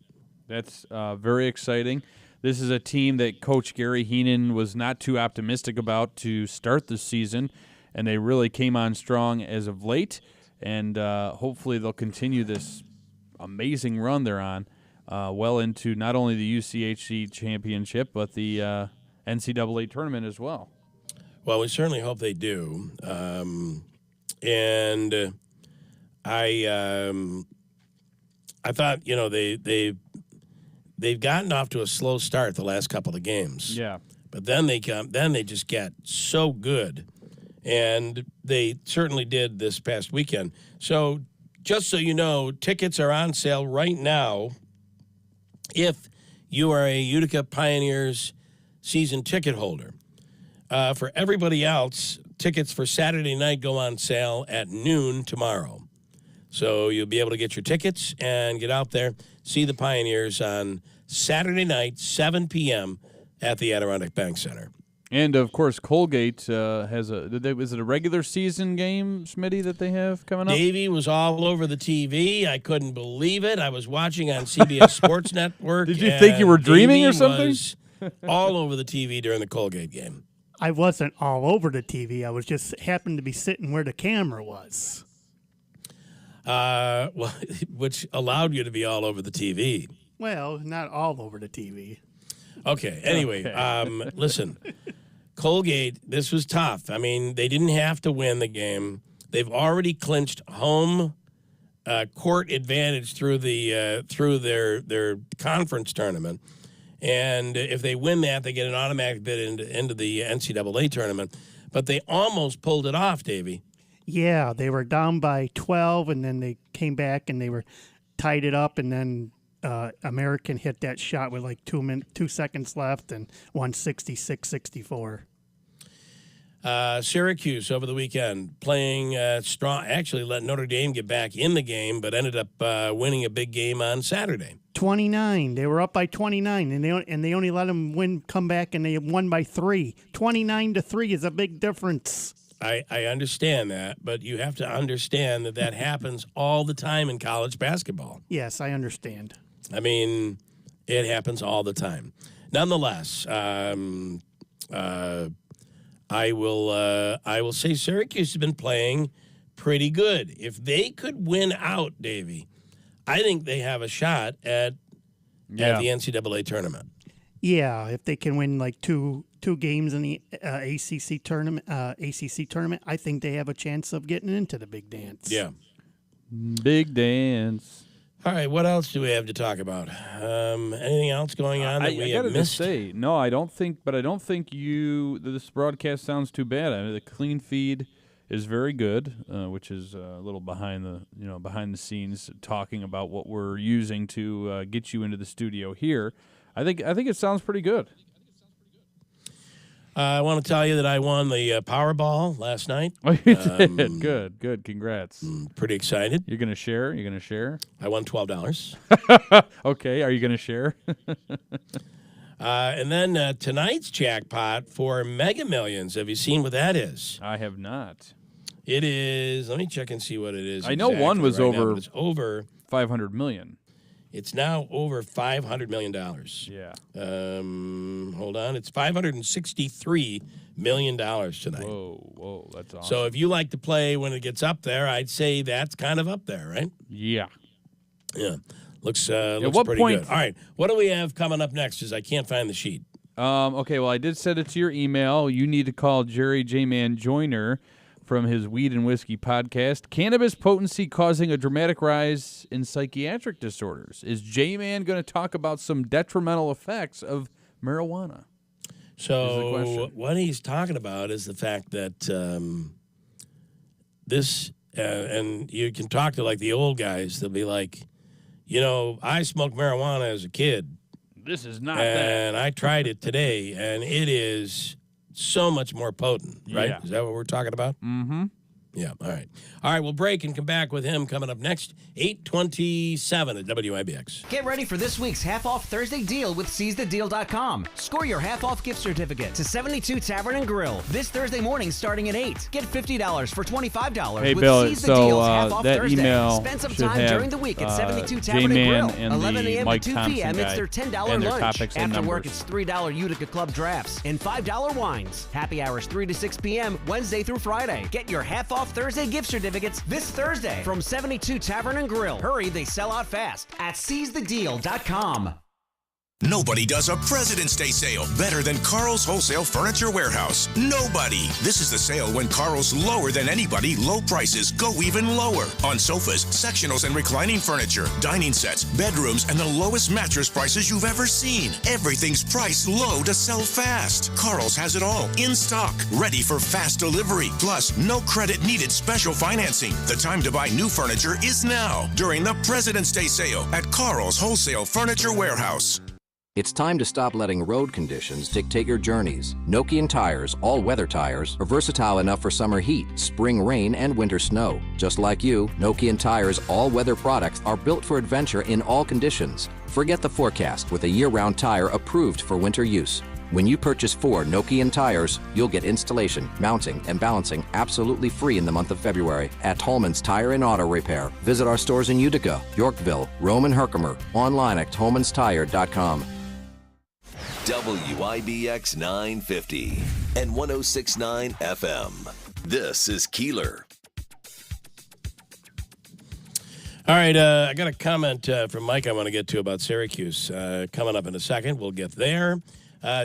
That's very exciting. This is a team that Coach Gary Heenan was not too optimistic about to start the season, and they really came on strong as of late, and hopefully they'll continue this amazing run they're on well into not only the UCHC championship, but the NCAA tournament as well. Well, we certainly hope they do. And I thought, they've gotten off to a slow start the last couple of games. Yeah. But then they just get so good. And they certainly did this past weekend. So just so you know, tickets are on sale right now if you are a Utica Pioneers season ticket holder. For everybody else, tickets for Saturday night go on sale at noon tomorrow. So you'll be able to get your tickets and get out there, see the Pioneers on Saturday night, 7 p.m. at the Adirondack Bank Center. And, of course, Colgate has is it a regular season game, Smitty, that they have coming up? Davey was all over the TV. I couldn't believe it. I was watching on CBS Sports Network. Did you think you were dreaming or something? Was all over the TV during the Colgate game. I wasn't all over the TV. I was just happened to be sitting where the camera was. Well, which allowed you to be all over the TV. Well, not all over the TV. Okay. Anyway, listen, Colgate, this was tough. I mean, they didn't have to win the game. They've already clinched home court advantage through their conference tournament. And if they win that, they get an automatic bid into the NCAA tournament. But they almost pulled it off, Davey. Yeah, they were down by 12, and then they came back and they were tied it up, and then American hit that shot with like 2 seconds left and won 66-64. Syracuse over the weekend playing strong. Actually, let Notre Dame get back in the game, but ended up winning a big game on Saturday. 29. They were up by 29, and they only let them come back, and they won by 3. 29-3 is a big difference. I understand that, but you have to understand that happens all the time in college basketball. Yes, I understand. I mean, it happens all the time. Nonetheless, I will say Syracuse has been playing pretty good. If they could win out, Davey, I think they have a shot at the NCAA tournament. Yeah, if they can win like two games in the ACC tournament, I think they have a chance of getting into the big dance. Yeah, big dance. All right, what else do we have to talk about? Anything else going on that we have missed? I gotta say, no, I don't think this broadcast sounds too bad. I mean, the clean feed is very good, which is a little behind the scenes talking about what we're using to get you into the studio here. I think it sounds pretty good. I want to tell you that I won the Powerball last night. Oh, you did? Good. Congrats. Pretty excited. You're gonna share? I won $12. Okay. Are you gonna share? And then tonight's jackpot for Mega Millions. Have you seen what that is? I have not. It is. Let me check and see what it is. I know one was over. Now, it's over $500 million. It's now over $500 million. Yeah. Hold on. It's $563 million tonight. Whoa, that's awesome. So if you like to play when it gets up there, I'd say that's kind of up there, right? Yeah. Yeah. Looks pretty good. All right. What do we have coming up next? Because I can't find the sheet. Okay, well, I did send it to your email. You need to call Jerry J-Man Joyner from his Weed and Whiskey podcast. Cannabis potency causing a dramatic rise in psychiatric disorders. Is J-Man going to talk about some detrimental effects of marijuana? So what he's talking about is the fact that this, and you can talk to like the old guys, they'll be like, I smoked marijuana as a kid. This is not and I tried it today, and it is so much more potent, right? Yeah. Is that what we're talking about? Mm-hmm. Yeah, all right. All right, we'll break and come back with him coming up next, 8:27 at WIBX. Get ready for this week's half-off Thursday deal with SeizeTheDeal.com. Score your half-off gift certificate to 72 Tavern and Grill this Thursday morning starting at 8. Get $50 for $25 Hey, with Bill, Seize the Deal's so half-off that Thursday. email Spend some should time have during the week at 72 Tavern and J-Man Grill, and 11 the a.m. Mike to 2 Thompson p.m. It's guy their $10 and their lunch. topics and After work, numbers. it's $3 Utica Club drafts and $5 wines. Happy hours 3 to 6 p.m. Wednesday through Friday. Get your half-off Thursday gift certificates this Thursday from 72 Tavern and Grill. Hurry, they sell out fast at SeizeTheDeal.com. Nobody does a President's Day sale better than Carl's Wholesale Furniture Warehouse. Nobody. This is the sale when Carl's lower than anybody, low prices go even lower. On sofas, sectionals, and reclining furniture, dining sets, bedrooms, and the lowest mattress prices you've ever seen. Everything's priced low to sell fast. Carl's has it all in stock, ready for fast delivery. Plus, no credit needed special financing. The time to buy new furniture is now during the President's Day sale at Carl's Wholesale Furniture Warehouse. It's time to stop letting road conditions dictate your journeys. Nokian tires, all-weather tires, are versatile enough for summer heat, spring rain, and winter snow. Just like you, Nokian tires' all-weather products are built for adventure in all conditions. Forget the forecast with a year-round tire approved for winter use. When you purchase 4 Nokian tires, you'll get installation, mounting, and balancing absolutely free in the month of February at Tolman's Tire and Auto Repair. Visit our stores in Utica, Yorkville, Rome, and Herkimer. Online at tolmanstire.com. WIBX 950 and 106.9 FM. This is Keeler. All right, I got a comment from Mike I want to get to about Syracuse. Coming up in a second. We'll get there.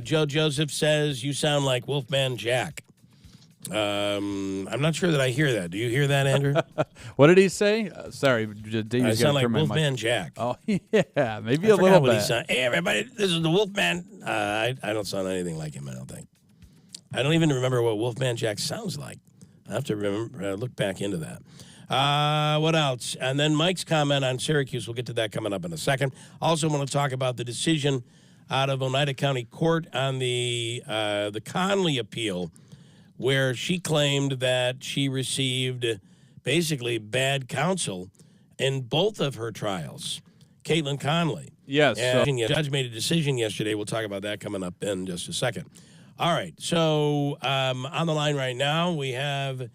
Joe Joseph says, you sound like Wolfman Jack. I'm not sure that I hear that. Do you hear that, Andrew? What did he say? Sorry, I sound like Wolfman Jack. Oh, yeah, maybe I a little what bit. He sound. Hey, everybody, this is the Wolfman. I don't sound anything like him, I don't think. I don't even remember what Wolfman Jack sounds like. I have to remember, look back into that. What else? And then Mike's comment on Syracuse. We'll get to that coming up in a second. Also want to talk about the decision out of Oneida County Court on the Conley appeal, where she claimed that she received basically bad counsel in both of her trials. Caitlyn Conley. Yes. And the judge made a decision yesterday. We'll talk about that coming up in just a second. All right. So on the line right now, we have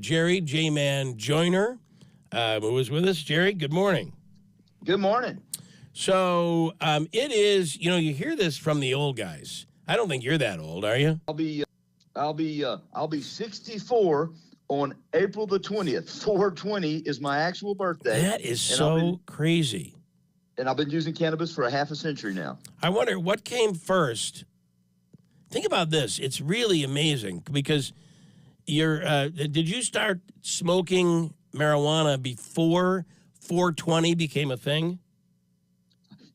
Jerry J-Man Joyner, who is with us. Jerry, good morning. Good morning. So it is, you hear this from the old guys. I don't think you're that old, are you? I'll be 64 on April the 20th. 4/20 is my actual birthday. That is so crazy. And I've been using cannabis for a half a century now. I wonder what came first. Think about this. It's really amazing because did you start smoking marijuana before 4/20 became a thing?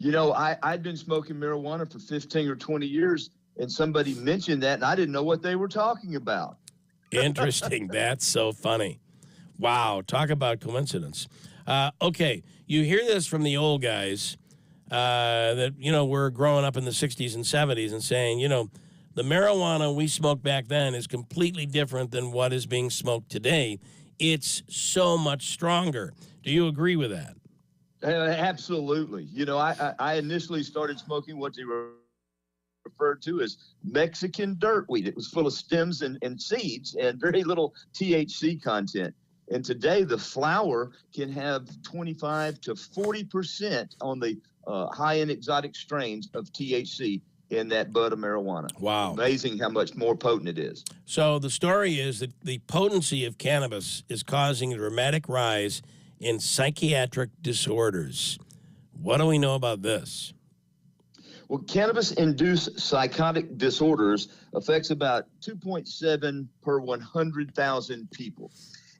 I'd been smoking marijuana for 15 or 20 years. And somebody mentioned that, and I didn't know what they were talking about. Interesting. That's so funny. Wow. Talk about coincidence. Okay. You hear this from the old guys that, were growing up in the 60s and 70s and saying, the marijuana we smoked back then is completely different than what is being smoked today. It's so much stronger. Do you agree with that? Absolutely. I initially started smoking what they were referred to as Mexican dirtweed. It was full of stems and seeds and very little THC content. And today the flower can have 25 to 40% on the high-end exotic strains of THC in that bud of marijuana. Wow. Amazing how much more potent it is. So the story is that the potency of cannabis is causing a dramatic rise in psychiatric disorders. What do we know about this? Well, cannabis-induced psychotic disorders affects about 2.7 per 100,000 people.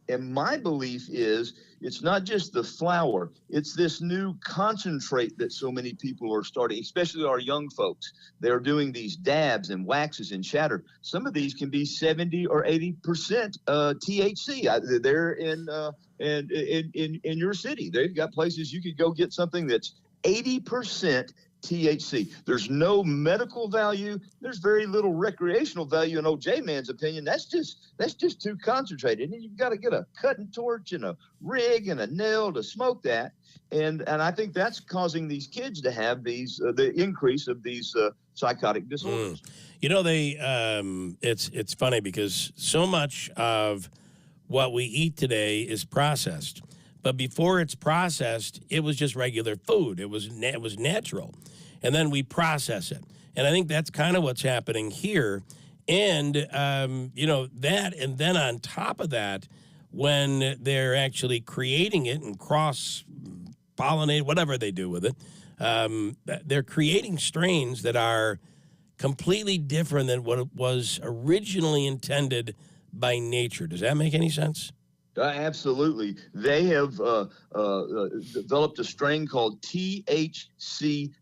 And my belief is it's not just the flower, it's this new concentrate that so many people are starting, especially our young folks. They're doing these dabs and waxes and shatter. Some of these can be 70 or 80% THC. They're in your city. They've got places you could go get something that's 80% THC. There's no medical value. There's very little recreational value in old J-Man's opinion. That's just too concentrated. And you've got to get a cutting torch and a rig and a nail to smoke that. And I think that's causing these kids to have these the increase of these psychotic disorders. You know, it's funny because so much of what we eat today is processed. But before it's processed, it was just regular food. It was natural. And then we process it. And I think that's kind of what's happening here. And, that, and then on top of that, when they're actually creating it and cross-pollinate, whatever they do with it, they're creating strains that are completely different than what it was originally intended by nature. Does that make any sense? Absolutely. They have developed a strain called THCV,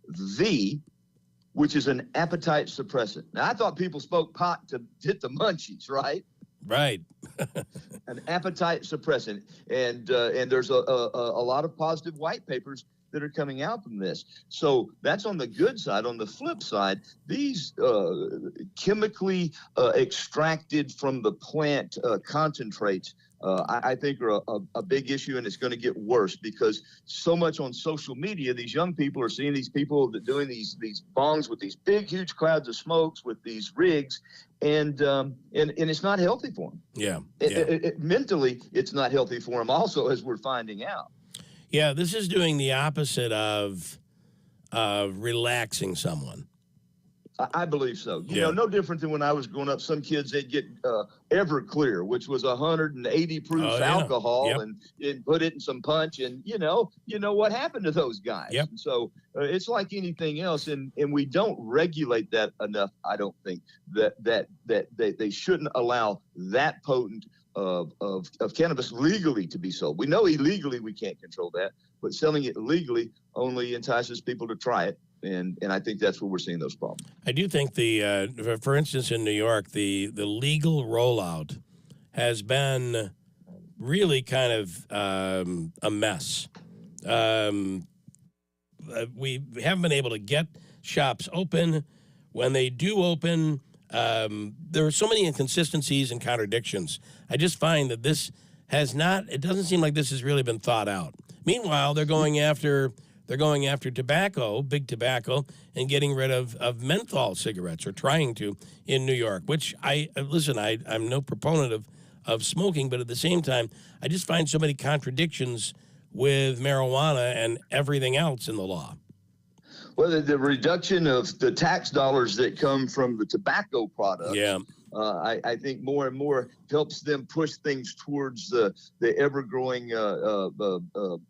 which is an appetite suppressant. Now, I thought people smoked pot to hit the munchies, right? Right. An appetite suppressant. And there's a lot of positive white papers that are coming out from this. So that's on the good side. On the flip side, these chemically extracted from the plant concentrates I think are a big issue, and it's going to get worse because so much on social media, these young people are seeing these people that doing these bongs with these big, huge clouds of smokes with these rigs, and it's not healthy for them. Yeah. Mentally, it's not healthy for them also, as we're finding out. Yeah, this is doing the opposite of relaxing someone. I believe so. You know, no different than when I was growing up. Some kids, they'd get Everclear, which was 180 proof alcohol, and put it in some punch, and you know what happened to those guys. Yep. And so it's like anything else, and we don't regulate that enough. I don't think that they shouldn't allow that potent of cannabis legally to be sold. We know illegally we can't control that, but selling it legally only entices people to try it. And I think that's where we're seeing those problems. I do think for instance, in New York, the legal rollout has been really kind of a mess. We haven't been able to get shops open. When they do open, there are so many inconsistencies and contradictions. I just find that this has not. It doesn't seem like this has really been thought out. Meanwhile, they're going after tobacco, big tobacco, and getting rid of menthol cigarettes, or trying to, in New York, which I'm no proponent of smoking, but at the same time, I just find so many contradictions with marijuana and everything else in the law. Well, the reduction of the tax dollars that come from the tobacco products, I think more and more helps them push things towards the ever-growing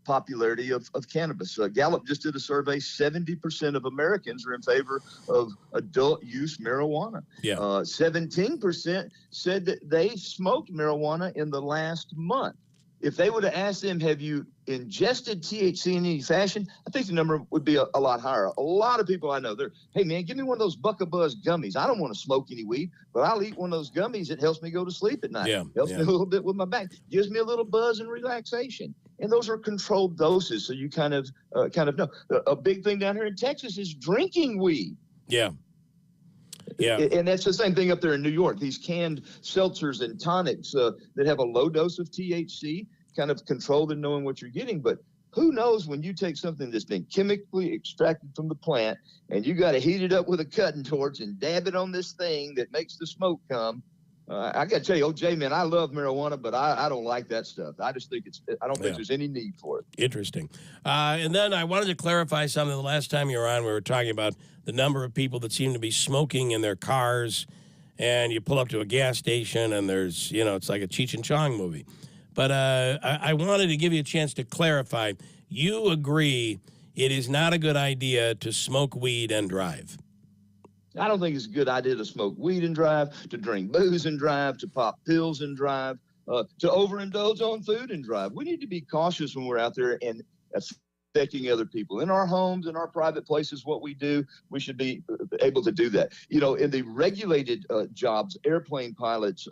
popularity of cannabis. Gallup just did a survey. 70% of Americans are in favor of adult-use marijuana. 17% said that they smoked marijuana in the last month. If they would have asked them, have you ingested THC in any fashion, I think the number would be a lot higher. A lot of people I know, hey, man, give me one of those Buck-a-Buzz gummies. I don't want to smoke any weed, but I'll eat one of those gummies. It helps me go to sleep at night. Helps me a little bit with my back. Gives me a little buzz and relaxation. And those are controlled doses, so you kind of know. A big thing down here in Texas is drinking weed. Yeah. And that's the same thing up there in New York. These canned seltzers and tonics that have a low dose of THC, kind of controlled and knowing what you're getting. But who knows when you take something that's been chemically extracted from the plant and you got to heat it up with a cutting torch and dab it on this thing that makes the smoke come. I got to tell you, OJ, man, I love marijuana, but I don't like that stuff. I just think I don't think there's any need for it. Interesting. And then I wanted to clarify something. The last time you were on, we were talking about the number of people that seem to be smoking in their cars, and you pull up to a gas station and there's, it's like a Cheech and Chong movie. But I wanted to give you a chance to clarify. You agree it is not a good idea to smoke weed and drive? I don't think it's a good idea to smoke weed and drive, to drink booze and drive, to pop pills and drive, to overindulge on food and drive. We need to be cautious when we're out there and affecting other people. In our homes, in our private places, what we do, we should be able to do that. In the regulated jobs, airplane pilots,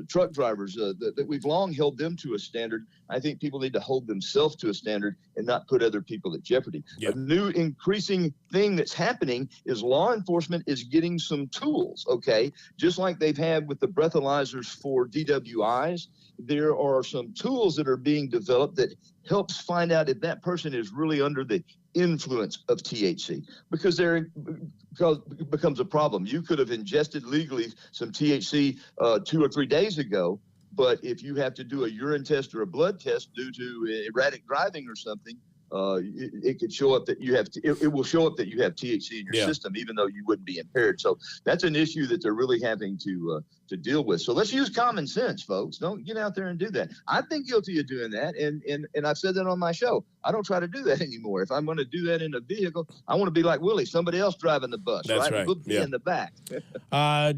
truck drivers, that we've long held them to a standard. I think people need to hold themselves to a standard and not put other people at jeopardy. A new increasing thing that's happening is law enforcement is getting some tools, okay? Just like they've had with the breathalyzers for DWIs, there are some tools that are being developed that helps find out if that person is really under the influence of THC, because it becomes a problem. You could have ingested legally some THC 2 or 3 days ago, but if you have to do a urine test or a blood test due to erratic driving or something, it could show up that you have it will show up that you have THC in your system, even though you wouldn't be impaired. So that's an issue that they're really having to deal with. So let's use common sense, folks. Don't get out there and do that. I've been guilty of doing that, and I've said that on my show. I don't try to do that anymore. If I'm going to do that in a vehicle, I want to be like Willie, somebody else driving the bus. That's right. We'll be in the back.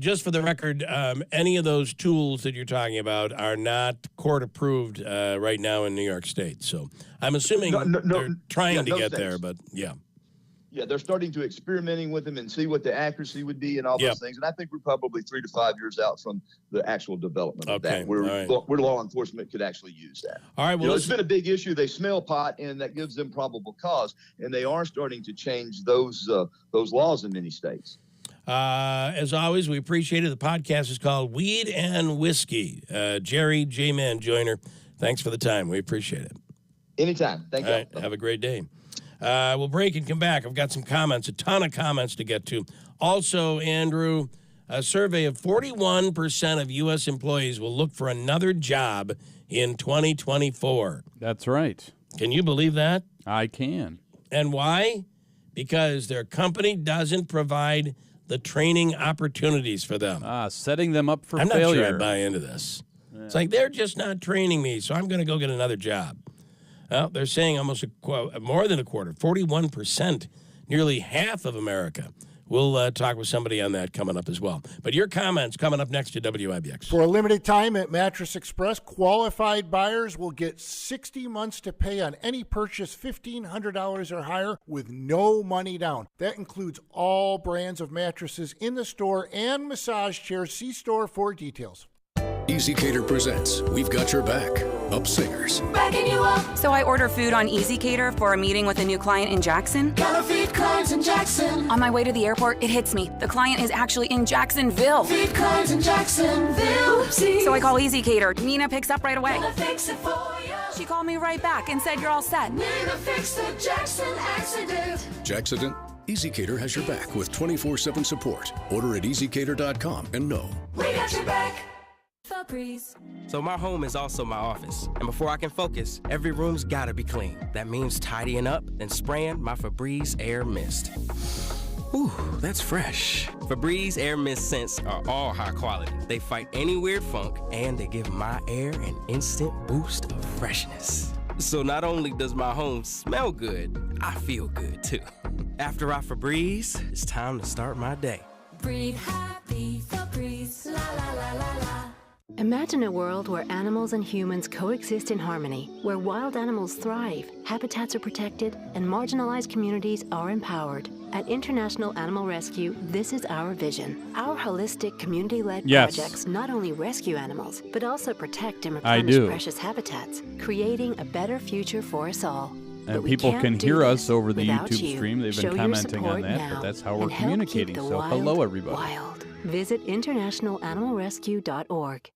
Just for the record, any of those tools that you're talking about are not court approved right now in New York State. So I'm assuming they're trying to get there, but yeah. Yeah, they're starting to experimenting with them and see what the accuracy would be and all those things. And I think we're probably 3 to 5 years out from the actual development of that, where law enforcement could actually use that. All right, well, it's been a big issue. They smell pot, and that gives them probable cause, and they are starting to change those laws in many states. As always, we appreciate it. The podcast is called Weed and Whiskey. Jerry J-Man Joyner, thanks for the time. We appreciate it. Anytime. Thank you. All right, have a great day. We'll break and come back. I've got some comments, a ton of comments to get to. Also, Andrew, a survey of 41% of U.S. employees will look for another job in 2024. That's right. Can you believe that? I can. And why? Because their company doesn't provide the training opportunities for them. Setting them up for failure. I'm not sure I buy into this. Yeah. It's like they're just not training me, so I'm going to go get another job. Well, they're saying almost more than a quarter, 41%, nearly half of America. We'll talk with somebody on that coming up as well. But your comments coming up next to WIBX. For a limited time at Mattress Express, qualified buyers will get 60 months to pay on any purchase $1,500 or higher with no money down. That includes all brands of mattresses in the store and massage chairs. See store for details. EasyCater presents We've Got Your Back, Upsingers. Backing you up. So I order food on EasyCater for a meeting with a new client in Jackson. Gotta feed clients in Jackson. On my way to the airport, it hits me. The client is actually in Jacksonville. Feed clients in Jacksonville. Oopsie. So I call EasyCater. Nina picks up right away. Gonna fix it for you. She called me right back and said you're all set. Nina fixed the Jackson accident. Jackson? EasyCater has your back with 24/7 support. Order at EasyCater.com and know We got your back. Febreze. So my home is also my office, and before I can focus, every room's gotta be clean. That means tidying up, then spraying my Febreze Air Mist. Ooh, that's fresh. Febreze Air Mist scents are all high quality. They fight any weird funk, and they give my air an instant boost of freshness. So not only does my home smell good, I feel good too. After I Febreze, it's time to start my day. Breathe happy, Febreze, la la la la la. Imagine a world where animals and humans coexist in harmony, where wild animals thrive, habitats are protected, and marginalized communities are empowered. At International Animal Rescue, this is our vision. Our holistic, community-led projects not only rescue animals, but also protect and replenish precious habitats, creating a better future for us all. And people can hear us over the YouTube stream. They've been commenting on that, but that's how we're communicating. So hello, everybody. Wild. Visit internationalanimalrescue.org.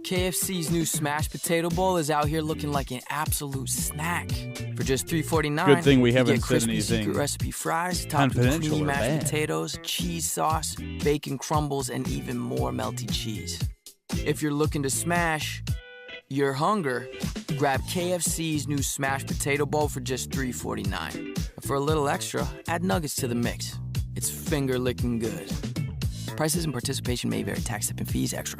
KFC's new smashed potato bowl is out here looking like an absolute snack. For just $3.49, good thing we you haven't get said crispy anything secret recipe fries, topped with confidential creamy or mashed bad. potatoes, cheese sauce, bacon crumbles, and even more melty cheese. If you're looking to smash your hunger, grab KFC's new smashed potato bowl for just $3.49. For a little extra, add nuggets to the mix. It's finger-licking good. Prices and participation may vary. Tax, tip, and fees extra.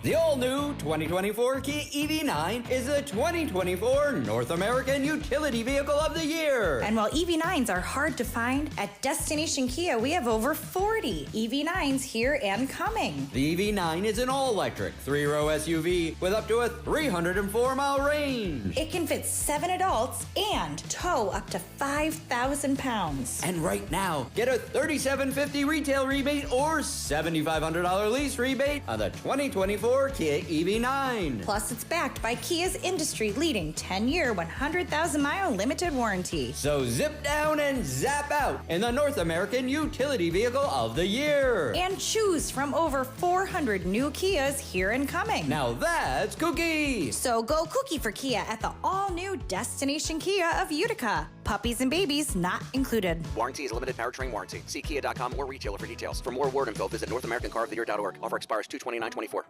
The all-new 2024 Kia EV9 is the 2024 North American Utility Vehicle of the Year. And while EV9s are hard to find, at Destination Kia we have over 40 EV9s here and coming. The EV9 is an all-electric 3-row SUV with up to a 304-mile range. It can fit 7 adults and tow up to 5,000 pounds. And right now, get a $3,750 retail rebate or $7,500 lease rebate on the 2024 Kia EV9. Plus, it's backed by Kia's industry-leading 10-year, 100,000-mile limited warranty. So zip down and zap out in the North American Utility Vehicle of the Year. And choose from over 400 new Kias here and coming. Now that's kooky. So go kooky for Kia at the all-new Destination Kia of Utica. Puppies and babies not included. Warranty is limited powertrain warranty. See kia.com or retailer for details. For more award info, visit NorthAmericanCarOfTheYear.org. Offer expires 2/29/24.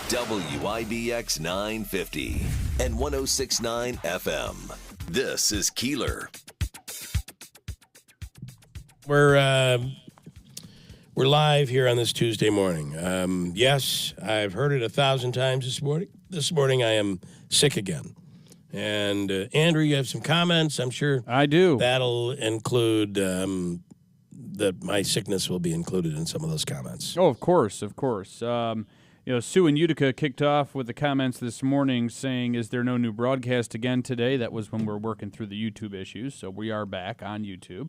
WIBX 950 and 106.9 FM. This is Keeler. We're live here on this Tuesday morning. Yes, I've heard it 1,000 times this morning. This morning I am sick again. And Andrew, you have some comments. I'm sure I do. That'll include that my sickness will be included in some of those comments. Oh, of course, of course. Sue in Utica kicked off with the comments this morning saying, is there no new broadcast again today? That was when we were working through the YouTube issues, so we are back on YouTube.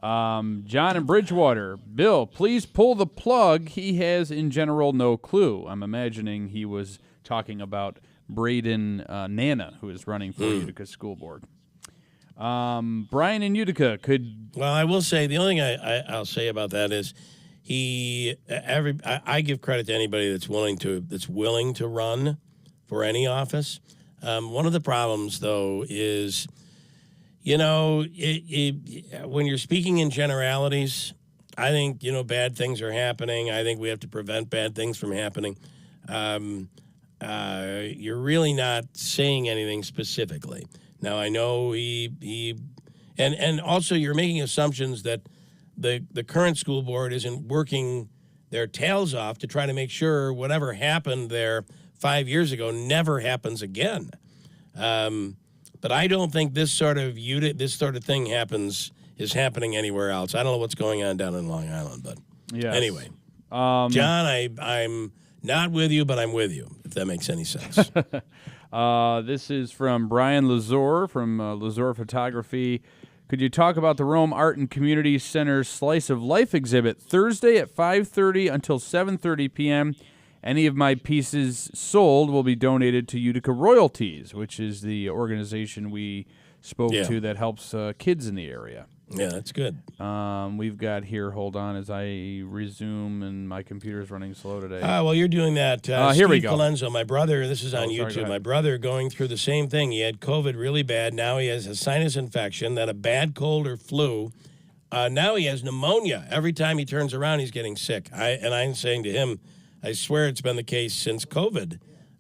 John in Bridgewater, Bill, please pull the plug. He has, in general, no clue. I'm imagining he was talking about Braden Nana, who is running for Utica School Board. Brian in Utica Well, I will say, the only thing I'll say about that is I give credit to anybody that's willing to run for any office. One of the problems, though, is, when you're speaking in generalities, I think, bad things are happening. I think we have to prevent bad things from happening. You're really not saying anything specifically. Now, I know and also you're making assumptions that the current school board isn't working their tails off to try to make sure whatever happened there 5 years ago never happens again. But I don't think this sort of thing is happening anywhere else. I don't know what's going on down in Long Island, but anyway. John, I'm not with you, but I'm with you, if that makes any sense. This is from Brian Lazor from Lazor Photography. Could you talk about the Rome Art and Community Center's Slice of Life exhibit Thursday at 5:30 until 7:30 p.m.? Any of my pieces sold will be donated to Utica Royalties, which is the organization we spoke to that helps kids in the area. Yeah, that's good. We've got here, hold on, as I resume, and my computer's running slow today. Well, you're doing that. Here we go. Colenso, my brother, this is on YouTube. Sorry, my brother going through the same thing. He had COVID really bad. Now he has a sinus infection, then a bad cold or flu. Now he has pneumonia. Every time he turns around, he's getting sick. I'm saying to him, I swear it's been the case since COVID.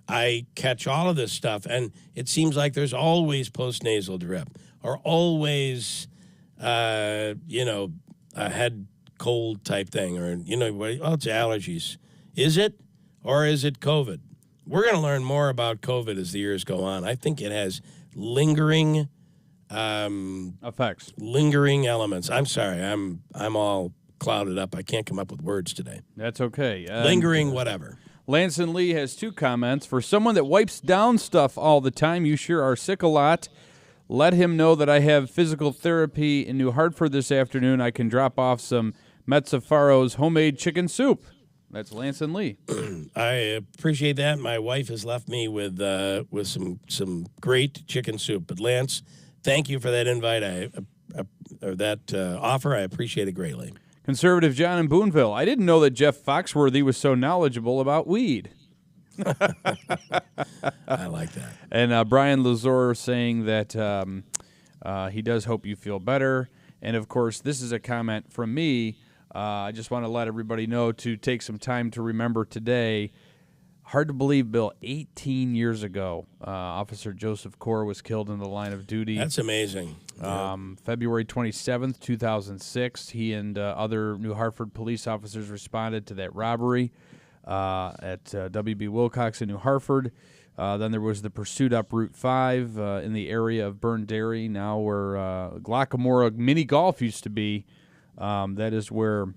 I catch all of this stuff, and it seems like there's always post-nasal drip or always... a head cold type thing, or, it's allergies. Is it, or is it COVID? We're going to learn more about COVID as the years go on. I think it has lingering effects, lingering elements. I'm sorry, I'm all clouded up. I can't come up with words today. That's okay. Lingering whatever. Lanson Lee has 2 comments. For someone that wipes down stuff all the time, you sure are sick a lot. Let him know that I have physical therapy in New Hartford this afternoon. I can drop off some Mezzafaro's homemade chicken soup. That's Lanson Lee. I appreciate that. My wife has left me with some great chicken soup. But Lance, thank you for that invite. Or that offer. I appreciate it greatly. Conservative John in Boonville. I didn't know that Jeff Foxworthy was so knowledgeable about weed. I like that. And Brian Lazor saying that he does hope you feel better. And, of course, this is a comment from me. I just want to let everybody know to take some time to remember today. Hard to believe, Bill, 18 years ago, Officer Joseph Corr was killed in the line of duty. That's amazing. February 27th, 2006, he and other New Hartford police officers responded to that robbery. at WB Wilcox in New Hartford. Then there was the pursuit up Route 5 in the area of Burn Dairy, now where Glockamora Mini Golf used to be. That is where,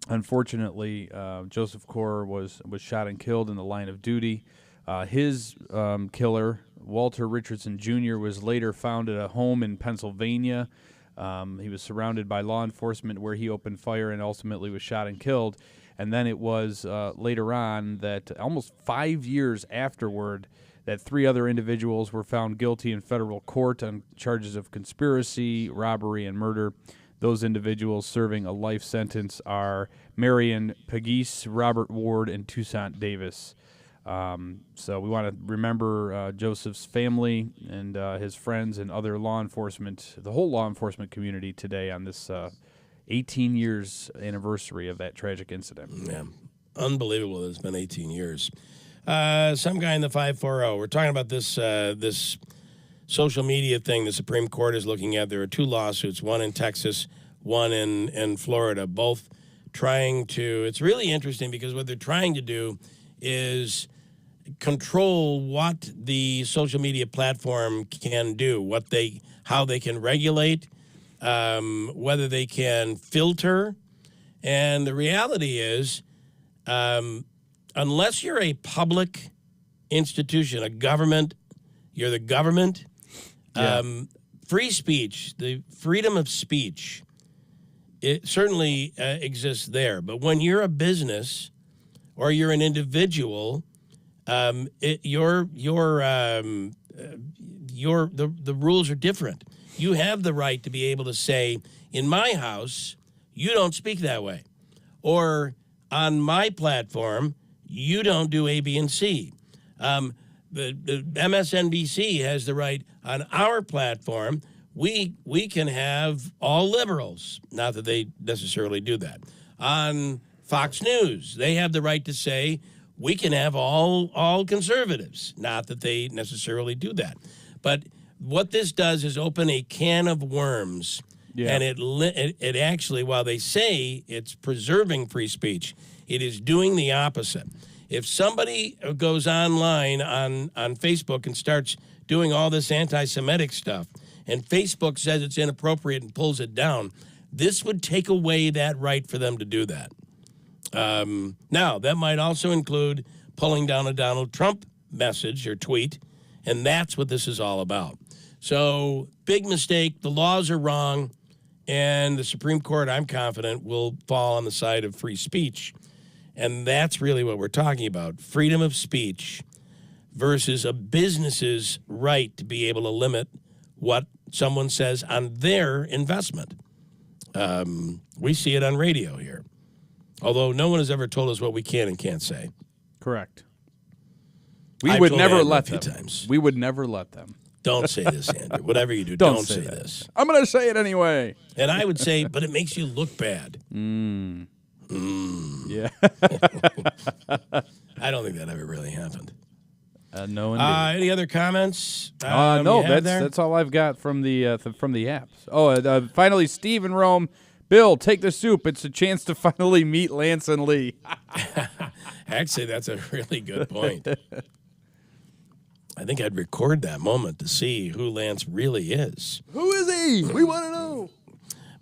unfortunately, Joseph Corr was shot and killed in the line of duty. His killer, Walter Richardson Jr., was later found at a home in Pennsylvania. He was surrounded by law enforcement where he opened fire and ultimately was shot and killed. And then it was later on that almost 5 years afterward that 3 other individuals were found guilty in federal court on charges of conspiracy, robbery, and murder. Those individuals serving a life sentence are Marion Pegues, Robert Ward, and Toussaint Davis. So we want to remember Joseph's family and his friends and other law enforcement, the whole law enforcement community today on this 18 years anniversary of that tragic incident. Yeah, unbelievable that it's been 18 years. Some guy in the 540. We're talking about this this social media thing the Supreme Court is looking at. There are 2 lawsuits, one in Texas, one in Florida, both trying to, it's really interesting because what they're trying to do is control what the social media platform can do, how they can regulate, whether they can filter. And the reality is, unless you're a public institution, a government, you're the government, free speech, the freedom of speech, it certainly exists there. But when you're a business or you're an individual, the rules are different. You have the right to be able to say, in my house, you don't speak that way. Or on my platform, you don't do A, B, and C. The MSNBC has the right on our platform. We can have all liberals. Not that they necessarily do that. On Fox News, they have the right to say we can have all conservatives. Not that they necessarily do that. But what this does is open a can of worms. Yeah. And it actually, while they say it's preserving free speech, it is doing the opposite. If somebody goes online on Facebook and starts doing all this anti-Semitic stuff, and Facebook says it's inappropriate and pulls it down, this would take away that right for them to do that. Now, that might also include pulling down a Donald Trump message or tweet, and that's what this is all about. So, big mistake. The laws are wrong, and the Supreme Court, I'm confident, will fall on the side of free speech. And that's really what we're talking about, freedom of speech versus a business's right to be able to limit what someone says on their investment. We see it on radio here, although no one has ever told us what we can and can't say. Correct. We would never let them. We would never let them. Don't say this, Andrew. Whatever you do, don't say this. I'm going to say it anyway. And I would say, but it makes you look bad. Yeah. I don't think that ever really happened. No, indeed. Any other comments? No, that's all I've got from the apps. Oh, finally, Steve in Rome. Bill, take the soup. It's a chance to finally meet Lance and Lee. Actually, that's a really good point. I think I'd record that moment to see who Lance really is. Who is he? We want to know.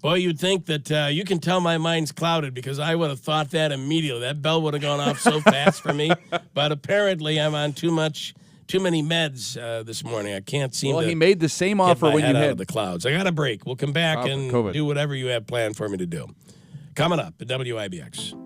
Boy, you'd think that you can tell my mind's clouded because I would have thought that immediately. That bell would have gone off so fast for me. But apparently I'm on too many meds this morning. I can't seem to. Well, he made the same offer when you had the clouds. I got a break. We'll come back and do whatever you have planned for me to do. Coming up at WIBX.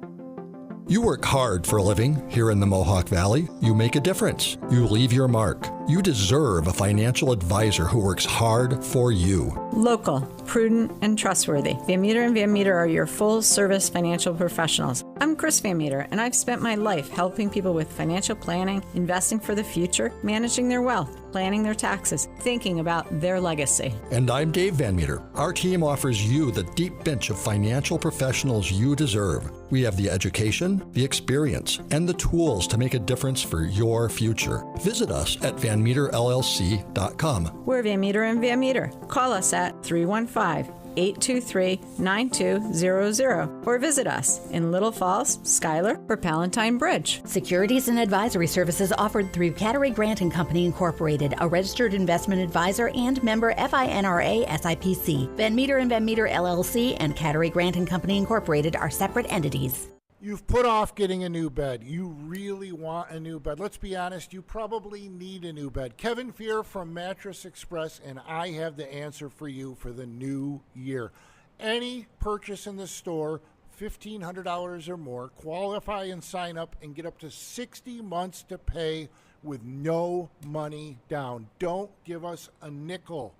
You work hard for a living here in the Mohawk Valley. You make a difference. You leave your mark. You deserve a financial advisor who works hard for you. Local, prudent, and trustworthy. Van Meter and Van Meter are your full-service financial professionals. I'm Chris Van Meter, and I've spent my life helping people with financial planning, investing for the future, managing their wealth, planning their taxes, thinking about their legacy. And I'm Dave Van Meter. Our team offers you the deep bench of financial professionals you deserve. We have the education, the experience, and the tools to make a difference for your future. Visit us at VanMeterLLC.com. We're Van Meter and Van Meter. Call us at 315 823-9200 or visit us in Little Falls, Schuyler, or Palatine Bridge. Securities and advisory services offered through Cattery Grant & Company Incorporated, a registered investment advisor and member FINRA SIPC. Van Meter & Van Meter LLC and Cattery Grant & Company Incorporated are separate entities. You've put off getting a new bed. You really want a new bed. Let's be honest, you probably need a new bed. Kevin Fear from Mattress Express, and I have the answer for you for the new year. Any purchase in the store, $1,500 or more, qualify and sign up and get up to 60 months to pay with no money down. Don't give us a nickel.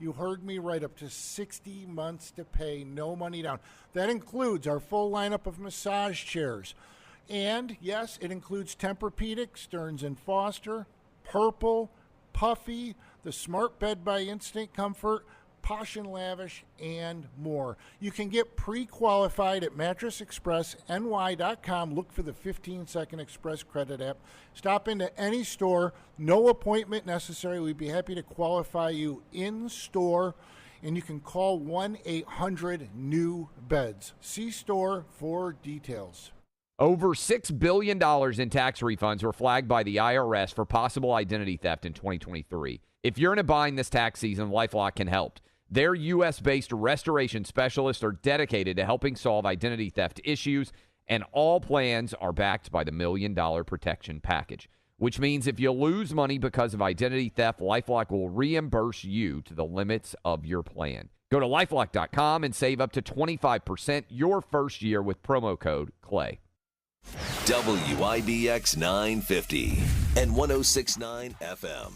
You heard me right, up to 60 months to pay, no money down. That includes our full lineup of massage chairs. And, yes, it includes Tempur-Pedic, Stearns & Foster, Purple, Puffy, the Smart Bed by Instinct Comfort, Posh and Lavish, and more. You can get pre-qualified at mattressexpressny.com. Look for the 15-second Express Credit app. Stop into any store. No appointment necessary. We'd be happy to qualify you in store. And you can call 1-800-NEW-BEDS. See store for details. Over $6 billion in tax refunds were flagged by the IRS for possible identity theft in 2023. If you're in a bind this tax season, LifeLock can help. Their U.S.-based restoration specialists are dedicated to helping solve identity theft issues, and all plans are backed by the $1 Million Protection Package, which means if you lose money because of identity theft, LifeLock will reimburse you to the limits of your plan. Go to LifeLock.com and save up to 25% your first year with promo code CLAY. WIBX 950 and 106.9 FM.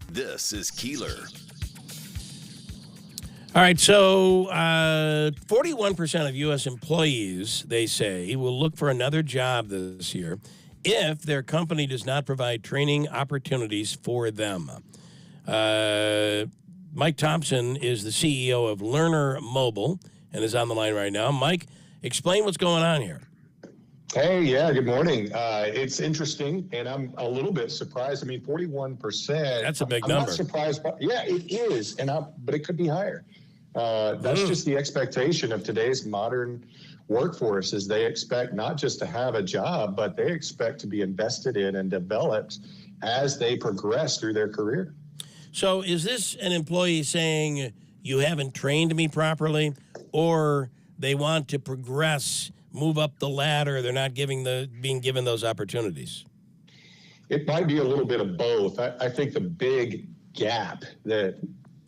This is Keeler. All right, so 41% of U.S. employees, they say, will look for another job this year if their company does not provide training opportunities for them. Mike Thompson is the CEO of Learner Mobile and is on the line right now. Mike, explain what's going on here. Hey, yeah, good morning. It's interesting, and I'm a little bit surprised. I mean, 41%. That's a big I'm number. Not surprised by, yeah, it is, but it could be higher. That's just the expectation of today's modern workforce, is they expect not just to have a job, but they expect to be invested in and developed as they progress through their career. So is this an employee saying, you haven't trained me properly, or they want to progress, move up the ladder, they're not being given those opportunities? It might be a little bit of both. I think the big gap that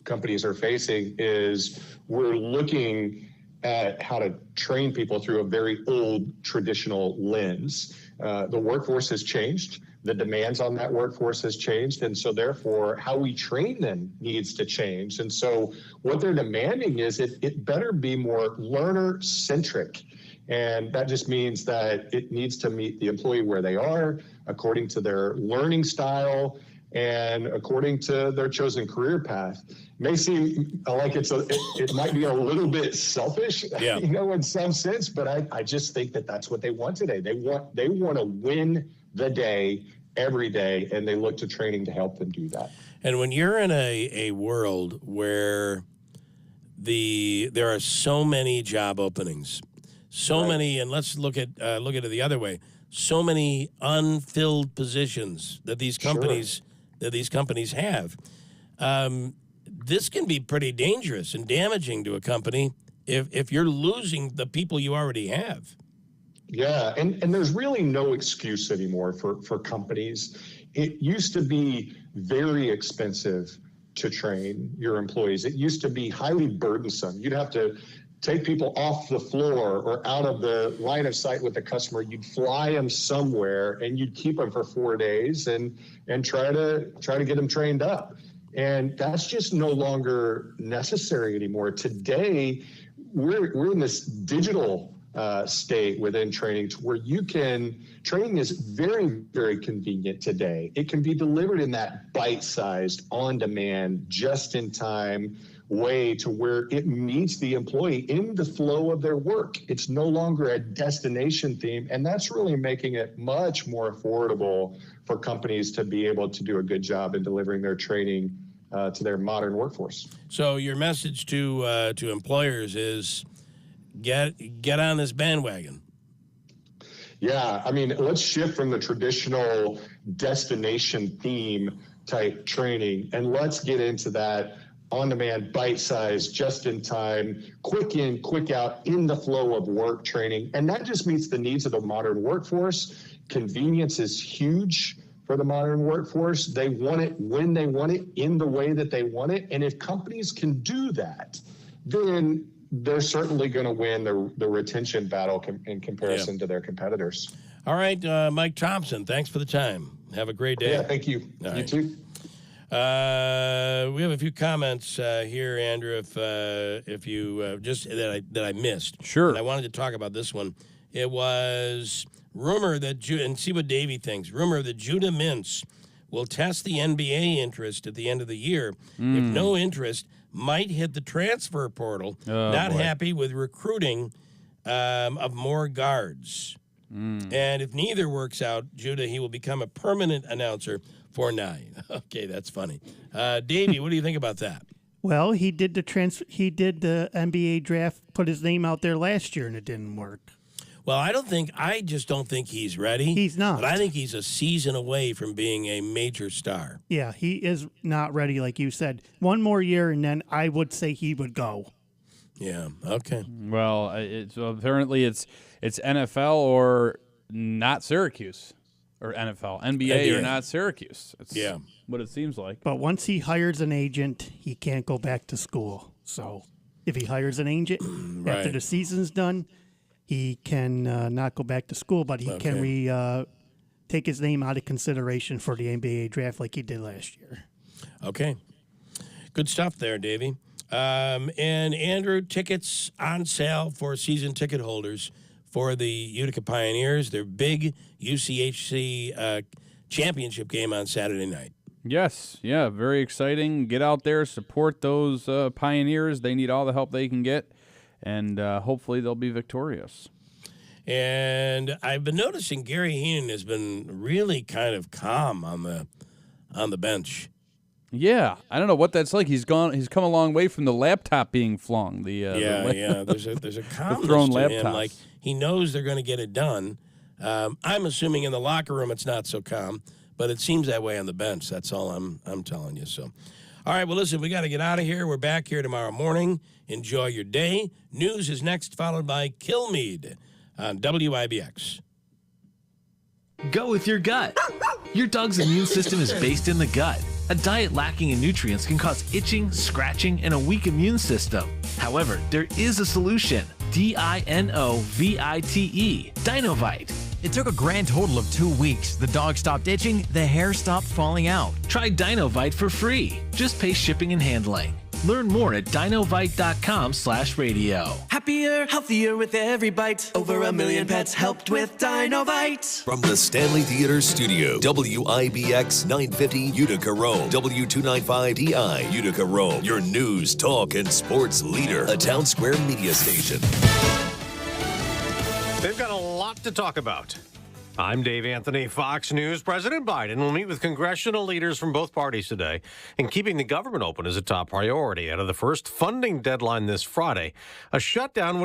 companies are facing is we're looking at how to train people through a very old traditional lens. The workforce has changed. The demands on that workforce has changed. And so therefore, how we train them needs to change. And so what they're demanding is it better be more learner-centric. And that just means that it needs to meet the employee where they are, according to their learning style and according to their chosen career path. It may seem like it might be a little bit selfish, in some sense, but I just think that that's what they want today. They want to win the day every day, and they look to training to help them do that. And when you're in a world where there are so many job openings, so many, and let's look at it the other way, so many unfilled positions that these companies have. This can be pretty dangerous and damaging to a company if you're losing the people you already have. Yeah, and there's really no excuse anymore for companies. It used to be very expensive to train your employees. It used to be highly burdensome. You'd have to take people off the floor or out of the line of sight with the customer. You'd fly them somewhere and you'd keep them for 4 days and try to get them trained up. And that's just no longer necessary anymore. Today, we're in this digital state within training to where training is very, very convenient today. It can be delivered in that bite-sized, on-demand, just-in-time way to where it meets the employee in the flow of their work. It's no longer a destination theme, and that's really making it much more affordable for companies to be able to do a good job in delivering their training to their modern workforce. So your message to employers is get on this bandwagon. Yeah, I mean, let's shift from the traditional destination theme type training, and let's get into that on-demand, bite-sized, just-in-time, quick in, quick out, in the flow of work training. And that just meets the needs of the modern workforce. Convenience is huge for the modern workforce. They want it when they want it, in the way that they want it. And if companies can do that, then they're certainly going to win the retention battle in comparison to their competitors. All right, Mike Thompson, thanks for the time. Have a great day. Yeah, thank you. All you right. too. We have a few comments here, Andrew. If you just that I missed, sure. And I wanted to talk about this one. It was rumor that and see what Davey thinks. Rumor that Judah Mintz will test the NBA interest at the end of the year. If no interest, might hit the transfer portal. Not happy with recruiting of more guards. And if neither works out, Judah, he will become a permanent announcer for 9. Okay, that's funny. Davey, what do you think about that? Well, he did the NBA draft, put his name out there last year, and it didn't work. Well, I just don't think he's ready. He's not. But I think he's a season away from being a major star. Yeah, he is not ready, like you said. One more year, and then I would say he would go. Yeah, okay. Well, apparently it's NFL or not Syracuse. Or NFL. NBA or not Syracuse. It's what it seems like. But once he hires an agent, he can't go back to school. So if he hires an agent after the season's done, he can not go back to school, but he can take his name out of consideration for the NBA draft like he did last year. Okay. Good stuff there, Davey. And Andrew, tickets on sale for season ticket holders for the Utica Pioneers, their big UCHC championship game on Saturday night. Yes, yeah, very exciting. Get out there, support those Pioneers. They need all the help they can get, and hopefully they'll be victorious. And I've been noticing Gary Heenan has been really kind of calm on the bench. Yeah, I don't know what that's like. He's come a long way from the laptop being flung. There's a calmness thrown to him. laptops. Like he knows they're going to get it done. I'm assuming in the locker room it's not so calm, but it seems that way on the bench. That's all I'm telling you. So, all right. Well, listen, we got to get out of here. We're back here tomorrow morning. Enjoy your day. News is next, followed by Kilmeade on WIBX. Go with your gut. Your dog's immune system is based in the gut. A diet lacking in nutrients can cause itching, scratching, and a weak immune system. However, there is a solution. DINOVITE. Dinovite. It took a grand total of 2 weeks. The dog stopped itching, the hair stopped falling out. Try Dinovite for free. Just pay shipping and handling. Learn more at dinovite.com/radio. Happier, healthier with every bite. Over 1 million pets helped with Dinovite. From the Stanley Theater Studio, WIBX 950 Utica Rome, W295DI Utica Rome, your news, talk, and sports leader, a Town Square media station. They've got a lot to talk about. I'm Dave Anthony, Fox News. President Biden will meet with congressional leaders from both parties today, and keeping the government open is a top priority. Out of the first funding deadline this Friday, a shutdown would